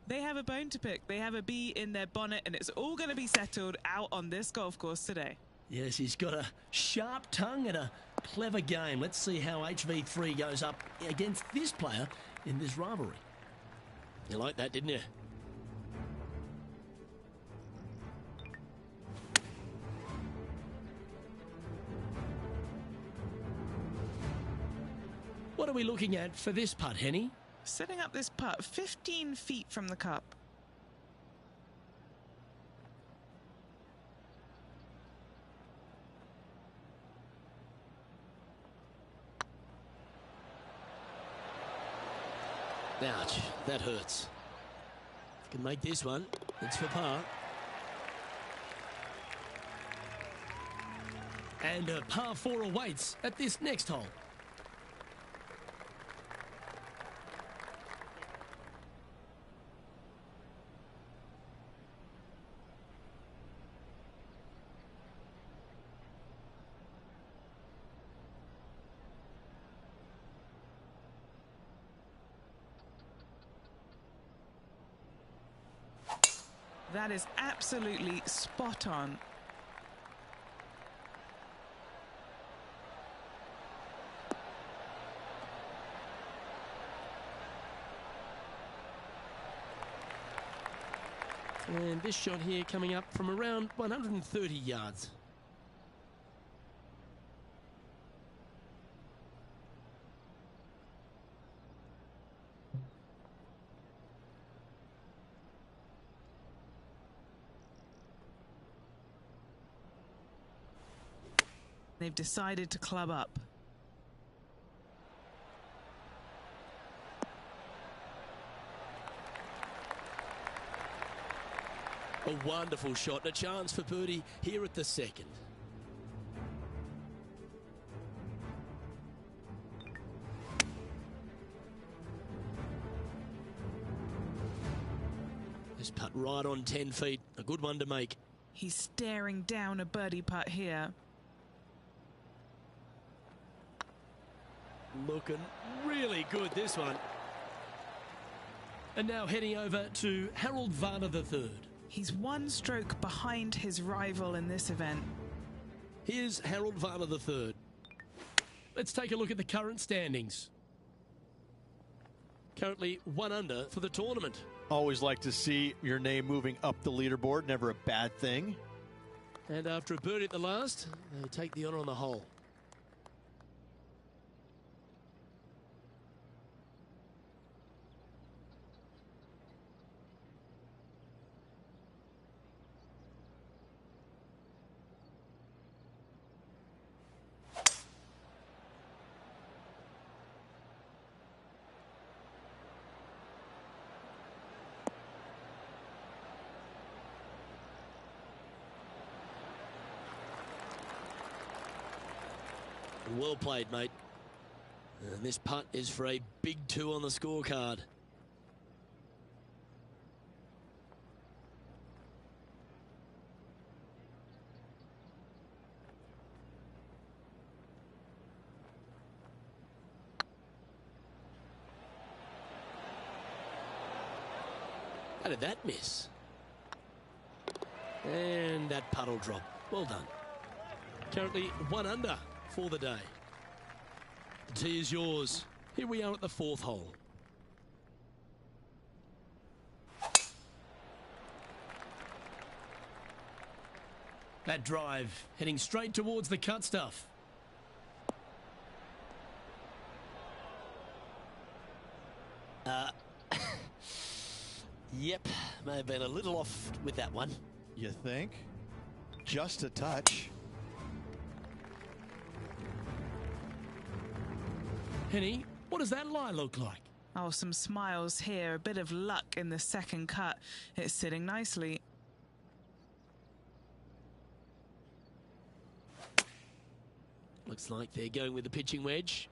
They have a bone to pick. They have a bee in their bonnet, and it's all going to be settled out on this golf course today. Yes, he's got a sharp tongue and a clever game. Let's see how HV3 goes up against this player in this rivalry. You like that, didn't you? What are we looking at for this putt, Henny? Setting up this putt 15 feet from the cup. Ouch, that hurts. Can make this one. It's for par. And a par 4 awaits at this next hole. That is absolutely spot on. And this shot here coming up from around 130 yards. They've decided to club up. A wonderful shot and a chance for birdie here at the second. This putt right on 10 feet. A good one to make. He's staring down a birdie putt here. Looking really good, this one. And now heading over to Harold Varner III. He's one stroke behind his rival in this event. Here's Harold Varner III. Let's take a look at the current standings. Currently 1 under for the tournament. Always like to see your name moving up the leaderboard. Never a bad thing. And after a birdie at the last, they take the honour on the hole. Well played, mate. And this putt is for a big 2 on the scorecard. How did that miss? And that putt will drop. Well done. Currently 1 under for the day. The tee is yours. Here we are at the 4th hole. That drive heading straight towards the cut stuff. Yep, may have been a little off with that one. You think? Just a touch. Henny, what does that lie look like? Oh, some smiles here, a bit of luck in the second cut. It's sitting nicely. Looks like they're going with the pitching wedge.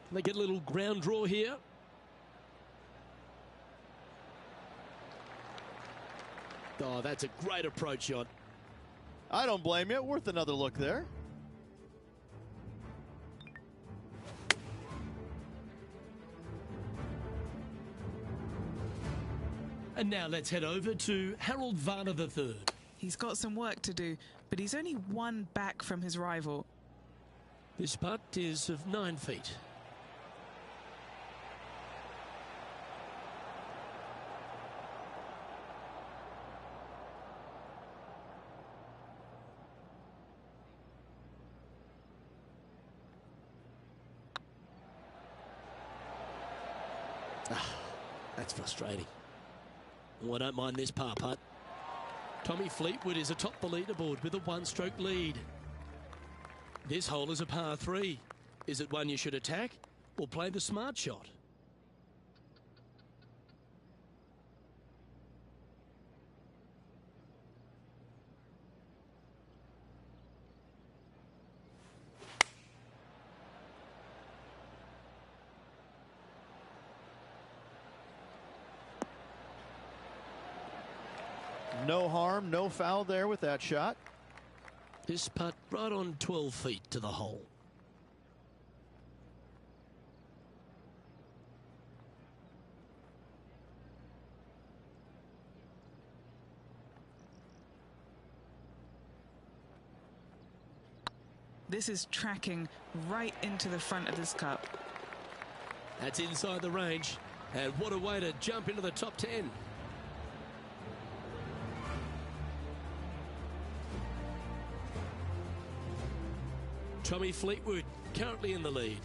Can they get a little ground draw here? Oh, that's a great approach shot. I don't blame you. Worth another look there. And now let's head over to Harold Varner III. He's got some work to do, but he's only one back from his rival. This putt is of 9 feet. That's frustrating. Oh, I don't mind this par putt. Tommy Fleetwood is atop the leaderboard with a one-stroke lead. This hole is a par 3. Is it one you should attack or play the smart shot? No harm, no foul there with that shot. This putt right on 12 feet to the hole. This is tracking right into the front of this cup. That's inside the range. And what a way to jump into the top 10. Tommy Fleetwood currently in the lead.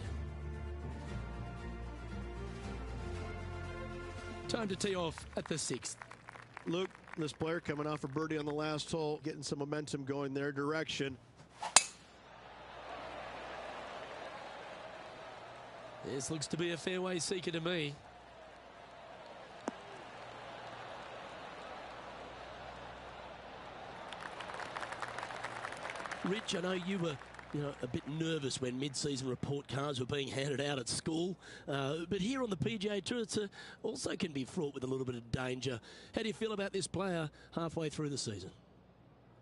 Time to tee off at the 6th. Luke, this player coming off a birdie on the last hole, getting some momentum going their direction. This looks to be a fairway seeker to me. Rich, I know you were a bit nervous when mid-season report cards were being handed out at school. But here on the PGA Tour, it's also can be fraught with a little bit of danger. How do you feel about this player halfway through the season?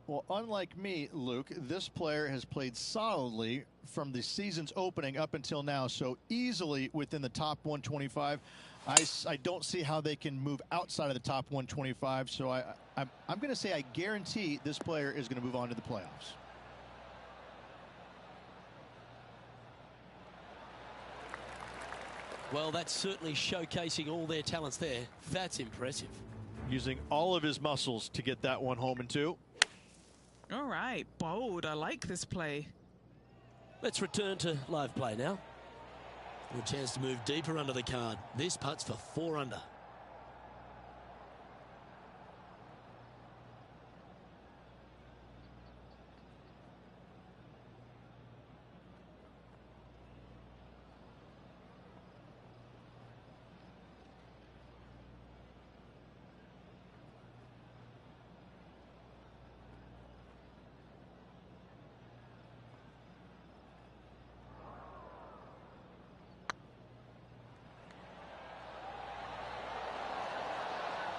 Well, unlike me, Luke, this player has played solidly from the season's opening up until now, so easily within the top 125. I don't see how they can move outside of the top 125, so I'm going to say I guarantee this player is going to move on to the playoffs. Well, that's certainly showcasing all their talents there. That's impressive. Using all of his muscles to get that one home and two. All right, bold. I like this play. Let's return to live play now. A chance to move deeper under the card. This putt's for 4 under.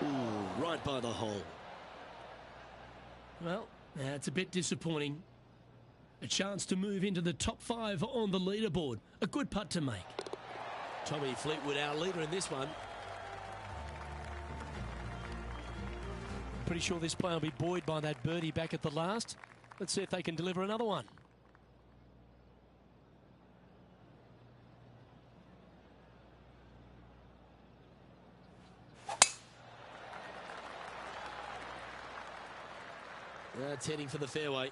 Ooh, right by the hole. Well, that's a bit disappointing. A chance to move into the top 5 on the leaderboard. A good putt to make. Tommy Fleetwood, our leader in this one. Pretty sure this player will be buoyed by that birdie back at the last. Let's see if they can deliver another one. That's heading for the fairway.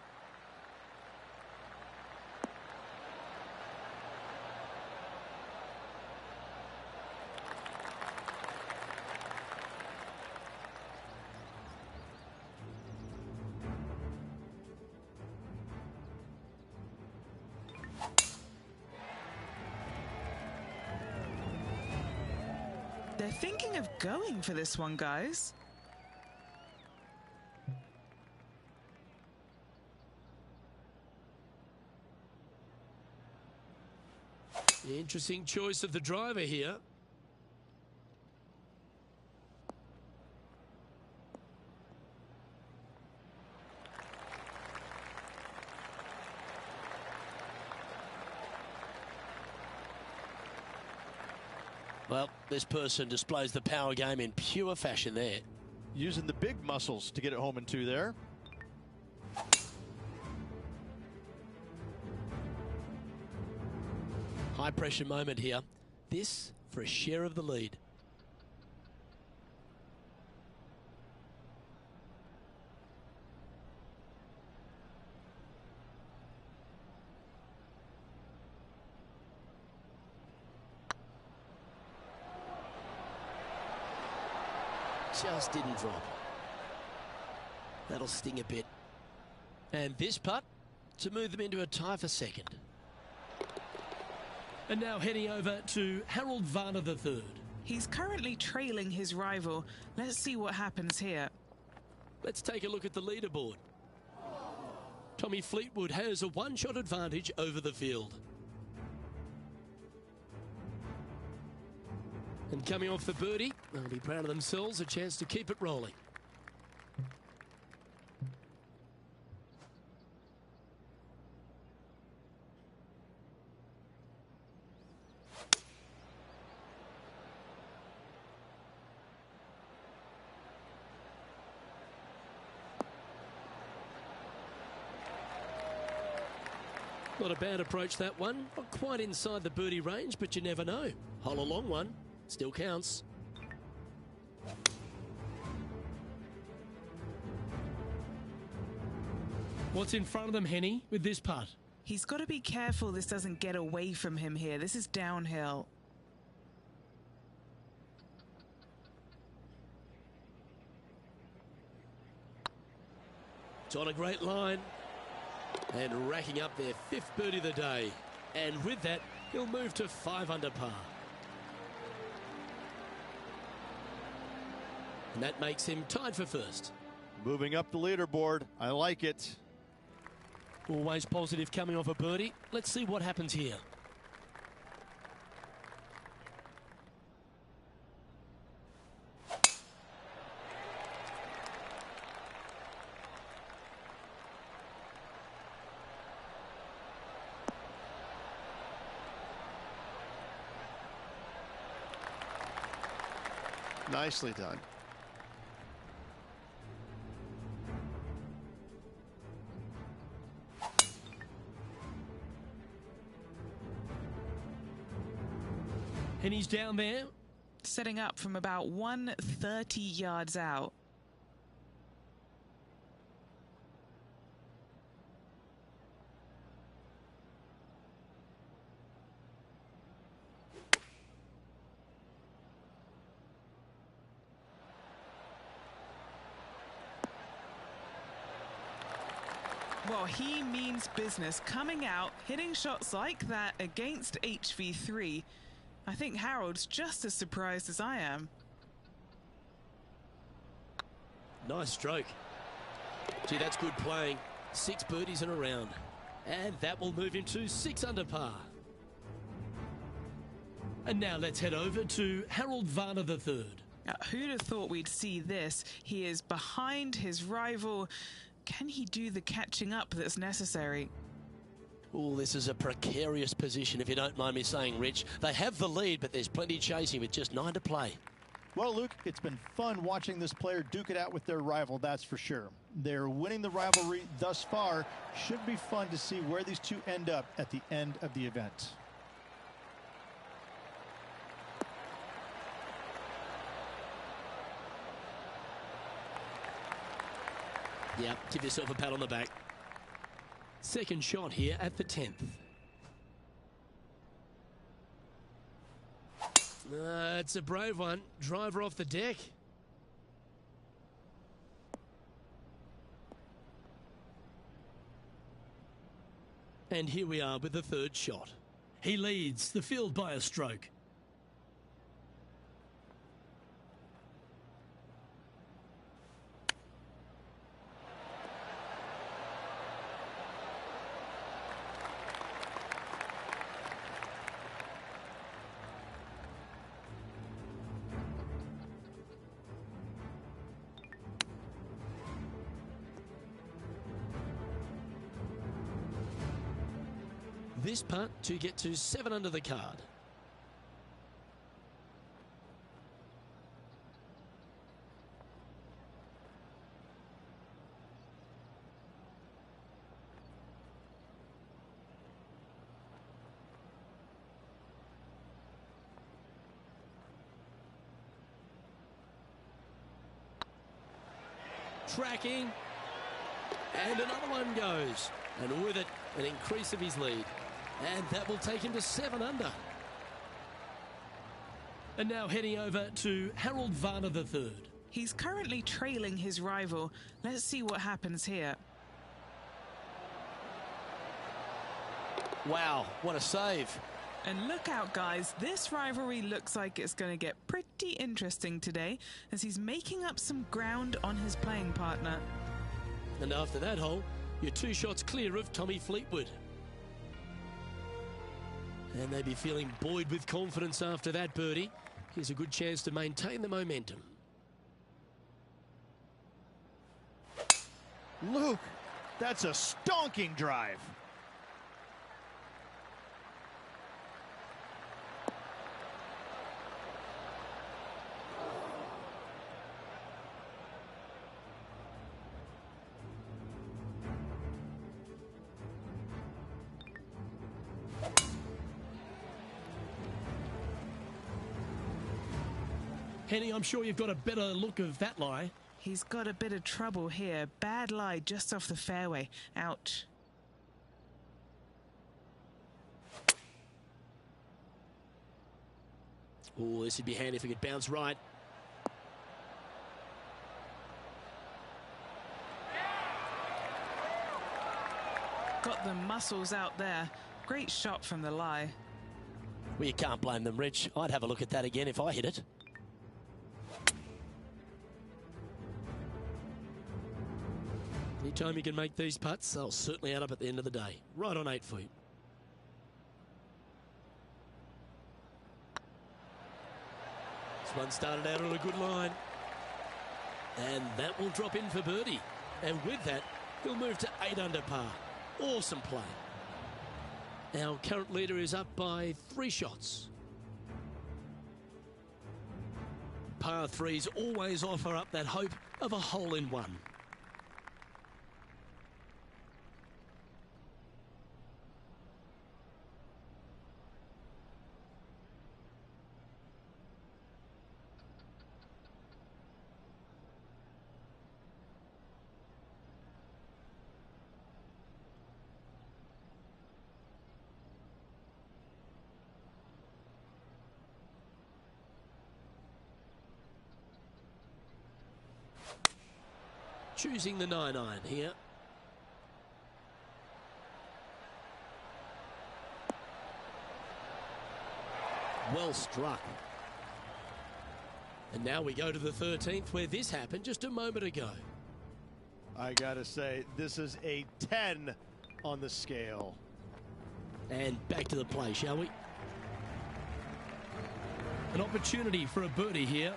They're thinking of going for this one, guys. Interesting choice of the driver here. Well, this person displays the power game in pure fashion there. Using the big muscles to get it home in 2 there. High pressure moment here. This for a share of the lead. Just didn't drop. That'll sting a bit. And this putt to move them into a tie for second. And now heading over to Harold Varner III. He's currently trailing his rival. Let's see what happens here. Let's take a look at the leaderboard. Tommy Fleetwood has a one-shot advantage over the field. And coming off the birdie, they'll be proud of themselves, a chance to keep it rolling. Not a bad approach, that one. Not quite inside the birdie range, but you never know. Hole a long one. Still counts. What's in front of them, Henny, with this putt? He's got to be careful this doesn't get away from him here. This is downhill. It's on a great line. And racking up their 5th birdie of the day. And with that, he'll move to 5 under par. And that makes him tied for first. Moving up the leaderboard. I like it. Always positive coming off a birdie. Let's see what happens here. Nicely done. And he's down there. Setting up from about 130 yards out. Well, he means business. Coming out, hitting shots like that against HV3. I think Harold's just as surprised as I am. Nice stroke. Gee, that's good playing. 6 birdies in a round. And that will move him to 6 under par. And now let's head over to Harold Varner III. Who'd have thought we'd see this? He is behind his rival. Can he do the catching up that's necessary? Oh, this is a precarious position, if you don't mind me saying, Rich. They have the lead, but there's plenty chasing with just 9 to play. Well, Luke, it's been fun watching this player duke it out with their rival, that's for sure. They're winning the rivalry thus far. Should be fun to see where these two end up at the end of the event. Yeah, give yourself a pat on the back. Second shot here at the 10th. It's a brave one. Driver off the deck. And here we are with the third shot. He leads the field by a stroke. this putt to get to 7 under the card. Tracking, and another one goes, and with it an increase of his lead, and that will take him to 7 under. And now heading over to Harold Varner III. He's currently trailing his rival. Let's see what happens here. Wow, what a save. And look out, guys, this rivalry looks like it's going to get pretty interesting today as he's making up some ground on his playing partner. And after that hole, you're 2 shots clear of Tommy Fleetwood. And they'd be feeling buoyed with confidence after that birdie. Here's a good chance to maintain the momentum. Luke, that's a stonking drive. Henny, I'm sure you've got a better look of that lie. He's got a bit of trouble here. Bad lie just off the fairway. Ouch. Oh, this would be handy if we could bounce right. Got the muscles out there. Great shot from the lie. Well, you can't blame them, Rich. I'd have a look at that again if I hit it. Anytime you can make these putts, they'll certainly add up at the end of the day. Right on 8 feet. This one started out on a good line. And that will drop in for birdie. And with that, he'll move to 8 under par. Awesome play. Our current leader is up by 3 shots. Par 3s always offer up that hope of a hole-in-one. Choosing the 9-iron here. Well struck. And now we go to the 13th, where this happened just a moment ago. I gotta say, this is a 10 on the scale. And back to the play, shall we? An opportunity for a birdie here.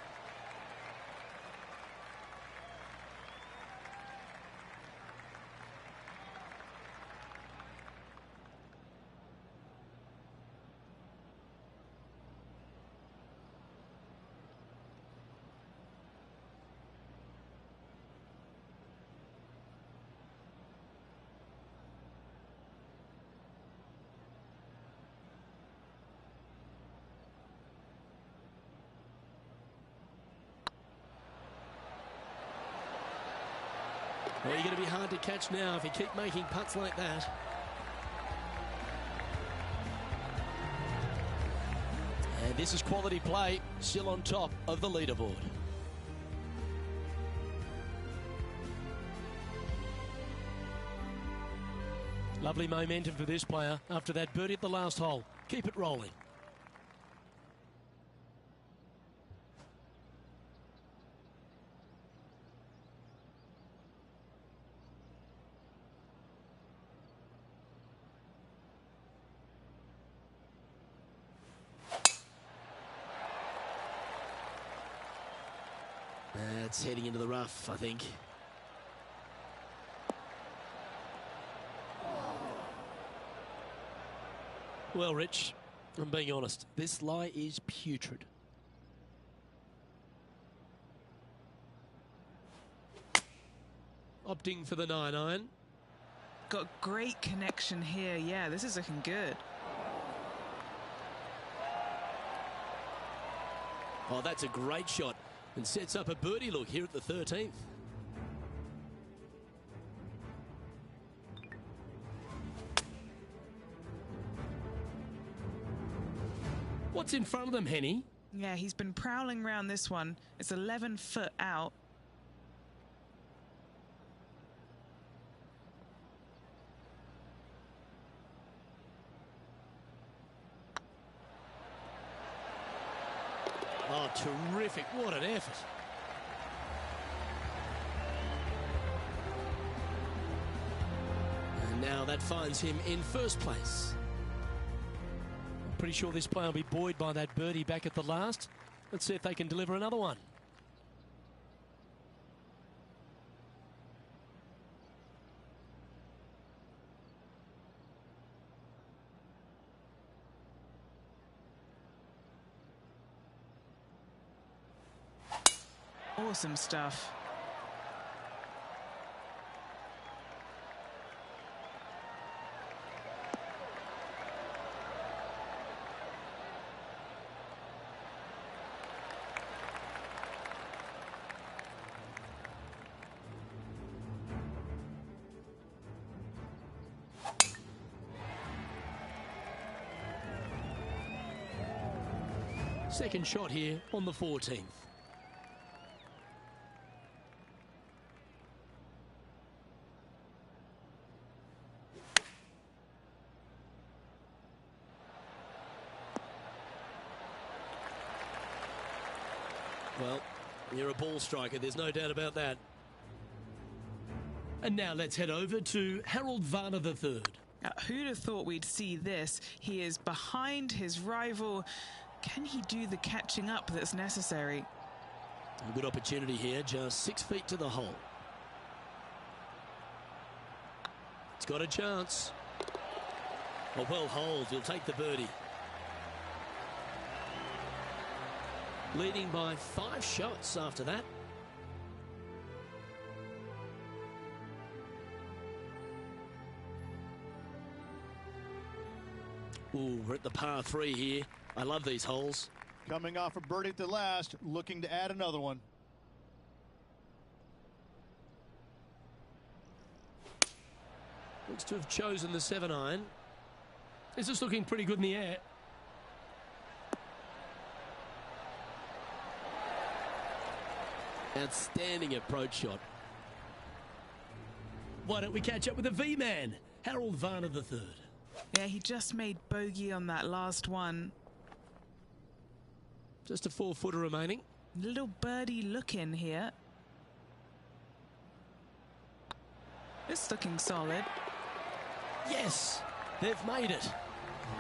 Well, you're going to be hard to catch now if you keep making putts like that. And this is quality play, still on top of the leaderboard. Lovely momentum for this player after that birdie at the last hole. Keep it rolling. That's heading into the rough, I think. Well, Rich, I'm being honest. This lie is putrid. Opting for the 9-iron. Got great connection here. Yeah, this is looking good. Oh, that's a great shot and sets up a birdie look here at the 13th. What's in front of them, Henny? Yeah, he's been prowling around this one. It's 11 foot out. Oh, terrific. What an effort. And now that finds him in first place. I'm pretty sure this player will be buoyed by that birdie back at the last. Let's see if they can deliver another one. Awesome stuff. Second shot here on the 14th. Well, you're a ball striker, there's no doubt about that. And now let's head over to Harold Varner III. Who'd have thought we'd see this? He is behind his rival. Can he do the catching up that's necessary? A good opportunity here, just 6 feet to the hole. It's got a chance. A well holed, he'll take the birdie. Leading by 5 shots after that. Ooh, we're at the par 3 here. I love these holes. Coming off a birdie at the last, looking to add another one. Looks to have chosen the 7-iron. This is looking pretty good in the air. Outstanding approach shot. Why don't we catch up with the V-man, Harold Varner III. Yeah, he just made bogey on that last one. Just a 4-footer remaining. Little birdie look in here. It's looking solid. Yes, they've made it.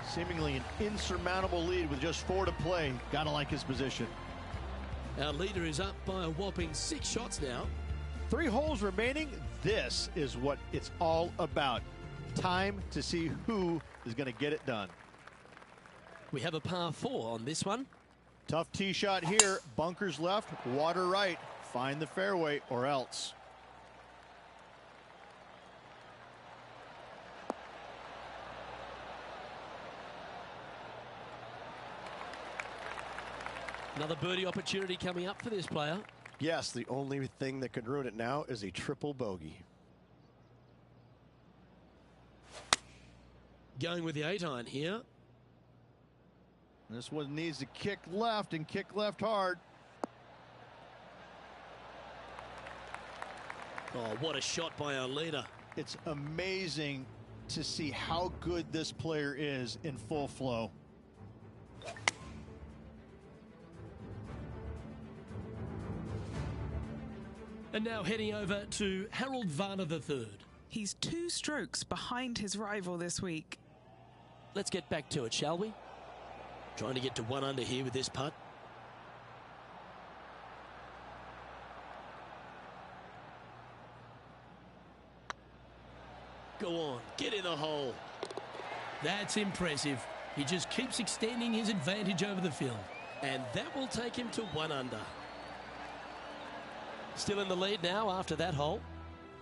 Seemingly an insurmountable lead with just 4 to play. Gotta like his position. Our leader is up by a whopping 6 shots now. 3 holes remaining. This is what it's all about. Time to see who is going to get it done. We have a par 4 on this one. Tough tee shot here. Bunkers left, water right. Find the fairway or else. Another birdie opportunity coming up for this player. Yes, the only thing that could ruin it now is a triple bogey. Going with the 8-iron here. This one needs to kick left and kick left hard. Oh, what a shot by our leader. It's amazing to see how good this player is in full flow. And now heading over to Harold Varner III. He's 2 strokes behind his rival this week. Let's get back to it, shall we? Trying to get to 1 under here with this putt. Go on, get in the hole. That's impressive. He just keeps extending his advantage over the field. And that will take him to 1 under. Still in the lead now after that hole.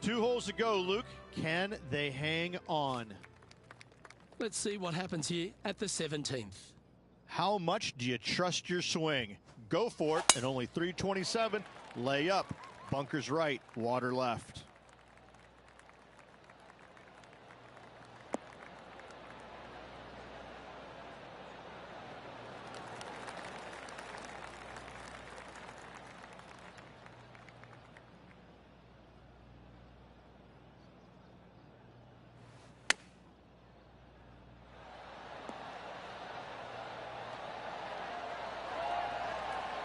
2 holes to go, Luke. Can they hang on? Let's see what happens here at the 17th. How much do you trust your swing? Go for it, and only 327. Lay up. Bunkers right, water left.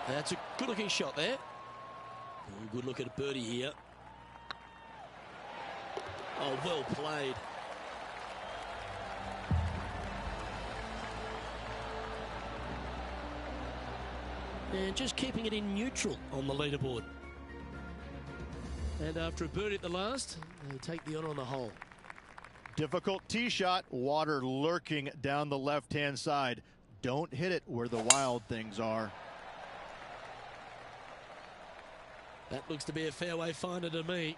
That's a good-looking shot there. Good look at a birdie here. Oh, well played. And just keeping it in neutral on the leaderboard. And after a birdie at the last, they take the honour on the hole. Difficult tee shot, water lurking down the left-hand side. Don't hit it where the wild things are. That looks to be a fairway finder to me.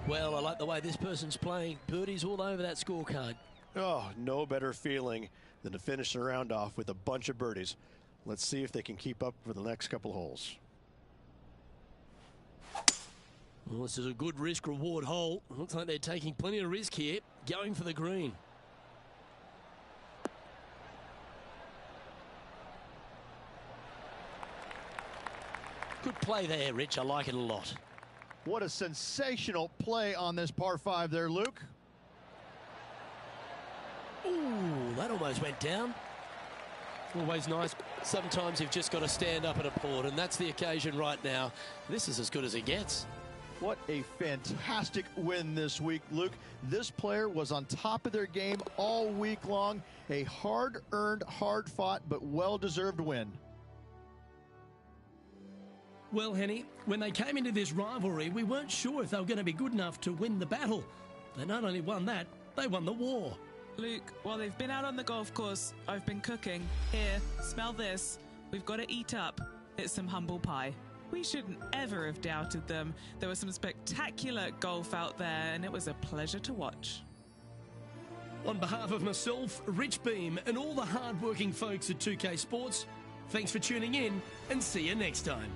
Well, I like the way this person's playing. Birdies all over that scorecard. Oh, no better feeling than to finish the round off with a bunch of birdies. Let's see if they can keep up for the next couple of holes. Well, this is a good risk-reward hole. Looks like they're taking plenty of risk here, going for the green. Good play there, Rich. I like it a lot. What a sensational play on this par 5 there, Luke. Ooh, that almost went down. Always nice. Sometimes you've just got to stand up and applaud, and that's the occasion right now. This is as good as it gets. What a fantastic win this week, Luke. This player was on top of their game all week long. A hard-earned, hard-fought, but well-deserved win. Well, Henny, when they came into this rivalry, we weren't sure if they were going to be good enough to win the battle. They not only won that, they won the war. Luke, while they've been out on the golf course, I've been cooking. Here, smell this. We've got to eat up. It's some humble pie. We shouldn't ever have doubted them. There was some spectacular golf out there, and it was a pleasure to watch. On behalf of myself, Rich Beam, and all the hard-working folks at 2K Sports, thanks for tuning in, and see you next time.